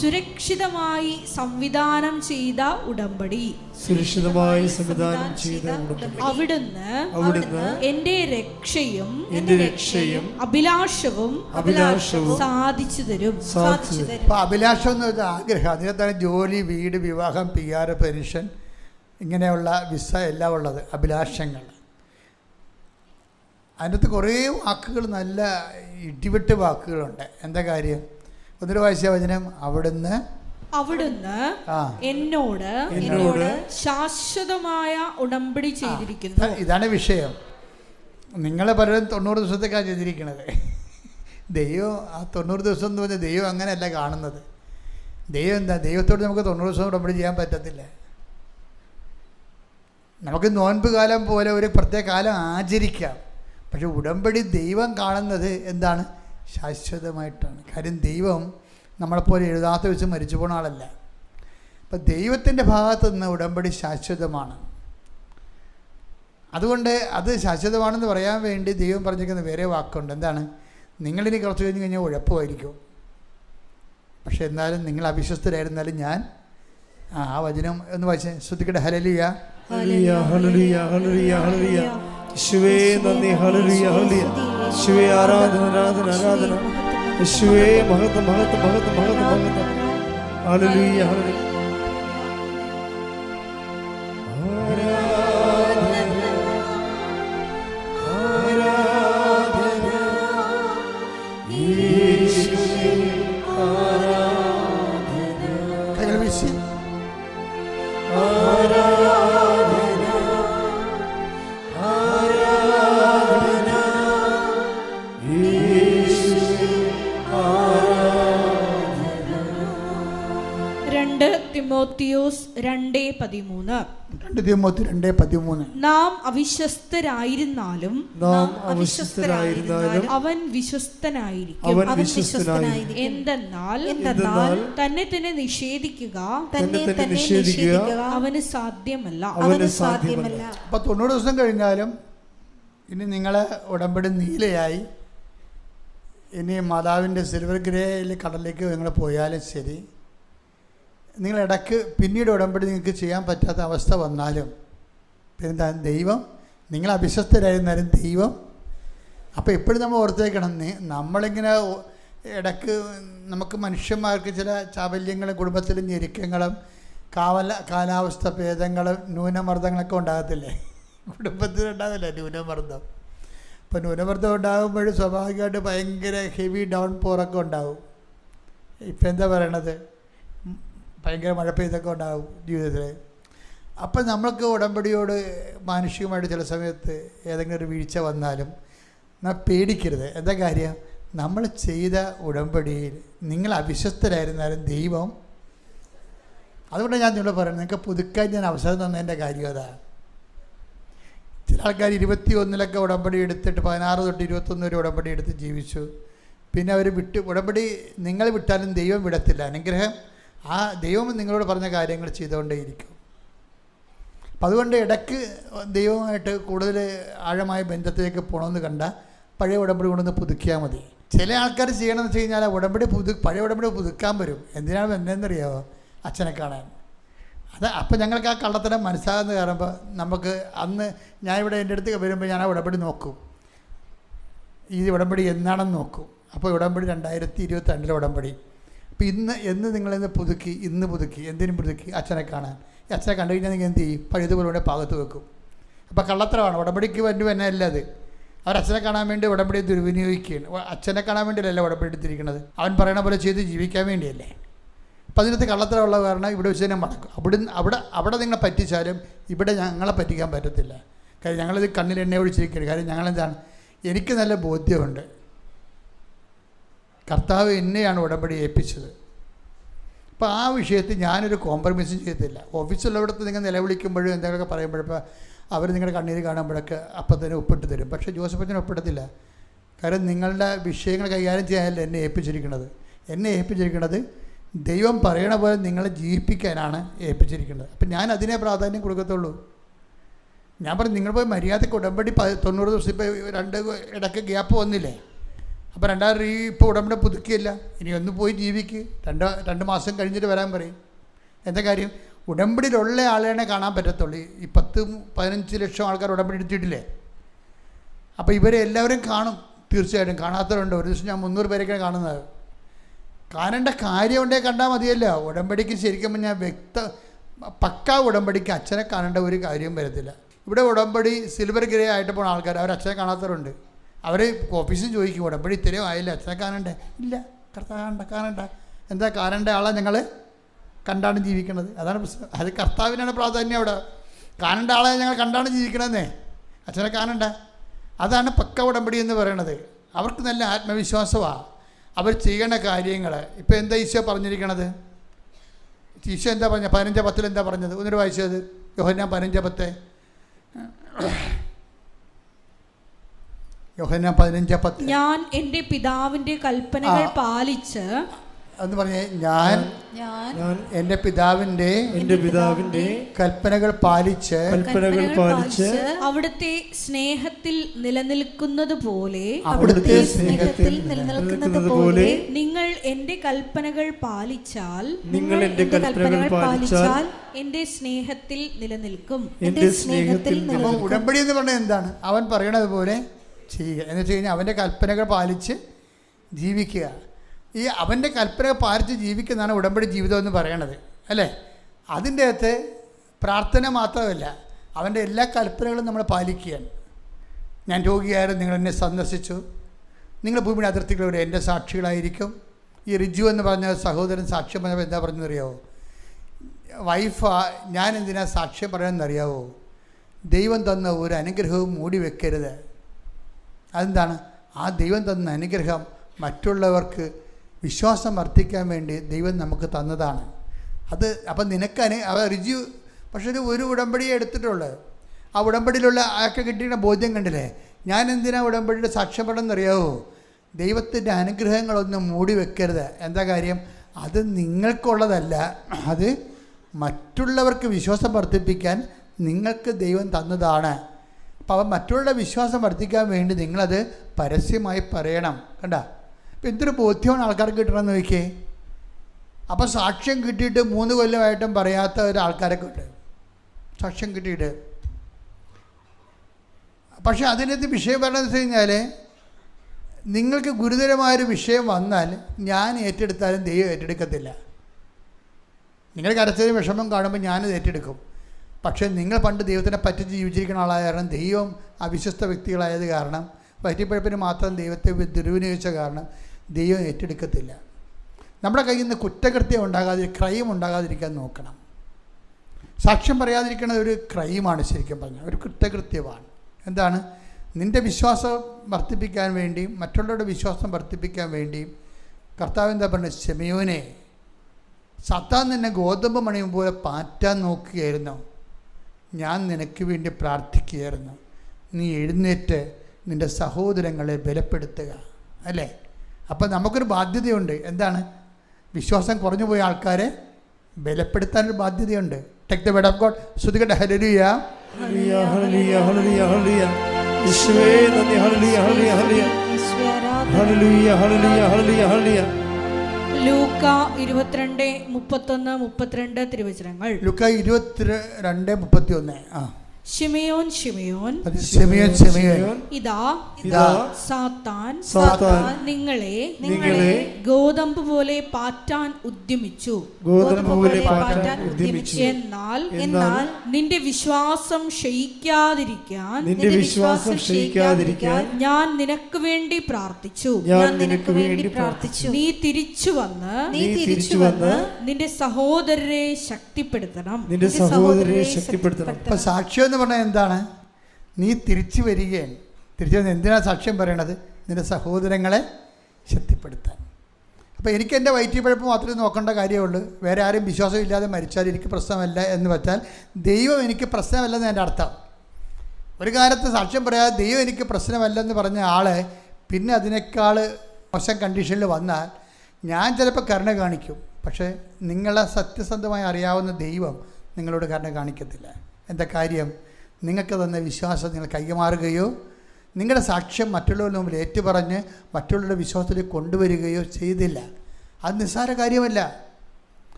സുരക്ഷിതമായി സംവിധാനം ചെയ്ത ഉടമ്പടി. അവിടുന്ന് എന്റെ രക്ഷയും അഭിലാഷവും സാധിച്ചു തരും. അഭിലാഷം എന്ന് വെച്ചാൽ ആഗ്രഹം. അതിനകത്താണ് ജോലി, വീട്, വിവാഹം, PR, പെൻഷൻ, ഇങ്ങനെയുള്ള വിസ എല്ലാം ഉള്ളത്. അഭിലാഷങ്ങൾ. അതിനകത്ത് കുറേ വാക്കുകൾ, നല്ല ഇടിവിട്ട് വാക്കുകളുണ്ട്. എന്താ കാര്യം? ഒന്നൊരു വായിച്ച വചനം. അവിടുന്ന് എന്നോട് ശാശ്വതമായ ഉടമ്പടി ചെയ്തിരിക്കുന്നു. ഇതാണ് വിഷയം. നിങ്ങൾ പലരും 90 ദിവസത്തേക്കാണ് ചെയ്തിരിക്കുന്നത്. ദൈവം ആ 90 ദിവസം എന്ന് പറഞ്ഞാൽ ദൈവം അങ്ങനെയല്ല കാണുന്നത്. ദൈവം എന്താ? ദൈവത്തോട് നമുക്ക് 90 ദിവസം ഉടമ്പടി ചെയ്യാൻ പറ്റത്തില്ല. നമുക്ക് നോൻപ് കാലം പോലെ ഒരു പ്രത്യേക കാലം ആചരിക്കാം. പക്ഷെ ഉടമ്പടി ദൈവം കാണുന്നത് എന്താണ്? ശാശ്വതമായിട്ടാണ്. കാര്യം ദൈവം നമ്മളെപ്പോലെ എഴുതാത്ത വെച്ച് മരിച്ചു പോണ ആളല്ല. അപ്പം ദൈവത്തിൻ്റെ ഭാഗത്തു നിന്ന് ഉടമ്പടി ശാശ്വതമാണ്. അതുകൊണ്ട് അത് ശാശ്വതമാണെന്ന് പറയാൻ വേണ്ടി ദൈവം പറഞ്ഞിരിക്കുന്ന വേറെ വാക്കുണ്ട്. എന്താണ്? നിങ്ങളിനി കുറച്ച് കഴിഞ്ഞാൽ ഉഴപ്പമായിരിക്കും. പക്ഷെ എന്നാലും നിങ്ങൾ അവിശ്വസ്തരായിരുന്നാലും ഞാൻ ആ വചനം ഒന്ന് വായിച്ചേ. ശ്രദ്ധിക്കട്ടെ. ഹല്ലേലൂയ, ഹല്ലേലൂയ, ഹല്ലേലൂയ, ഹല്ലേലൂയ, ഹല്ലേലൂയ. യേശുവേ നന്ദി. ഹല്ലേലൂയ, ഹല്ലേലൂയ. യേശുവേ ആരാധന, ആരാധന, ആരാധന. യേശുവേ മഹത്വം, മഹത്വം, മഹത്വം, മഹത്വം, മഹത്വം. ഹല്ലേലൂയ, ഹല്ലേലൂയ. തിമോത്തിയോസ് 2:13. നാം അവിശ്വസ്തരായിരുന്നാലും അവൻ വിശ്വസ്തനായിരിക്കും. എന്തെന്നാൽ തന്നെ തന്നെ നിഷേധിക്കുക അവന് സാധ്യമല്ല. അപ്പൊ 90 ദിവസം കഴിഞ്ഞാലും ഇനി നിങ്ങളെ ഉടമ്പടി നീലയായി, ഇനി മാതാവിൻ്റെ സിൽവർ ഗ്രേയിൽ കടലിലേക്ക് നിങ്ങൾ പോയാലും ശരി, നിങ്ങളിടയ്ക്ക് പിന്നീട് ഉടമ്പടി നിങ്ങൾക്ക് ചെയ്യാൻ പറ്റാത്ത അവസ്ഥ വന്നാലും പിന്നെന്താ? ദൈവം നിങ്ങൾ അവിശ്വസ്തരായിരുന്നാലും ദൈവം. അപ്പോൾ എപ്പോഴും നമ്മൾ ഓർത്തേക്കണം, നമ്മളിങ്ങനെ ഇടയ്ക്ക് നമുക്ക് മനുഷ്യന്മാർക്ക് ചില ചാബല്യങ്ങളും കുടുംബത്തിലും ഞെരുക്കങ്ങളും കാലാവസ്ഥ ഭേദങ്ങളും ന്യൂനമർദ്ദങ്ങളൊക്കെ ഉണ്ടാകത്തില്ലേ? കുടുംബത്തിലുണ്ടാകില്ല ന്യൂനമർദ്ദം. അപ്പോൾ ന്യൂനമർദ്ദം ഉണ്ടാകുമ്പോഴും സ്വാഭാവികമായിട്ട് ഭയങ്കര ഹെവി ഡൗൺ പോറൊക്കെ ഉണ്ടാകും. ഇപ്പം എന്താ പറയണത്? ഭയങ്കര മഴ പെയ്തൊക്കെ ഉണ്ടാകും ജീവിതത്തിൽ. അപ്പം നമ്മൾക്ക് ഉടമ്പടിയോട് മാനുഷികമായിട്ട് ചില സമയത്ത് ഏതെങ്കിലും ഒരു വീഴ്ച വന്നാലും നാം പേടിക്കരുത്. എന്താ കാര്യം? നമ്മൾ ചെയ്ത ഉടമ്പടിയിൽ നിങ്ങൾ അവിശ്വസ്തരായിരുന്നാലും ദൈവം. അതുകൊണ്ടാണ് ഞാൻ നിങ്ങളോട് പറയുന്നത്, നിങ്ങൾക്ക് പുതുക്കാൻ ഞാൻ അവസരം തന്നതിൻ്റെ കാര്യം അതാണ്. ചില ആൾക്കാർ 21 ഉടമ്പടി എടുത്തിട്ട് 16 തൊട്ട് 21 വരെ ഉടമ്പടി എടുത്ത് ജീവിച്ചു. പിന്നെ അവർ ഉടമ്പടി നിങ്ങൾ വിട്ടാലും ദൈവം വിടത്തില്ല. അനുഗ്രഹം ആ ദൈവം നിങ്ങളോട് പറഞ്ഞ കാര്യങ്ങൾ ചെയ്തുകൊണ്ടേയിരിക്കും. അപ്പം അതുകൊണ്ട് ഇടയ്ക്ക് ദൈവമായിട്ട് കൂടുതൽ ആഴമായ ബന്ധത്തിലേക്ക് പോകണമെന്ന് കണ്ടാൽ പഴയ ഉടമ്പടി കൊണ്ടൊന്ന് പുതുക്കിയാൽ മതി. ചില ആൾക്കാർ ചെയ്യണമെന്ന് വെച്ച് കഴിഞ്ഞാൽ പഴയ ഉടമ്പടി പുതുക്കാൻ വരും. എന്തിനാണ് എന്നറിയാമോ? അച്ഛനെ കാണാൻ. അപ്പം ഞങ്ങൾക്ക് ആ കള്ളത്തരം മനസ്സിലാകുന്ന കാണുമ്പോൾ നമുക്ക് അന്ന് ഞാനിവിടെ എൻ്റെ അടുത്ത് വരുമ്പോൾ ഞാൻ ആ ഉടമ്പടി നോക്കും, ഈ ഉടമ്പടി എന്നാണെന്ന് നോക്കും. അപ്പോൾ ഉടമ്പടി 2022 ഉടമ്പടി. അപ്പോൾ എന്ന് നിങ്ങളിന്ന് പുതുക്കി, എന്തിനും പുതുക്കി? അച്ഛനെ കാണാൻ. ഈ അച്ഛനെ കണ്ടു കഴിഞ്ഞാൽ നിങ്ങൾ എന്ത് ചെയ്യും? പഴുതുപോലെ പാകത്ത് വെക്കും. അപ്പോൾ കള്ളത്തരമാണ്. ഉടമ്പടിക്ക് വേണ്ടി തന്നെ അല്ല അത്. അവരച്ഛനെ കാണാൻ വേണ്ടി ഉടമ്പടി ദുർവിനിയോഗിക്കുകയാണ്. അച്ഛനെ കാണാൻ വേണ്ടിയല്ല ഉടമ്പടി എടുത്തിരിക്കുന്നത്, അവൻ പറയണ പോലെ ചെയ്ത് ജീവിക്കാൻ വേണ്ടിയല്ലേ. അപ്പം അതിനകത്ത് കള്ളത്തരമുള്ള കാരണം ഇവിടെ വെച്ച് തന്നെ മടക്കും. അവിടെ നിങ്ങളെ പറ്റിച്ചാലും ഇവിടെ ഞങ്ങളെ പറ്റിക്കാൻ പറ്റത്തില്ല. കാര്യം ഞങ്ങളിത് കണ്ണിൽ എണ്ണ ഒഴിച്ചിരിക്കുകയാണ്. കാര്യം ഞങ്ങളെന്താണ്, എനിക്ക് നല്ല ബോധ്യമുണ്ട്, കർത്താവ് എന്നെയാണ് ഉടമ്പടി ഏൽപ്പിച്ചത്. അപ്പോൾ ആ വിഷയത്തിൽ ഞാനൊരു കോംപ്രമൈസും ചെയ്തില്ല. ഓഫീസിലുള്ളവിടത്ത് നിങ്ങൾ നിലവിളിക്കുമ്പോഴും എന്തെങ്കിലുമൊക്കെ പറയുമ്പോഴപ്പോൾ അവർ നിങ്ങളുടെ കണ്ണീര് കാണുമ്പോഴൊക്കെ അപ്പം തന്നെ ഒപ്പിട്ട് തരും. പക്ഷേ ജോസഫച്ചൻ ഒപ്പിടത്തില്ല. കാരണം നിങ്ങളുടെ വിഷയങ്ങൾ കൈകാര്യം ചെയ്യാനല്ല എന്നെ ഏൽപ്പിച്ചിരിക്കുന്നത്. എന്നെ ഏൽപ്പിച്ചിരിക്കുന്നത് ദൈവം പറയണ പോലെ നിങ്ങളെ ജീവിപ്പിക്കാനാണ് ഏൽപ്പിച്ചിരിക്കുന്നത്. അപ്പം ഞാൻ അതിനെ പ്രാധാന്യം കൊടുക്കത്തുള്ളൂ. ഞാൻ പറഞ്ഞു, നിങ്ങൾ പോയി മര്യാദയ്ക്ക് ഉടമ്പടി 90 ദിവസം ഇപ്പോൾ 2 ഇടയ്ക്ക് ഗ്യാപ്പ് വന്നില്ലേ, അപ്പോൾ 2000 ഇപ്പോൾ ഉടമ്പടി പുതുക്കിയില്ല, ഇനി ഒന്ന് പോയി ജീവിക്ക്, 2 മാസം കഴിഞ്ഞിട്ട് വരാൻ പറയും. എന്താ കാര്യം? ഉടമ്പടിയിലുള്ള ആളെയാണ് കാണാൻ പറ്റത്തുള്ളൂ. ഈ 10-15 ലക്ഷം ആൾക്കാർ ഉടമ്പടി എടുത്തിട്ടില്ലേ, അപ്പോൾ ഇവരെ എല്ലാവരും കാണും. തീർച്ചയായിട്ടും കാണാത്തവരുണ്ട്. ഒരു ദിവസം ഞാൻ 300 പേരൊക്കെയാണ് കാണുന്നത്. കാണേണ്ട കാര്യം ഉണ്ടെങ്കിൽ കണ്ടാൽ മതിയല്ല. ഉടമ്പടിക്ക് ശരിക്കും ഞാൻ പക്കാ ഉടമ്പടിക്ക് അച്ഛനെ കാണേണ്ട ഒരു കാര്യവും വരത്തില്ല. ഇവിടെ ഉടമ്പടി സിൽവർ ഗ്രേ ആയിട്ട് പോകുന്ന ആൾക്കാർ അവർ അച്ഛനെ കാണാത്തവരുണ്ട്. അവർ ഓഫീസിൽ ചോദിക്കും, ഉടമ്പടി ഇത്രയും ആയില്ല, അച്ഛനെ കാണണ്ടേ? ഇല്ല, കാണണ്ട. എന്താ കാണേണ്ട ആളെ ഞങ്ങൾ കണ്ടാണ് ജീവിക്കണത്. അതാണ് പ്രശ്നം. അത് കർത്താവിനാണ് പ്രാധാന്യം. അവിടെ കാണേണ്ട ആളെ ഞങ്ങൾ കണ്ടാണ് ജീവിക്കണമെന്നേ, അച്ഛനെ കാണണ്ട. അതാണ് പക്ക ഉടമ്പടി എന്ന് പറയണത്. അവർക്ക് നല്ല ആത്മവിശ്വാസമാണ് അവർ ചെയ്യണ കാര്യങ്ങൾ. ഇപ്പോൾ എന്താ ഈശോ പറഞ്ഞിരിക്കണത്? ഈശോ എന്താ പറഞ്ഞത്? 15:10 എന്താ പറഞ്ഞത്? ഒന്നൊരു വായിച്ചത്. യോഹന്നാൻ 15:10. യോഹന്നാൻ 15:10. ഞാൻ എൻ്റെ പിതാവിൻ്റെ കൽപ്പനകൾ പാലിച്ച് എന്ന് പറഞ്ഞേ, ഞാൻ എൻ്റെ പിതാവിൻ്റെ കൽപ്പനകൾ പാലിച്ച് അവിടുത്തെ സ്നേഹത്തിൽ നിലനിൽക്കുന്നത് പോലെ നിങ്ങൾ എൻ്റെ കൽപ്പനകൾ പാലിച്ചാൽ എൻ്റെ സ്നേഹത്തിൽ നിലനിൽക്കും. അപ്പം ഉടമ്പടി എന്ന് പറഞ്ഞാൽ എന്താണ്? അവൻ പറയണത് പോലെ ചെയ്യുക എന്ന് വെച്ച് കഴിഞ്ഞാൽ അവൻ്റെ കൽപ്പനകൾ പാലിച്ച് ജീവിക്കുക. ഈ അവൻ്റെ കൽപ്പനകൾ പാലിച്ച് ജീവിക്കുന്നതാണ് ഉടമ്പടി ജീവിതം എന്ന് പറയണത്, അല്ലേ? അതിൻ്റെ അകത്ത് പ്രാർത്ഥന മാത്രമല്ല, അവൻ്റെ എല്ലാ കൽപ്പനകളും നമ്മൾ പാലിക്കുകയാണ്. ഞാൻ രോഗിയായിരുന്നു, നിങ്ങൾ എന്നെ സന്ദർശിച്ചു, നിങ്ങൾ ഭൂമിയുടെ അതിർത്തികളോട് എൻ്റെ സാക്ഷികളായിരിക്കും. ഈ റിജു എന്ന് പറഞ്ഞ സഹോദരൻ സാക്ഷ്യം പറഞ്ഞപ്പോൾ എന്താ പറഞ്ഞെന്നറിയാവോ? വൈഫാ, ഞാൻ എന്തിനാ സാക്ഷ്യം പറയാമെന്നറിയാവോ? ദൈവം തന്ന ഒരു അനുഗ്രഹവും മൂടി വെക്കരുത്. അതെന്താണ്? ആ ദൈവം തന്ന അനുഗ്രഹം മറ്റുള്ളവർക്ക് വിശ്വാസം വർദ്ധിക്കാൻ വേണ്ടി ദൈവം നമുക്ക് തന്നതാണ്. അത് അപ്പം നിനക്ക് റിജു പക്ഷേ ഒരു ഉടമ്പടിയെ എടുത്തിട്ടുള്ളത്. ആ ഉടമ്പടിയിലുള്ള ആൾക്ക് കിട്ടിയ ബോധ്യം കണ്ടില്ലേ? ഞാൻ എന്തിനാ ഉടമ്പടിയുടെ സാക്ഷ്യം പറയണമെന്നറിയാവോ? ദൈവത്തിൻ്റെ അനുഗ്രഹങ്ങളൊന്നും മൂടി വെക്കരുത്. എന്താ കാര്യം? അത് നിങ്ങൾക്കുള്ളതല്ല, അത് മറ്റുള്ളവർക്ക് വിശ്വാസം വർദ്ധിപ്പിക്കാൻ നിങ്ങൾക്ക് ദൈവം തന്നതാണ്. അപ്പോൾ മറ്റുള്ള വിശ്വാസം വർദ്ധിക്കാൻ വേണ്ടി നിങ്ങളത് പരസ്യമായി പറയണം. കണ്ട, ഇപ്പം എന്തൊരു ബോധ്യമാണ് ആൾക്കാർക്ക് കിട്ടണമെന്ന് നോക്കിയേ. അപ്പോൾ സാക്ഷ്യം കിട്ടിയിട്ട് 3 കൊല്ലമായിട്ടും പറയാത്ത ഒരാൾക്കാരൊക്കെ ഉണ്ട്, സാക്ഷ്യം കിട്ടിയിട്ട്. പക്ഷേ അതിനകത്ത് വിഷയം പറയണമെന്ന് വെച്ച് കഴിഞ്ഞാൽ, നിങ്ങൾക്ക് ഗുരുതരമായൊരു വിഷയം വന്നാൽ ഞാൻ ഏറ്റെടുത്താലും ദൈവം ഏറ്റെടുക്കത്തില്ല. നിങ്ങൾ കരച്ചതിന് വിഷമം കാണുമ്പോൾ ഞാനത് ഏറ്റെടുക്കും. പക്ഷേ നിങ്ങൾ പണ്ട് ദൈവത്തിനെ പറ്റി ജീവിച്ചിരിക്കുന്ന ആളായ കാരണം, ദൈവം അവിശ്വസ്ത വ്യക്തികളായത് കാരണം, വയറ്റിപ്പഴപ്പിന് മാത്രം ദൈവത്തെ ദുർവിനിയോഗിച്ച കാരണം ദൈവം ഏറ്റെടുക്കത്തില്ല. നമ്മുടെ കയ്യിൽ നിന്ന് കുറ്റകൃത്യം ക്രൈം ഉണ്ടാകാതിരിക്കാൻ നോക്കണം. സാക്ഷ്യം പറയാതിരിക്കുന്നത് ഒരു ക്രൈമാണ്, ശരിക്കും പറഞ്ഞാൽ ഒരു കുറ്റകൃത്യമാണ്. എന്താണ്? നിൻ്റെ വിശ്വാസം വർദ്ധിപ്പിക്കാൻ വേണ്ടിയും മറ്റുള്ളവരുടെ വിശ്വാസം വർദ്ധിപ്പിക്കാൻ വേണ്ടിയും കർത്താവ് എന്താ പറഞ്ഞത്? ശിമയോനെ, സാത്താൻ നിന്നെ ഗോതമ്പ് മണിയും പോലെ പാറ്റാൻ നോക്കുകയായിരുന്നു, ഞാൻ നിനക്ക് വേണ്ടി പ്രാർത്ഥിക്കുകയായിരുന്നു. നീ എഴുന്നേറ്റ് നിൻ്റെ സഹോദരങ്ങളെ ബലപ്പെടുത്തുക. അല്ലേ? അപ്പം നമുക്കൊരു ബാധ്യതയുണ്ട്. എന്താണ്? വിശ്വാസം കുറഞ്ഞു പോയ ആൾക്കാരെ ബലപ്പെടുത്താനൊരു ബാധ്യതയുണ്ട്. Take the word of God. ശ്രുതികട്ടെ. ഹല്ലേലൂയ, ഹല്ലേലൂയ, ഹല്ലേലൂയ, ഹല്ലേലൂയ, ഹല്ലേലൂയ. യേശുവേ നന്ദി. ഹല്ലേലൂയ, ഹല്ലേലൂയ, ഹല്ലേലൂയ, ഹല്ലേലൂയ, ഹല്ലേലൂയ, ഹല്ലേലൂയ, ഹല്ലേലൂയ. ലൂക്ക 22:31-32 തിരുവചനങ്ങൾ. ലൂക്ക 22:31. ശിമയോൻ ഇതാ സാത്താൻ നിങ്ങളെ ഗോതമ്പ് പോലെ പാറ്റാൻ ഉദ്യമിച്ചു. എന്നാൽ നിന്റെ വിശ്വാസം ക്ഷയിക്കാതിരിക്കാൻ ഞാൻ നിനക്ക് വേണ്ടി പ്രാർത്ഥിച്ചു. നീ തിരിച്ചു വന്ന് നിന്റെ സഹോദരരെ ശക്തിപ്പെടുത്തണം. സാക്ഷ്യം എന്ന് പറഞ്ഞാൽ എന്താണ്? നീ തിരിച്ചു വരികയാണ്. തിരിച്ചു വന്ന് എന്തിനാണ് സാക്ഷ്യം പറയണത്? നിന്റെ സഹോദരങ്ങളെ ശക്തിപ്പെടുത്താൻ. അപ്പോൾ എനിക്ക് എൻ്റെ വയറ്റിപ്പഴപ്പ് മാത്രമേ നോക്കേണ്ട കാര്യമുള്ളൂ. വേറെ ആരും വിശ്വാസമില്ലാതെ മരിച്ചാൽ എനിക്ക് പ്രശ്നമല്ല എന്ന് വെച്ചാൽ ദൈവം എനിക്ക് പ്രശ്നമല്ലെന്ന് എൻ്റെ അർത്ഥം. ഒരു കാലത്ത് സാക്ഷ്യം പറയാതെ ദൈവം എനിക്ക് പ്രശ്നമല്ലെന്ന് പറഞ്ഞ ആളെ പിന്നെ അതിനേക്കാൾ മോശം കണ്ടീഷനിൽ വന്നാൽ ഞാൻ ചിലപ്പോൾ കരുണ കാണിക്കും. പക്ഷേ നിങ്ങളെ സത്യസന്ധമായി അറിയാവുന്ന ദൈവം നിങ്ങളോട് കരുണ കാണിക്കത്തില്ല. എന്താ കാര്യം? നിങ്ങൾക്ക് തന്ന വിശ്വാസം നിങ്ങൾ കൈമാറുകയോ നിങ്ങളുടെ സാക്ഷ്യം മറ്റുള്ളവരുടെ മുമ്പിൽ ഏറ്റുപറഞ്ഞ് മറ്റുള്ളവരുടെ വിശ്വാസത്തിലേക്ക് കൊണ്ടുവരികയോ ചെയ്തില്ല. അത് നിസ്സാര കാര്യമല്ല.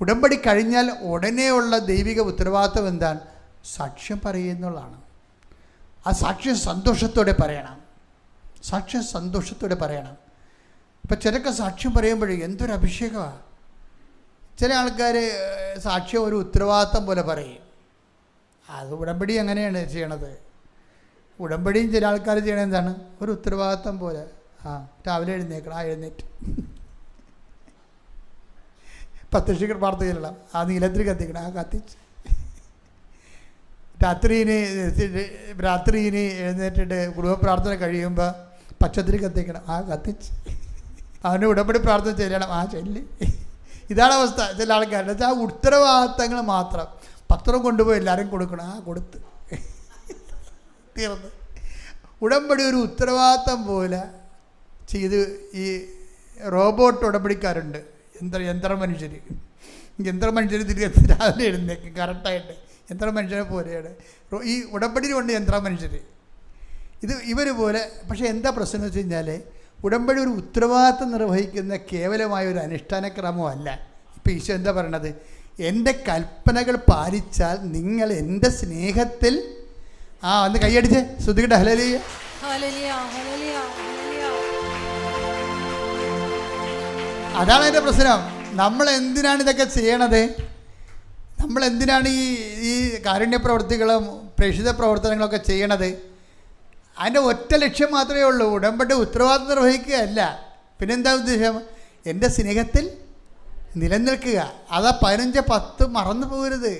ഉടമ്പടി കഴിഞ്ഞാൽ ഉടനെയുള്ള ദൈവിക ഉത്തരവാദിത്വം എന്താണ്? സാക്ഷ്യം പറയുന്നുള്ളതാണ്. ആ സാക്ഷ്യം സന്തോഷത്തോടെ പറയണം. സാക്ഷ്യം സന്തോഷത്തോടെ പറയണം. ഇപ്പം ചിലർക്ക് സാക്ഷ്യം പറയുമ്പോഴേ എന്തൊരു അഭിഷേകമാണ്. ചില ആൾക്കാർ സാക്ഷ്യം ഒരു ഉത്തരവാദിത്വം പോലെ പറയും. അത് ഉടമ്പടി അങ്ങനെയാണ് ചെയ്യണത്. ഉടമ്പടിയും ചില ആൾക്കാർ ചെയ്യണത് എന്താണ്? ഒരു ഉത്തരവാദിത്വം പോലെ. രാവിലെ എഴുന്നേക്കണം, എഴുന്നേറ്റ് പത്തക്ഷികൾ പ്രാർത്ഥനയിലുള്ള നീലത്തിൽ കത്തിക്കണം, കത്തിച്ച് രാത്രിയിന് എഴുന്നേറ്റിട്ട് കുടുംബ പ്രാർത്ഥന കഴിയുമ്പോൾ പച്ചത്തിരി കത്തിക്കണം, കത്തിച്ച് അവൻ്റെ ഉടമ്പടി പ്രാർത്ഥന ചെല്ലണം, ചെല്ലി. ഇതാണ് അവസ്ഥ ചില ആൾക്കാരുടെ. ആ ഉത്തരവാദിത്തങ്ങൾ മാത്രം. പത്രം കൊണ്ടുപോയി എല്ലാവരും കൊടുക്കണം, കൊടുത്ത് തീർന്ന്. ഉടമ്പടി ഒരു ഉത്തരവാദിത്തം പോലെ ചെയ്ത് ഈ റോബോട്ട് ഉടമ്പടിക്കാരുണ്ട്, യന്ത്ര മനുഷ്യർ തിരികെ രാവിലെ എഴുന്നേക്കും കറക്റ്റായിട്ട്. യന്ത്ര മനുഷ്യരെ പോലെയാണ് ഈ ഉടമ്പടി കൊണ്ട് യന്ത്ര മനുഷ്യർ. ഇവർ പോലെ. പക്ഷേ എന്താ പ്രശ്നം എന്ന് വെച്ച് കഴിഞ്ഞാൽ ഉടമ്പടി ഒരു ഉത്തരവാദിത്വം നിർവഹിക്കുന്ന കേവലമായ ഒരു അനുഷ്ഠാന ക്രമമല്ല. ഇപ്പോൾ ഈശോ എന്താ പറയണത്? എൻ്റെ കൽപ്പനകൾ പാലിച്ചാൽ നിങ്ങൾ എൻ്റെ സ്നേഹത്തിൽ ഒന്ന് കൈയടിച്ച് ശ്രുതികട്ടെ. ഹല്ലേലൂയ. അതാണ് എൻ്റെ പ്രശ്നം. നമ്മൾ എന്തിനാണ് ഇതൊക്കെ ചെയ്യണത്? നമ്മൾ എന്തിനാണ് ഈ കാരുണ്യ പ്രവർത്തികളും പ്രേക്ഷിത പ്രവർത്തനങ്ങളൊക്കെ ചെയ്യണത്? അതിൻ്റെ ഒറ്റ ലക്ഷ്യം മാത്രമേ ഉള്ളൂ. ഉടമ്പടി ഉത്തരവാദിത്വം നിർവഹിക്കുകയല്ല. പിന്നെന്താ ഉദ്ദേശം? എൻ്റെ സ്നേഹത്തിൽ നിലനിൽക്കുക. അതാ 15:10 മറന്നു പോകരുത്.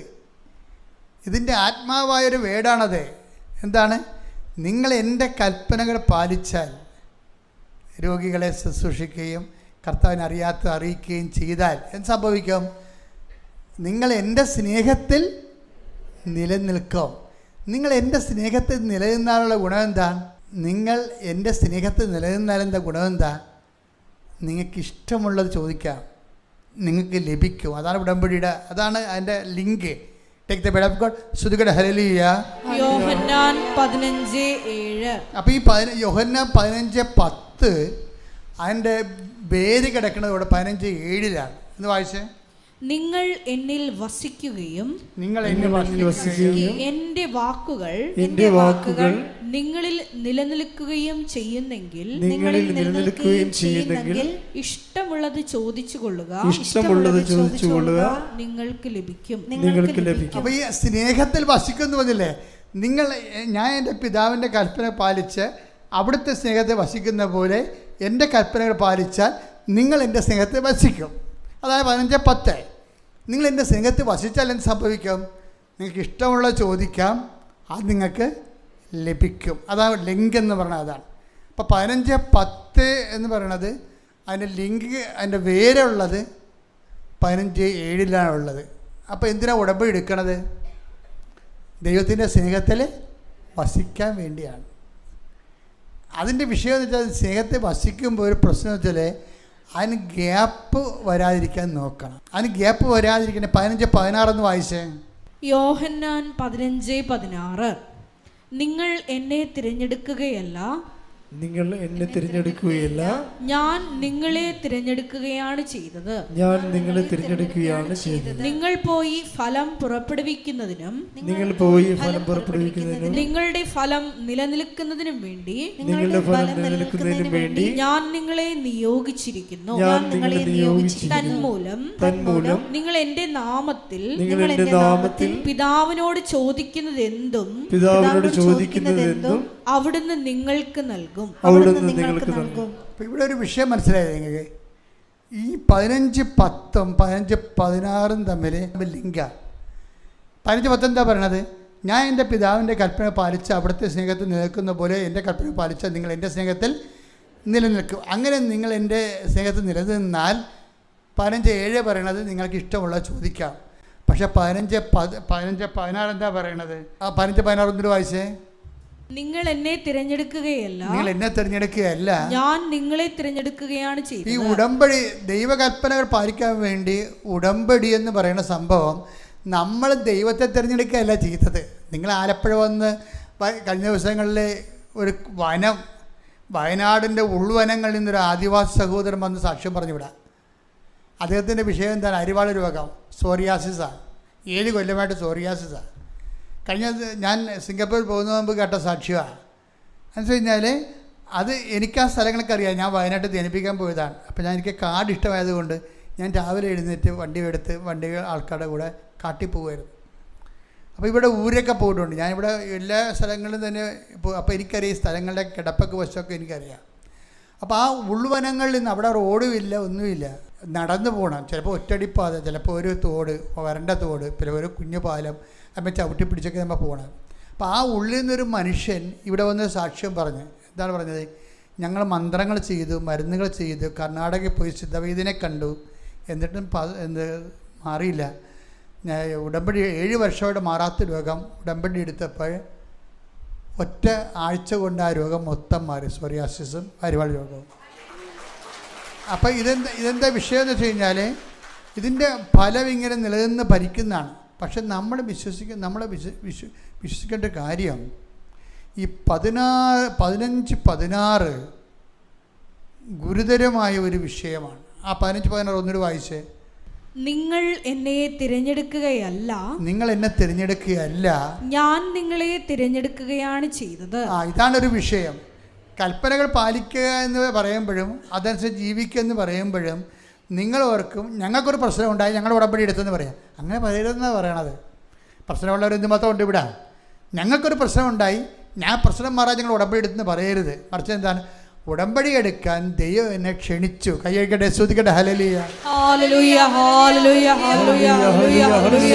ഇതിൻ്റെ ആത്മാവായൊരു വേടാണത്. എന്താണ്? നിങ്ങൾ എൻ്റെ കൽപ്പനകൾ പാലിച്ചാൽ, രോഗികളെ ശുശ്രൂഷിക്കുകയും കർത്താവിനെ അറിയാത്ത അറിയിക്കുകയും ചെയ്താൽ എന്ത് സംഭവിക്കും? നിങ്ങൾ എൻ്റെ സ്നേഹത്തിൽ നിലനിൽക്കും. നിങ്ങൾ എൻ്റെ സ്നേഹത്തിൽ നിലനിന്നാലുള്ള ഗുണം എന്താ? നിങ്ങൾ എൻ്റെ സ്നേഹത്തിൽ നിലനിന്നാലെന്താ ഗുണം എന്താ? നിങ്ങൾക്ക് ഇഷ്ടമുള്ളത് ചോദിക്കാം, നിങ്ങൾക്ക് ലഭിക്കും. അതാണ് ഉടമ്പടിയുടെ, അതാണ് അതിൻ്റെ link. Take the bread of God. ശ്രുതികട്ടെ. ഹല്ലേലൂയ. യോഹന്നാൻ 15:7. അപ്പോൾ ഈ യോഹന്നാൻ 15:10 അതിൻ്റെ വേര് കിടക്കുന്നത് ഇവിടെ 15:7 എന്ന് വായിച്ചേ. നിങ്ങൾ എന്നിൽ വസിക്കുകയും നിങ്ങൾ എന്നിൽ വസിക്കുകയും എൻ്റെ വാക്കുകൾ നിങ്ങളിൽ നിലനിൽക്കുകയും ചെയ്യുന്നെങ്കിൽ ഇഷ്ടമുള്ളത് ചോദിച്ചു കൊള്ളുക, നിങ്ങൾക്ക് ലഭിക്കും. അപ്പോൾ ഈ സ്നേഹത്തിൽ വസിക്കുമെന്ന് പറഞ്ഞില്ലേ? ഞാൻ എൻ്റെ പിതാവിൻ്റെ കൽപ്പന പാലിച്ച് അവിടുത്തെ സ്നേഹത്തെ വസിക്കുന്ന പോലെ എൻ്റെ കൽപ്പനകൾ പാലിച്ചാൽ നിങ്ങൾ എൻ്റെ സ്നേഹത്തെ വസിക്കും. അതായത് 15:10. നിങ്ങൾ എൻ്റെ സ്നേഹത്തിൽ വസിച്ചാൽ എന്ത് സംഭവിക്കും? നിങ്ങൾക്ക് ഇഷ്ടമുള്ളത് ചോദിക്കാം, അത് നിങ്ങൾക്ക് ലഭിക്കും. അതാണ് ലിങ്ക് എന്ന് പറഞ്ഞാൽ. അതാണ്. അപ്പോൾ 15:10 എന്ന് പറയണത് അതിൻ്റെ ലിങ്ക്, അതിൻ്റെ വേരുള്ളത് 15:7 ഉള്ളത്. അപ്പോൾ എന്തിനാണ് ഉടമ്പടി എടുക്കണത്? ദൈവത്തിൻ്റെ സ്നേഹത്തിൽ വസിക്കാൻ വേണ്ടിയാണ്. അതിൻ്റെ വിഷയം എന്ന് വെച്ചാൽ സ്നേഹത്തെ വസിക്കുമ്പോൾ ഒരു പ്രശ്നം വെച്ചാൽ അതിന് ഗ്യാപ്പ് വരാതിരിക്കാൻ നോക്കണം. അതിന് ഗ്യാപ്പ് വരാതിരിക്കണേ. 15:16 എന്ന് വായിച്ചേ. യോഹന്നാൻ 15:16. നിങ്ങൾ എന്നെ തിരഞ്ഞെടുക്കുകയല്ല, ഞാൻ നിങ്ങളെ തിരഞ്ഞെടുക്കുകയാണ് ചെയ്തത്. നിങ്ങൾ പോയി ഫലം പുറപ്പെടുവിക്കുന്നതിനും നിങ്ങളുടെ ഫലം നിലനിൽക്കുന്നതിനും വേണ്ടി ഞാൻ നിങ്ങളെ നിയോഗിച്ചിരിക്കുന്നു. തന്മൂലം നിങ്ങൾ എന്റെ നാമത്തിൽ പിതാവിനോട് ചോദിക്കുന്നത് എന്തും അവിടുന്ന് നിങ്ങൾക്ക് നൽകും. ഇവിടെ ഒരു വിഷയം മനസ്സിലായത് നിങ്ങൾക്ക്? ഈ 15:10 15:16 തമ്മിൽ ലിങ്കാണ്. 15:10 എന്താ പറയണത്? ഞാൻ എൻ്റെ പിതാവിൻ്റെ കൽപ്പന പാലിച്ച് അവിടുത്തെ സ്നേഹത്തിൽ നിൽക്കുന്ന പോലെ എൻ്റെ കൽപ്പന പാലിച്ചാൽ നിങ്ങൾ എൻ്റെ സ്നേഹത്തിൽ നിലനിൽക്കും. അങ്ങനെ നിങ്ങൾ എൻ്റെ സ്നേഹത്തിൽ നിലനിന്നാൽ 15:7 പറയണത് നിങ്ങൾക്ക് ഇഷ്ടമുള്ള ചോദിക്കാം. പക്ഷെ 15:16 എന്താ പറയണത്? ആ 15:16 ഒന്നിട്ട് വായിച്ചേ. നിങ്ങൾ എന്നെ തിരഞ്ഞെടുക്കുകയല്ല, നിങ്ങൾ എന്നെ തിരഞ്ഞെടുക്കുകയല്ല, ഞാൻ നിങ്ങളെ തിരഞ്ഞെടുക്കുകയാണ് ചെയ്തത്. ഈ ഉടമ്പടി ദൈവകൽപ്പനകൾ പാലിക്കാൻ വേണ്ടി ഉടമ്പടി എന്ന് പറയുന്ന സംഭവം നമ്മൾ ദൈവത്തെ തിരഞ്ഞെടുക്കുകയല്ല ചെയ്തത്. നിങ്ങൾ ആലപ്പുഴ വന്ന് കഴിഞ്ഞ ദിവസങ്ങളിൽ ഒരു വയനാടിൻ്റെ ഉൾവനങ്ങളിൽ നിന്നൊരു ആദിവാസി സഹോദരൻ വന്ന് സാക്ഷ്യം പറഞ്ഞു വിടാം. അദ്ദേഹത്തിൻ്റെ വിഷയം എന്താണ്? അരിവാള രോഗം, സോറിയാസിസാണ്. 7 കൊല്ലമായിട്ട് സോറിയാസിസാണ്. ഞാൻ സിംഗപ്പൂരിൽ പോകുന്ന മുമ്പ് കേട്ട സാക്ഷ്യമാണ്. എന്ന് വെച്ച് കഴിഞ്ഞാൽ അത് എനിക്ക് ആ സ്ഥലങ്ങളൊക്കെ അറിയാം. ഞാൻ വയനാട്ടിൽ ധ്യാനിപ്പിക്കാൻ പോയതാണ്. അപ്പോൾ എനിക്ക് കാട് ഇഷ്ടമായതുകൊണ്ട് ഞാൻ രാവിലെ എഴുന്നേറ്റ് വണ്ടികൾ ആൾക്കാരുടെ കൂടെ കാട്ടി പോകുമായിരുന്നു. അപ്പോൾ ഇവിടെ ഊരൊക്കെ പോയിട്ടുണ്ട്. ഞാനിവിടെ എല്ലാ സ്ഥലങ്ങളിലും തന്നെ അപ്പോൾ എനിക്കറിയാം ഈ സ്ഥലങ്ങളുടെ കിടപ്പൊക്കെ വശമൊക്കെ എനിക്കറിയാം. അപ്പോൾ ആ ഉൾവനങ്ങളിൽ നിന്ന് അവിടെ റോഡുമില്ല, ഒന്നുമില്ല, നടന്നു പോകണം. ചിലപ്പോൾ ഒറ്റടിപ്പാത, ചിലപ്പോൾ ഒരു തോട്, വരണ്ട തോട്, പിന്നെ ഒരു കുഞ്ഞു പാലം, നമ്മൾ ചവിട്ടി പിടിച്ചൊക്കെ നമ്മൾ പോകണം. അപ്പോൾ ആ ഉള്ളിൽ നിന്നൊരു മനുഷ്യൻ ഇവിടെ വന്ന് സാക്ഷ്യം പറഞ്ഞ് എന്താണ് പറഞ്ഞത്? ഞങ്ങൾ മന്ത്രങ്ങൾ ചെയ്തു, മരുന്നുകൾ ചെയ്തു, കർണാടകയിൽ പോയി സിദ്ധവൈദ്യനെ കണ്ടു, എന്നിട്ടും മാറിയില്ല. ഉടമ്പടി 7 വർഷമായിട്ട് മാറാത്ത രോഗം ഉടമ്പടി എടുത്തപ്പോൾ ഒറ്റ ആഴ്ച കൊണ്ട് ആ രോഗം മൊത്തം മാറി. സോറിയാസിസും അരിവാൾ രോഗവും. അപ്പോൾ ഇതെന്താ വിഷയം എന്ന് വെച്ച് കഴിഞ്ഞാൽ ഇതിൻ്റെ ഫലം ഇങ്ങനെ നിലനിന്ന് ഭരിക്കുന്നതാണ്. പക്ഷെ നമ്മൾ വിശ്വസിക്കേണ്ട കാര്യം ഈ 15-16 ഗുരുതരമായ ഒരു വിഷയമാണ്. ആ 15-16 ഒന്നുകൂടി വായിച്ചേ. നിങ്ങൾ എന്നെ തിരഞ്ഞെടുക്കുകയല്ല, നിങ്ങൾ എന്നെ തിരഞ്ഞെടുക്കുകയല്ല, ഞാൻ നിങ്ങളെ തിരഞ്ഞെടുക്കുകയാണ് ചെയ്തത്. ഇതാണൊരു വിഷയം. കൽപ്പനകൾ പാലിക്കുക എന്ന് പറയുമ്പോഴും അതനുസരിച്ച് ജീവിക്കുക എന്ന് പറയുമ്പോഴും നിങ്ങൾ ഓർക്കും ഞങ്ങൾക്കൊരു പ്രശ്നം ഉണ്ടായി, ഞങ്ങൾ ഉടമ്പടി എടുത്തെന്ന് പറയാം. അങ്ങനെ പറയരുതെന്നാണ് പറയണത്. പ്രശ്നമുള്ളവർ എന്ത് മാത്രം ഉണ്ട് ഇവിടെ? ഞങ്ങൾക്കൊരു പ്രശ്നം ഉണ്ടായി, ഞാൻ പ്രശ്നം മാറാൻ ഞങ്ങൾ ഉടമ്പടി എടുത്തെന്ന് പറയരുത്. മറിച്ച് എന്താണ്? ഉടമ്പടി എടുക്കാൻ ദൈവം എന്നെ ക്ഷണിച്ചു. കൈയ്യടിക്കട്ടെ, സ്തുതിക്കട്ടെ. ഹല്ലേലൂയ, ഹല്ലേലൂയ, ഹല്ലേലൂയ, ഹല്ലേലൂയ, ഹല്ലേലൂയ,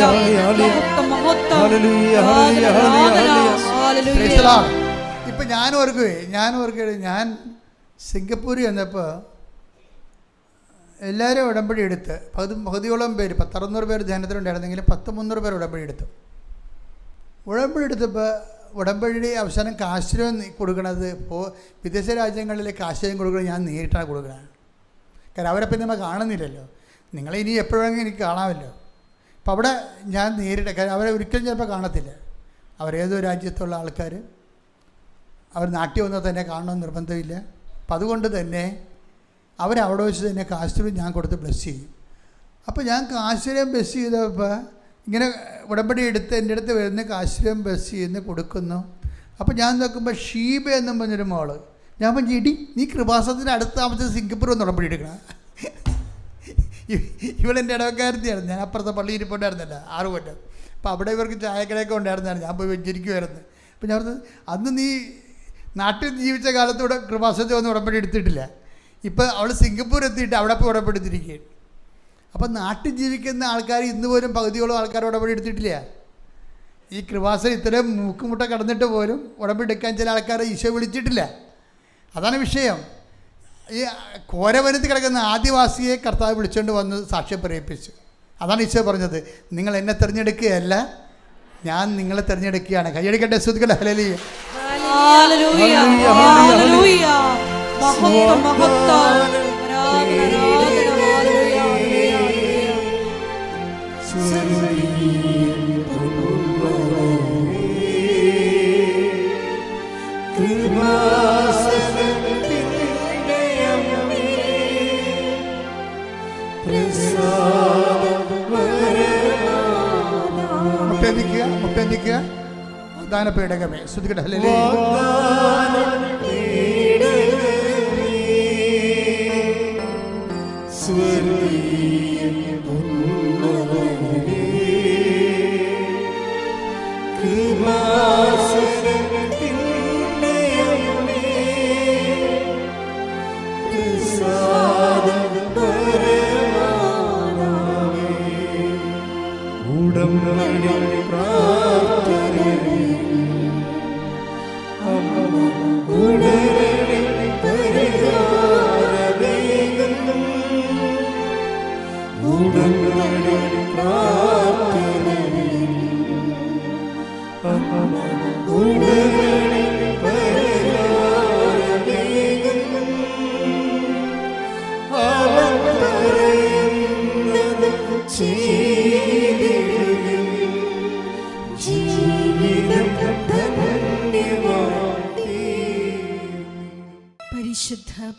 ഹല്ലേലൂയ. ഇപ്പം ഞാൻ ഓർക്കുകയെ ഞാൻ സിംഗപ്പൂരിൽ ചെന്നപ്പോൾ എല്ലാവരും ഉടമ്പടി എടുത്ത് 10-15 പേര് 600 പേര് ധ്യാനത്തിലുണ്ടായിരുന്നെങ്കിൽ 300 പേർ ഉടമ്പടി എടുത്തു. ഉടമ്പടി എടുത്തപ്പോൾ ഉടമ്പടി അവസാനം കാശ്രയം കൊടുക്കണത് വിദേശ രാജ്യങ്ങളിലേക്ക് ആശയം കൊടുക്കുന്നത് ഞാൻ നേരിട്ടാണ് കൊടുക്കുന്നത്. കാരണം അവരെ പിന്നെ നമ്മൾ കാണുന്നില്ലല്ലോ. നിങ്ങളെ ഇനി എപ്പോഴെങ്കിലും എനിക്ക് കാണാമല്ലോ. അപ്പം അവിടെ ഞാൻ നേരിട്ട്, കാരണം അവരെ ഒരിക്കലും ചിലപ്പോൾ കാണത്തില്ല. അവരേതോ രാജ്യത്തുള്ള ആൾക്കാർ അവർ നാട്ടിൽ വന്നാൽ തന്നെ കാണണമെന്ന് നിർബന്ധമില്ല. അപ്പം അതുകൊണ്ട് തന്നെ അവരവിടെ വെച്ച് തന്നെ കാശ്രയം ഞാൻ കൊടുത്ത് ബ്ലസ് ചെയ്യും. അപ്പോൾ ഞാൻ കാശ്രയം ബ്ലസ് ചെയ്തപ്പോൾ ഇങ്ങനെ ഉടമ്പടി എടുത്ത് എൻ്റെ അടുത്ത് വരുന്ന കാശ്രയം ബ്ലസ് ചെയ്യുന്ന കൊടുക്കുന്നു. അപ്പോൾ ഞാൻ നോക്കുമ്പോൾ ഷീബ എന്നും പറഞ്ഞൊരു മോള്. ഞാൻ പറഞ്ഞു, ഇടി നീ കൃപാസനത്തിന് അടുത്ത താമസിച്ച് സിംഗപ്പൂർ ഒന്ന് ഉടമ്പടി എടുക്കണം. ഇവളെൻ്റെ ഇടവക്കാരത്തിയാണ്. ഞാൻ അപ്പുറത്തെ പള്ളി ഇരിപ്പുണ്ടായിരുന്നല്ല 6 കൊല്ലം. അപ്പോൾ അവിടെ ഇവർക്ക് ചായക്കടയൊക്കെ ഉണ്ടായിരുന്നതാണ്. ഞാൻ പോയി വെഞ്ചരിക്കുമായിരുന്നു. അപ്പോൾ ഞാൻ പറഞ്ഞത് അന്ന് നീ നാട്ടിൽ ജീവിച്ച കാലത്തൂടെ കൃപാസനത്തിൽ വന്ന് ഉടമ്പടി എടുത്തിട്ടില്ല. ഇപ്പോൾ അവൾ സിംഗപ്പൂർ എത്തിയിട്ട് അവിടെ പോയി ഉടമ്പടി എടുത്തിരിക്കുകയാണ്. അപ്പം നാട്ടിൽ ജീവിക്കുന്ന ആൾക്കാർ ഇന്ന് പോലും പകുതിയോളം ആൾക്കാർ ഉടമ്പടി എടുത്തിട്ടില്ല. ഈ കൃപാസനം ഇത്രയും മൂക്കുമുട്ട കടന്നിട്ട് പോലും ഉടമ്പടി എടുക്കാൻ ചില ആൾക്കാരെ ഈശോ വിളിച്ചിട്ടില്ല. അതാണ് വിഷയം. ഈ കോരവനത്തിൽ കിടക്കുന്ന ആദിവാസിയെ കർത്താവ് വിളിച്ചുകൊണ്ട് വന്ന് സാക്ഷ്യം പറയിപ്പിച്ചു. അതാണ് ഈശോ പറഞ്ഞത്, നിങ്ങൾ എന്നെ തിരഞ്ഞെടുക്കുകയല്ല, ഞാൻ നിങ്ങളെ തിരഞ്ഞെടുക്കുകയാണ്. കൈയടിക്കട്ടെ, സ്തുതിക്കട്ടെ. ഹല്ലേലൂയ, ഹല്ലേലൂയ, ഹല്ലേലൂയ. മഹത്വം, മഹത്വം. മുട്ടനിക്കുക വാഗ്ദാന പേടകമേ, സ്തുതിക്കട്ടെ. ഹല്ലേലൂയ. ഉടമ്പടി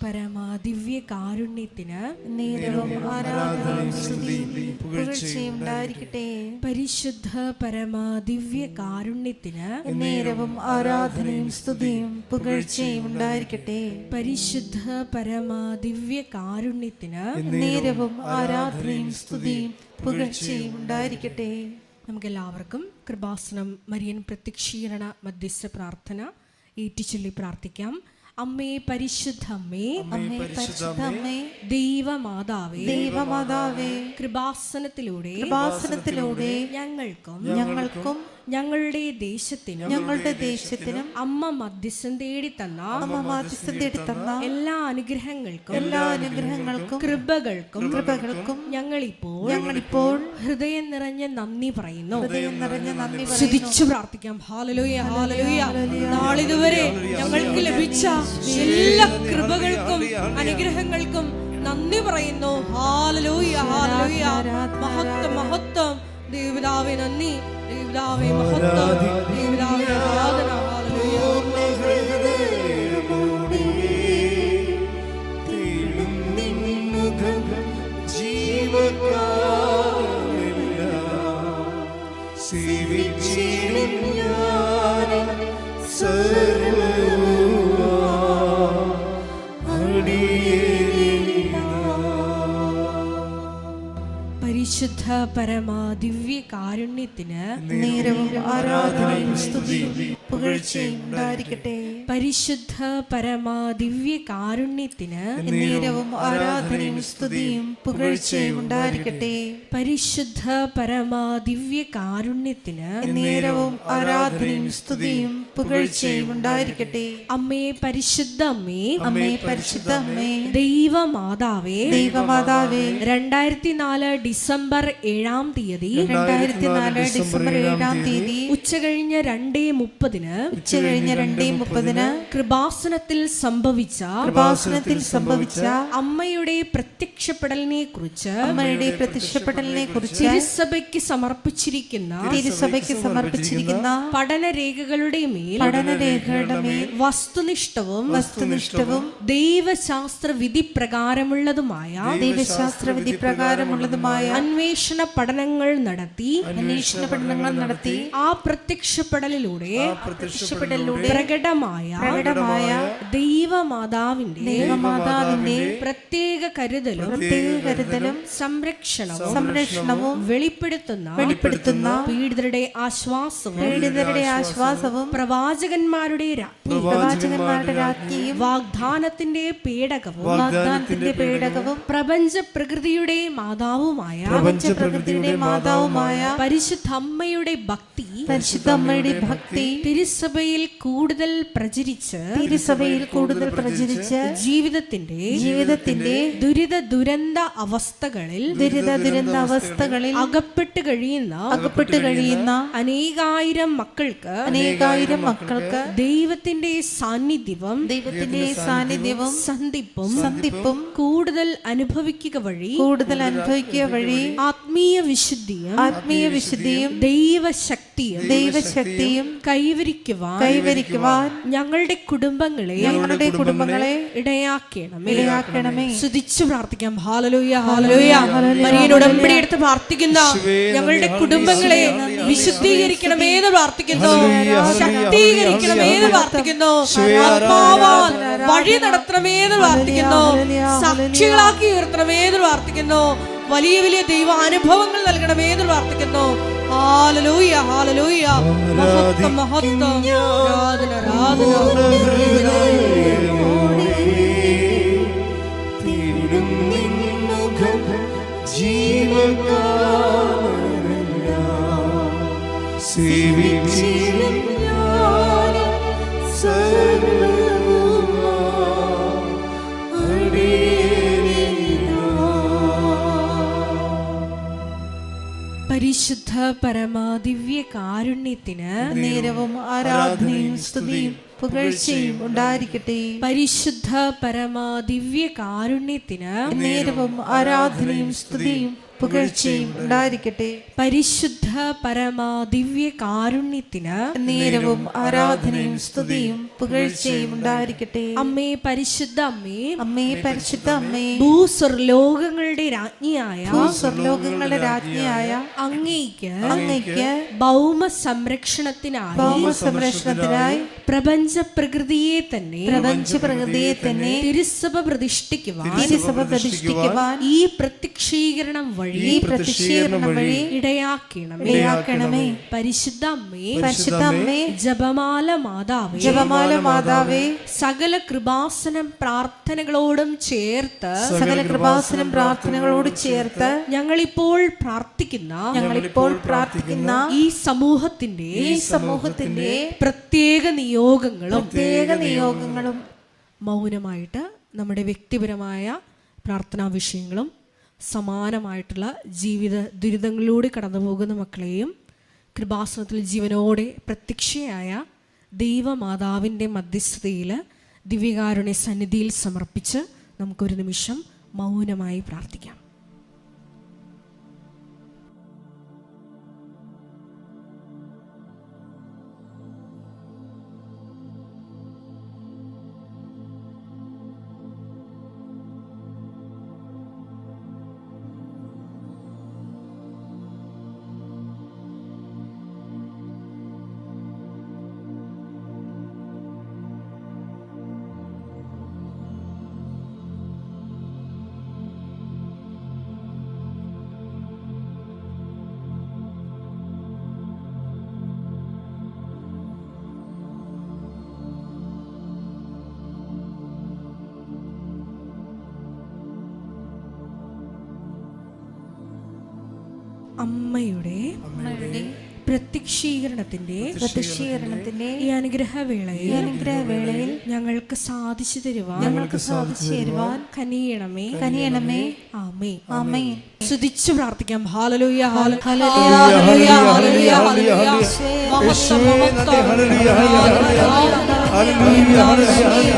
പരമാ ദിവ്യ കാരുണ്യത്തിന് നേരവും ആരാധനയും സ്തുതിയും പുകഴ്ചയും ഉണ്ടായിരിക്കട്ടെ. പരിശുദ്ധ പരമാ ദിവ്യ കാരുണ്യത്തിന് നേരവും ആരാധനയും സ്തുതിയും പുകഴ്ചയും ഉണ്ടായിരിക്കട്ടെ. പരിശുദ്ധ പരമാ ദിവ്യ കാരുണ്യത്തിന് നേരവും ആരാധനയും സ്തുതിയും പുകഴ്ചയും ഉണ്ടായിരിക്കട്ടെ. നമുക്കെല്ലാവർക്കും കൃപാസനം മരിയൻ പ്രത്യക്ഷീകരണ മധ്യസ്ഥ പ്രാർത്ഥന ഏറ്റുചൊല്ലി പ്രാർത്ഥിക്കാം. അമ്മേ പരിശുദ്ധ അമ്മേ, അമ്മേ പരിശുദ്ധ അമ്മേ, ദൈവമാതാവേ, ദൈവമാതാവേ, കൃപാസനത്തിലൂടെ ഞങ്ങൾക്കും ഞങ്ങളുടെ ദേശത്തിനും അമ്മ മധ്യസ്ഥം തേടി തന്ന എല്ലാ അനുഗ്രഹങ്ങൾക്കും കൃപകൾക്കും ഞങ്ങളിപ്പോൾ ഹൃദയം നിറഞ്ഞ നന്ദി പറയുന്നു. സ്തുതിച്ചു പ്രാർത്ഥിക്കാം. Hallelujah, hallelujah. നാളിതുവരെ ഞങ്ങൾക്ക് ലഭിച്ച എല്ലാ കൃപകൾക്കും അനുഗ്രഹങ്ങൾക്കും നന്ദി പറയുന്നു. ഹല്ലേലൂയ, ഹല്ലേലൂയ. മഹത്വം, മഹത്വം. ദൈവപിതാവേ നന്ദി, ദൈവപിതാവേ മഹത്വം, ദൈവപിതാവേ ആരാധന. ഹല്ലേലൂയ. പരിശുദ്ധ പരമാ ദിവ്യ കാരുണ്യത്തിന് നേരവും ആരാധനയും സ്തുതിയും പുകഴ്ചയും ഉണ്ടായിരിക്കട്ടെ. പരിശുദ്ധ പരമാ ദിവ്യ കാരുണ്യത്തിന് നേരവും ആരാധനയും സ്തുതിയും പുകഴ്ചയും ഉണ്ടായിരിക്കട്ടെ. പരിശുദ്ധ പരമാ ദിവ്യ കാരുണ്യത്തിന് നേരവും ആരാധനയും സ്തുതിയും പുകഴ്ചയും ഉണ്ടായിരിക്കട്ടെ. അമ്മേ പരിശുദ്ധ അമ്മേ, അമ്മേ പരിശുദ്ധ അമ്മേ, ദൈവമാതാവേ, ദൈവമാതാവേ, 2004 ഡിസംബർ 7-ാം തീയതി 2004 ഡിസംബർ 7-ാം തീയതി ഉച്ചകഴിഞ്ഞ് 2:30 ഉച്ചകഴിഞ്ഞ് 2:30 കൃപാസനത്തിൽ സംഭവിച്ച അമ്മയുടെ പ്രത്യക്ഷപ്പെടലിനെ കുറിച്ച് തിരുസഭയ്ക്ക് സമർപ്പിച്ചിരിക്കുന്ന പഠനരേഖകളുടെ മേൽ വസ്തുനിഷ്ഠവും ദൈവശാസ്ത്ര വിധി പ്രകാരമുള്ളതുമായ അന്വേഷണ പഠനങ്ങൾ നടത്തി ആ പ്രത്യക്ഷപ്പെടലിലൂടെ പ്രകടമായ ദൈവമാതാവിന്റെ പ്രത്യേക കരുതലും സംരക്ഷണവും വെളിപ്പെടുത്തുന്ന പീഡിതരുടെ ആശ്വാസവും പ്രവാചകന്മാരുടെ രാജ്ഞിയും വാഗ്ദാനത്തിന്റെ പേടകവും പ്രപഞ്ച പ്രകൃതിയുടെ മാതാവുമായ പരിശുദ്ധ അമ്മയുടെ ഭക്തി തിരുസഭയിൽ കൂടുതൽ പ്രചരിച്ച് ജീവിതത്തിന്റെ ദുരിത അവസ്ഥകളിൽ അകപ്പെട്ട് കഴിയുന്ന അനേകായിരം മക്കൾക്ക് ദൈവത്തിന്റെ സാന്നിധ്യവും സന്ധിപ്പും കൂടുതൽ അനുഭവിക്കുക വഴി ആത്മീയ വിശുദ്ധിയും ദൈവശക്തിയും കൈവരിക്കുവാൻ ഞങ്ങളുടെ കുടുംബങ്ങളെ ഇടയാക്കണമേ. സ്തുതിച്ചു പ്രാർത്ഥിക്കാം. Hallelujah, hallelujah. മരിയനോട് ഉടമ്പടി എടുത്ത് പ്രാർത്ഥിക്കുന്ന ഞങ്ങളുടെ കുടുംബങ്ങളെ വിശുദ്ധീകരിക്കണമേ എന്ന് പ്രാർത്ഥിക്കുന്നു, ശക്തീകരിക്കണമേ എന്ന് പ്രാർത്ഥിക്കുന്നു, ആത്മാവാൽ വഴി നടത്തണമേ എന്ന് പ്രാർത്ഥിക്കുന്നു, സാക്ഷികളാക്കി ഉയർത്തണമേ എന്ന് പ്രാർത്ഥിക്കുന്നു, വലിയ വലിയ ദൈവാനുഭവങ്ങൾ നൽകണമേ എന്ന് പ്രാർത്ഥിക്കുന്നു. ഹല്ലേലൂയ, ഹല്ലേലൂയ. മഹത്വം, മഹത്വം. ആരാധന, ആരാധന. പരിശുദ്ധ പരമാ ദിവ്യ കാരുണ്യത്തിന് നേരവും ആരാധനയും സ്തുതിയും പുകഴ്ചയും ഉണ്ടായിരിക്കട്ടെ. പരിശുദ്ധ പരമാ ദിവ്യ കാരുണ്യത്തിന് നേരവും ആരാധനയും സ്തുതിയും പുകഴ്ചയും ഉണ്ടായിരിക്കട്ടെ. പരിശുദ്ധ പരമ ദിവ്യ കാരുണ്യത്തിന് നേരവും ആരാധനയും സ്തുതിയും പുകഴ്ചയും ഉണ്ടായിരിക്കട്ടെ. അമ്മേ പരിശുദ്ധ അമ്മേ, അമ്മേ പരിശുദ്ധ അമ്മേ, ഭൂസ്വർലോകങ്ങളുടെ രാജ്ഞിയായ സ്വർലോകങ്ങളുടെ രാജ്ഞിയായ അങ്ങേയ്ക്ക് ഭൗമ സംരക്ഷണത്തിനായി പ്രപഞ്ച പ്രകൃതിയെ തന്നെ തിരുസഭ പ്രതിഷ്ഠിക്കുവാൻ ഈ പ്രത്യക്ഷീകരണം വഴി ഇടയാക്കണമേ. പരിശുദ്ധ അമ്മേ, ജപമാല മാതാവേ, സകല കൃപാസനം പ്രാർത്ഥനകളോടും ചേർത്ത് ഞങ്ങളിപ്പോൾ പ്രാർത്ഥിക്കുന്ന ഈ സമൂഹത്തിന്റെ പ്രത്യേക നിയോഗങ്ങളും മൗനമായിട്ട് നമ്മുടെ വ്യക്തിപരമായ പ്രാർത്ഥനാ വിഷയങ്ങളും സമാനമായിട്ടുള്ള ജീവിത ദുരിതങ്ങളിലൂടെ കടന്നു പോകുന്ന മക്കളെയും കൃപാസനത്തിൽ ജീവനോടെ പ്രത്യക്ഷയായ ദൈവമാതാവിൻ്റെ മധ്യസ്ഥതയിൽ ദിവ്യകാരുണ്യ സന്നിധിയിൽ സമർപ്പിച്ച് നമുക്കൊരു നിമിഷം മൗനമായി പ്രാർത്ഥിക്കാം. അമ്മയുടെ പ്രത്യക്ഷീകരണത്തിന്റെ ഈ അനുഗ്രഹവേളയിൽ ഞങ്ങൾക്ക് സാധിച്ചു തരുവാൻ കനിയണമേ. ആമേൻ. സ്തുതിച്ചു പ്രാർത്ഥിക്കാം. ഹല്ലേലൂയ, ഹല്ലേലൂയ, ഹല്ലേലൂയ, ഹല്ലേലൂയ. മഹത്വം, ദൈവമേ ആരാധന. ഹല്ലേലൂയ, ഹല്ലേലൂയ.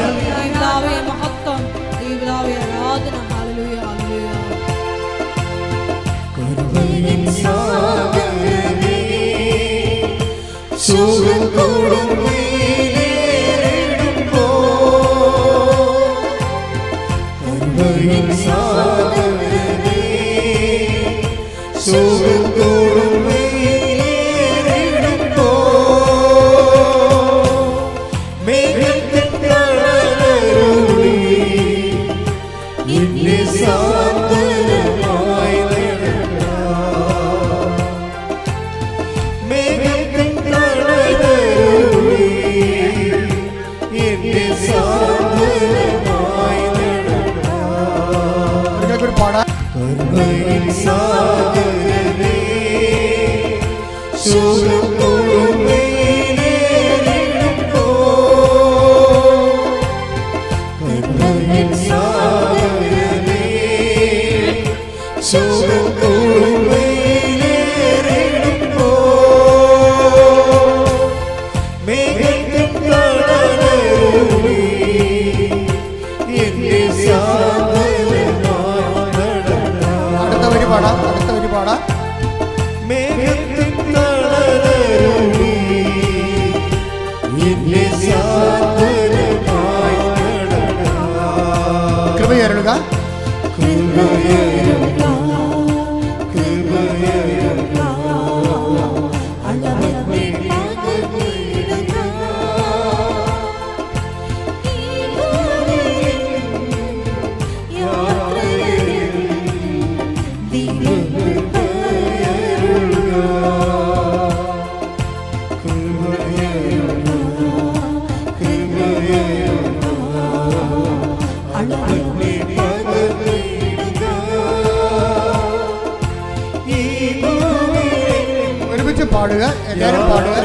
പാടുക, എല്ലാവരും പാടുക.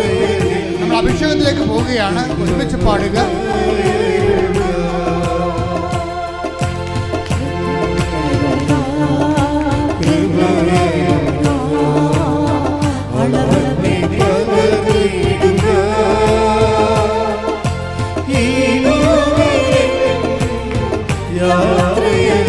നമ്മൾ അഭിഷേകത്തിലേക്ക് പോവുകയാണ്. ഒരുമിച്ച് പാടുക. യാത്രയിൽ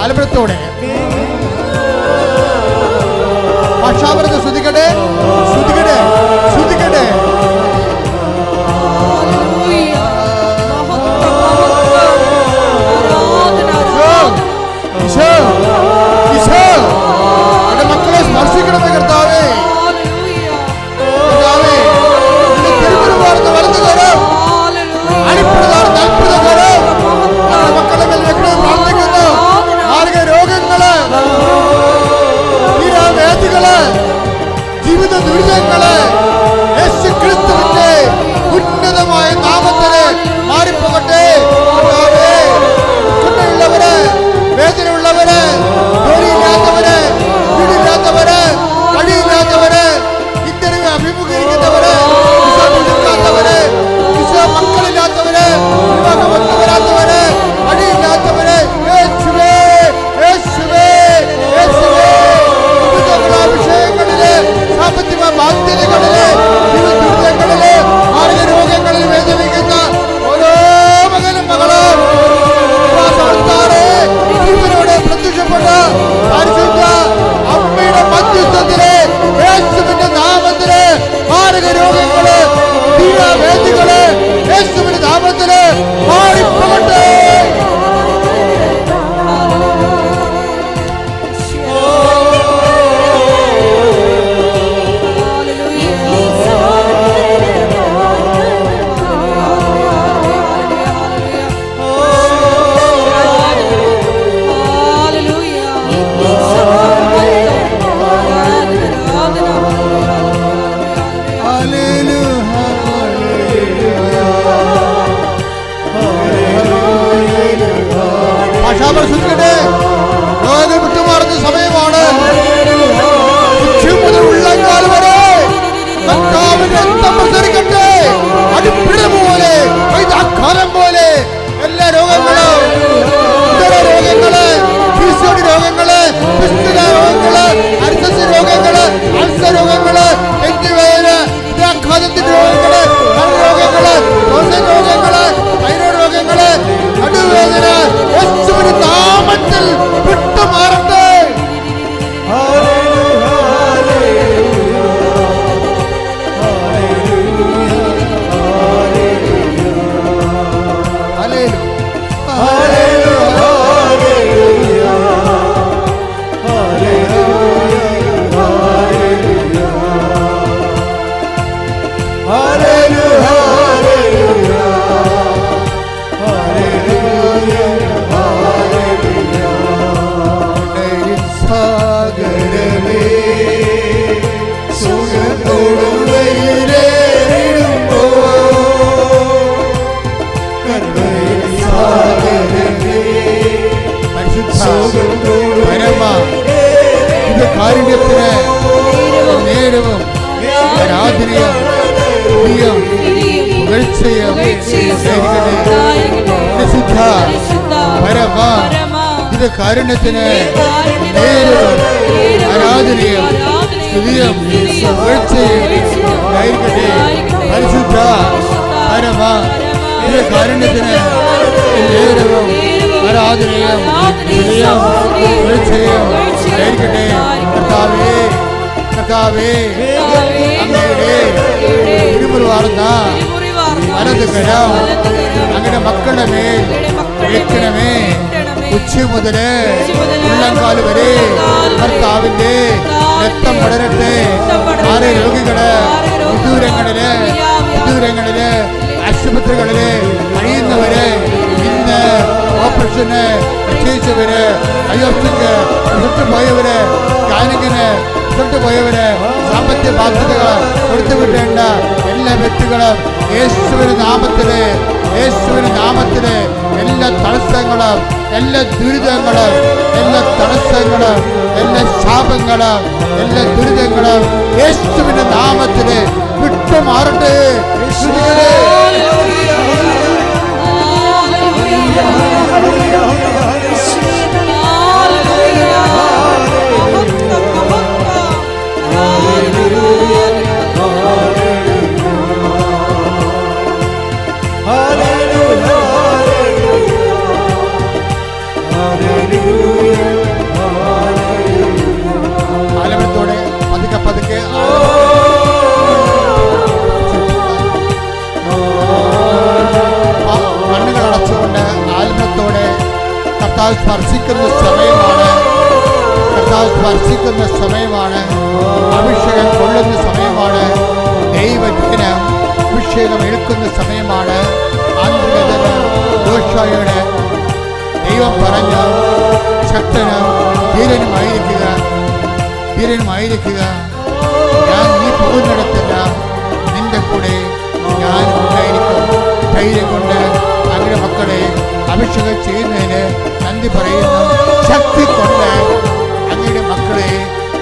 ആലമ്പലത്തോടെ ഭാഷാപരത്തെ ശ്രദ്ധിക്കട്ടെ, ശ്രദ്ധിക്കട്ടെ, ശ്രദ്ധിക്കട്ടെ. മക്കളെ സ്പർശിക്കണമേ കർത്താവേ. ആരാധനയും സ്തുതിയും പുകഴ്ചയും പരിശുദ്ധ പരമ ഇത് കാരുണ്യത്തിന് ആരാധനയും സ്തുതിയും പുകഴ്ചയും ആയിരിക്കട്ടെ. പരിശുദ്ധ പരമ ഇത് കാരുണ്യത്തിന് നേരവും ആരാധനയും സ്തുതിയും പുകഴ്ചയും ആയിരിക്കട്ടെ. കർത്താവേ, കർത്താവേ, അങ്ങയുടെ ഇരുമുറിവാർന്ന വലത് കരം അങ്ങനെ മക്കളുടെ മേൽ വെക്കണമേ. ഉച്ച മുതല് ഉള്ളംകാല് വരെ കർത്താവിന്റെ രക്തം പടരട്ടെ. ആരെ രോഗികള് വിദൂരങ്ങളില് ആശുപത്രികളില് കഴിയുന്നവര്, ഇന്ന് ഓപ്പറേഷന് നിശ്ചയിച്ചവര്, അയോധ്യക്ക് വിട്ടുപോയവര്, കാനിങ്ങിന് വിട്ടുപോയവര്, സാമ്പത്തിക ബാധ്യതകൾ കൊടുത്തുവിട്ടേണ്ട എല്ലാ വ്യക്തികളും യേശുവിന്റെ നാമത്തില് എല്ലാ തടസ്സങ്ങളും, എല്ലാ ദുരിതങ്ങളും, എല്ലാ തടസ്സങ്ങളും, എല്ലാ ശാപങ്ങളും, എല്ലാ ദുരിതങ്ങളും യേശുവിന്റെ നാമത്തില് വിട്ടുമാറട്ടെ. ആലമനത്തോടെ പതുക്കെ കണ്ണുകൾ അടച്ചുകൊണ്ട് ആലമനത്തോടെ കർത്താവ് സ്പർശിക്കുന്ന സമയമാണ്. അഭിഷേകം കൊള്ളുന്ന സമയമാണ്. ദൈവത്തിന് അഭിഷേകം എടുക്കുന്ന സമയമാണ്. ആന്തരികത ദോഷയുടെ ദൈവം പറഞ്ഞ ശക്തനും ധീരനുമായിരിക്കുക. ഞാൻ നീ പോകുന്നിടത്തില്ല, നിന്റെ കൂടെ ഞാൻ ഉണ്ടായിരിക്കും. ധൈര്യം കൊണ്ട് അങ്ങയുടെ മക്കളെ അഭിഷേകം ചെയ്യുന്നതിന് നന്ദി പറയുന്നു. ശക്തി കൊണ്ട് അങ്ങയുടെ മക്കളെ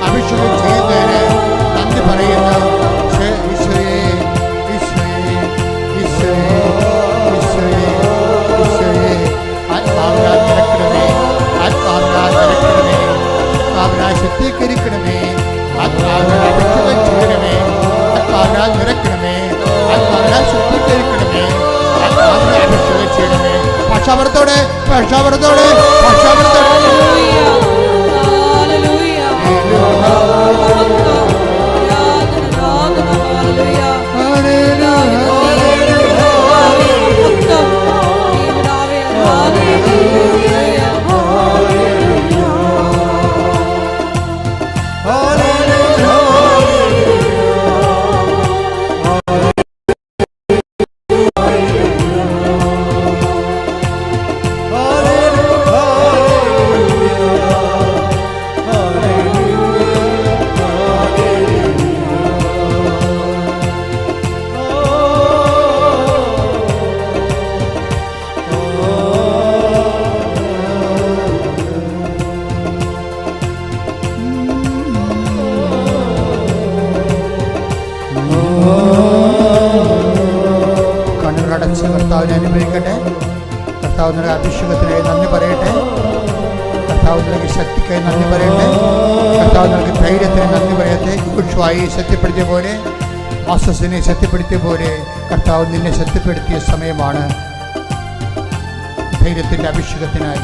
അഭിഷേകം ചെയ്യുന്നതിന് നന്ദി പറയുന്നു. ശക്തീകരിക്കണമേ, ആത്മാവിനാൽ അഭിഷേകം ചെയ്യണമേ, ആത്മാവിനാൽ നിറയ്ക്കണമേ, ആത്മാവിനാൽ ശുദ്ധീകരിക്കണമേ, ആത്മാവിനാൽ അഭിഷേകം ചെയ്യണമേ. ഭാഷാപരത്തോടെ കർത്താവിനെ അനുഭവിക്കട്ടെ. കർത്താവ് നിങ്ങളുടെ അഭിഷേകത്തിനായി നന്ദി പറയട്ടെ. കർത്താവ് നിങ്ങളുടെ ശക്തിക്കായി നന്ദി പറയട്ടെ. കർത്താവ് നിങ്ങളുടെ ധൈര്യത്തിന് നന്ദി പറയട്ടെ. യോശുവയെ ശക്തിപ്പെടുത്തിയ പോലെ, മോസസിനെ ശക്തിപ്പെടുത്തിയ പോലെ കർത്താവ് നിന്നെ ശക്തിപ്പെടുത്തിയ സമയമാണ്. ധൈര്യത്തിൻ്റെ അഭിഷേകത്തിനായി,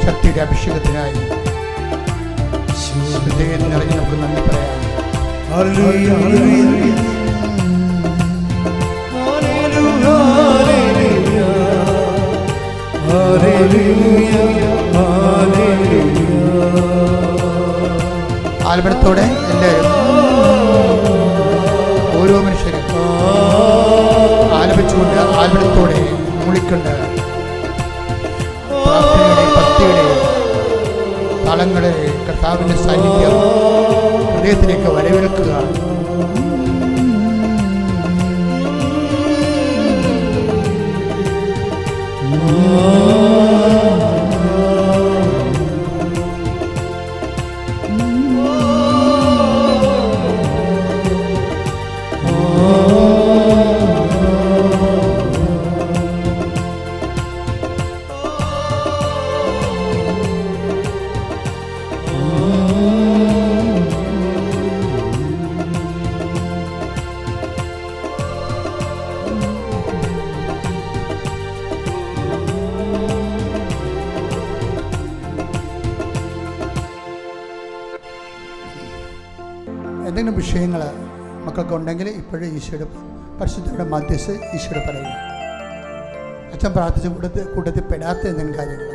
ശക്തിയുടെ അഭിഷേകത്തിനായി ഹൃദയം നിറഞ്ഞ് നമുക്ക് നന്ദി പറയാം. ആൽബത്തോടെ എല്ലാവരും ഓരോ മനുഷ്യരും ആലപിച്ചുകൊണ്ട് ആൽബത്തോടെ മൂളിക്കൊണ്ട് പ്രാർത്ഥനയുടെ ഭക്തിയുടെ തളങ്ങളെ കർത്താവിൻ്റെ സാന്നിധ്യം ഹൃദയത്തിലേക്ക് വരവേൽക്കുക. എന്തെങ്കിലും വിഷയങ്ങൾ മക്കൾക്കുണ്ടെങ്കിൽ ഇപ്പോഴും ഈശോയുടെ പരിശുദ്ധയുടെ മധ്യസ്ഥ ഈശോയുടെ പറയുക. അച്ഛൻ പ്രാർത്ഥിച്ച കൂട്ടത്തിൽ പെടാത്ത എന്തെങ്കിലും കാര്യങ്ങൾ,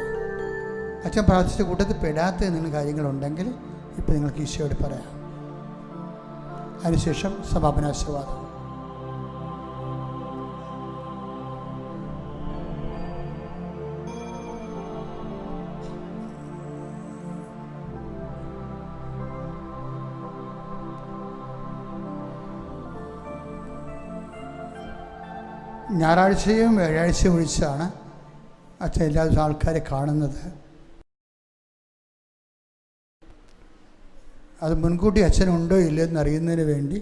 അച്ഛൻ പ്രാർത്ഥിച്ച കൂട്ടത്തിൽ പെടാത്ത എന്തെങ്കിലും കാര്യങ്ങളുണ്ടെങ്കിൽ ഇപ്പോൾ നിങ്ങൾക്ക് ഈശോയോട് പറയാം. അതിനുശേഷം സമാപനാശീർവാദം. ഞായറാഴ്ചയും വ്യാഴാഴ്ചയും ഒഴിച്ചാണ് അച്ഛൻ എല്ലാ ദിവസവും ആൾക്കാരെ കാണുന്നത്. അത് മുൻകൂട്ടി അച്ഛനുണ്ടോ ഇല്ലയോ എന്നറിയുന്നതിന് വേണ്ടി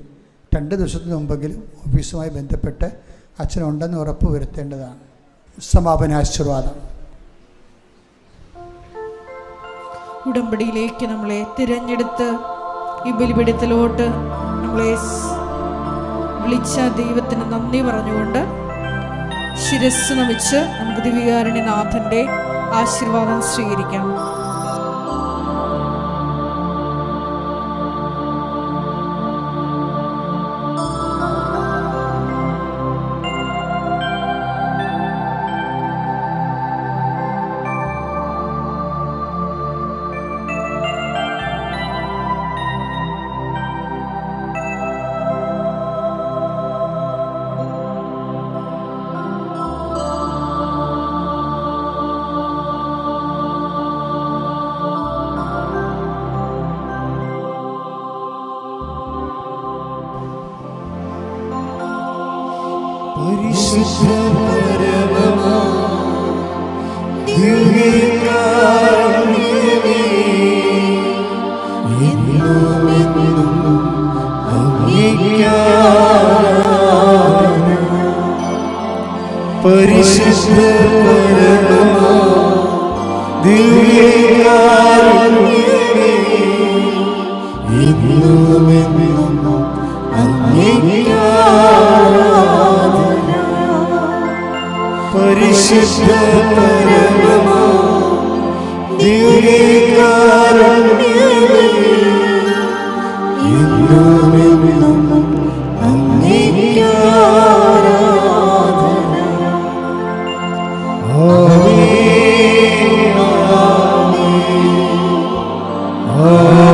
2 ദിവസത്തിന് മുമ്പെങ്കിലും ഓഫീസുമായി ബന്ധപ്പെട്ട് അച്ഛനുണ്ടെന്ന് ഉറപ്പ് വരുത്തേണ്ടതാണ്. സമാപനാശീർവാദം. ഉടമ്പടിയിലേക്ക് നമ്മളെ തിരഞ്ഞെടുത്ത് ഈ ബലിപീഠത്തിലോട്ട് നമ്മളെ വിളിച്ച ദൈവത്തിന് നന്ദി പറഞ്ഞുകൊണ്ട് ശിരസ്സ് നമിച്ച് നമുക്ക് ദിവ്യകാരുണ്യനാഥൻ്റെ ആശീർവാദം സ്വീകരിക്കാം. Oh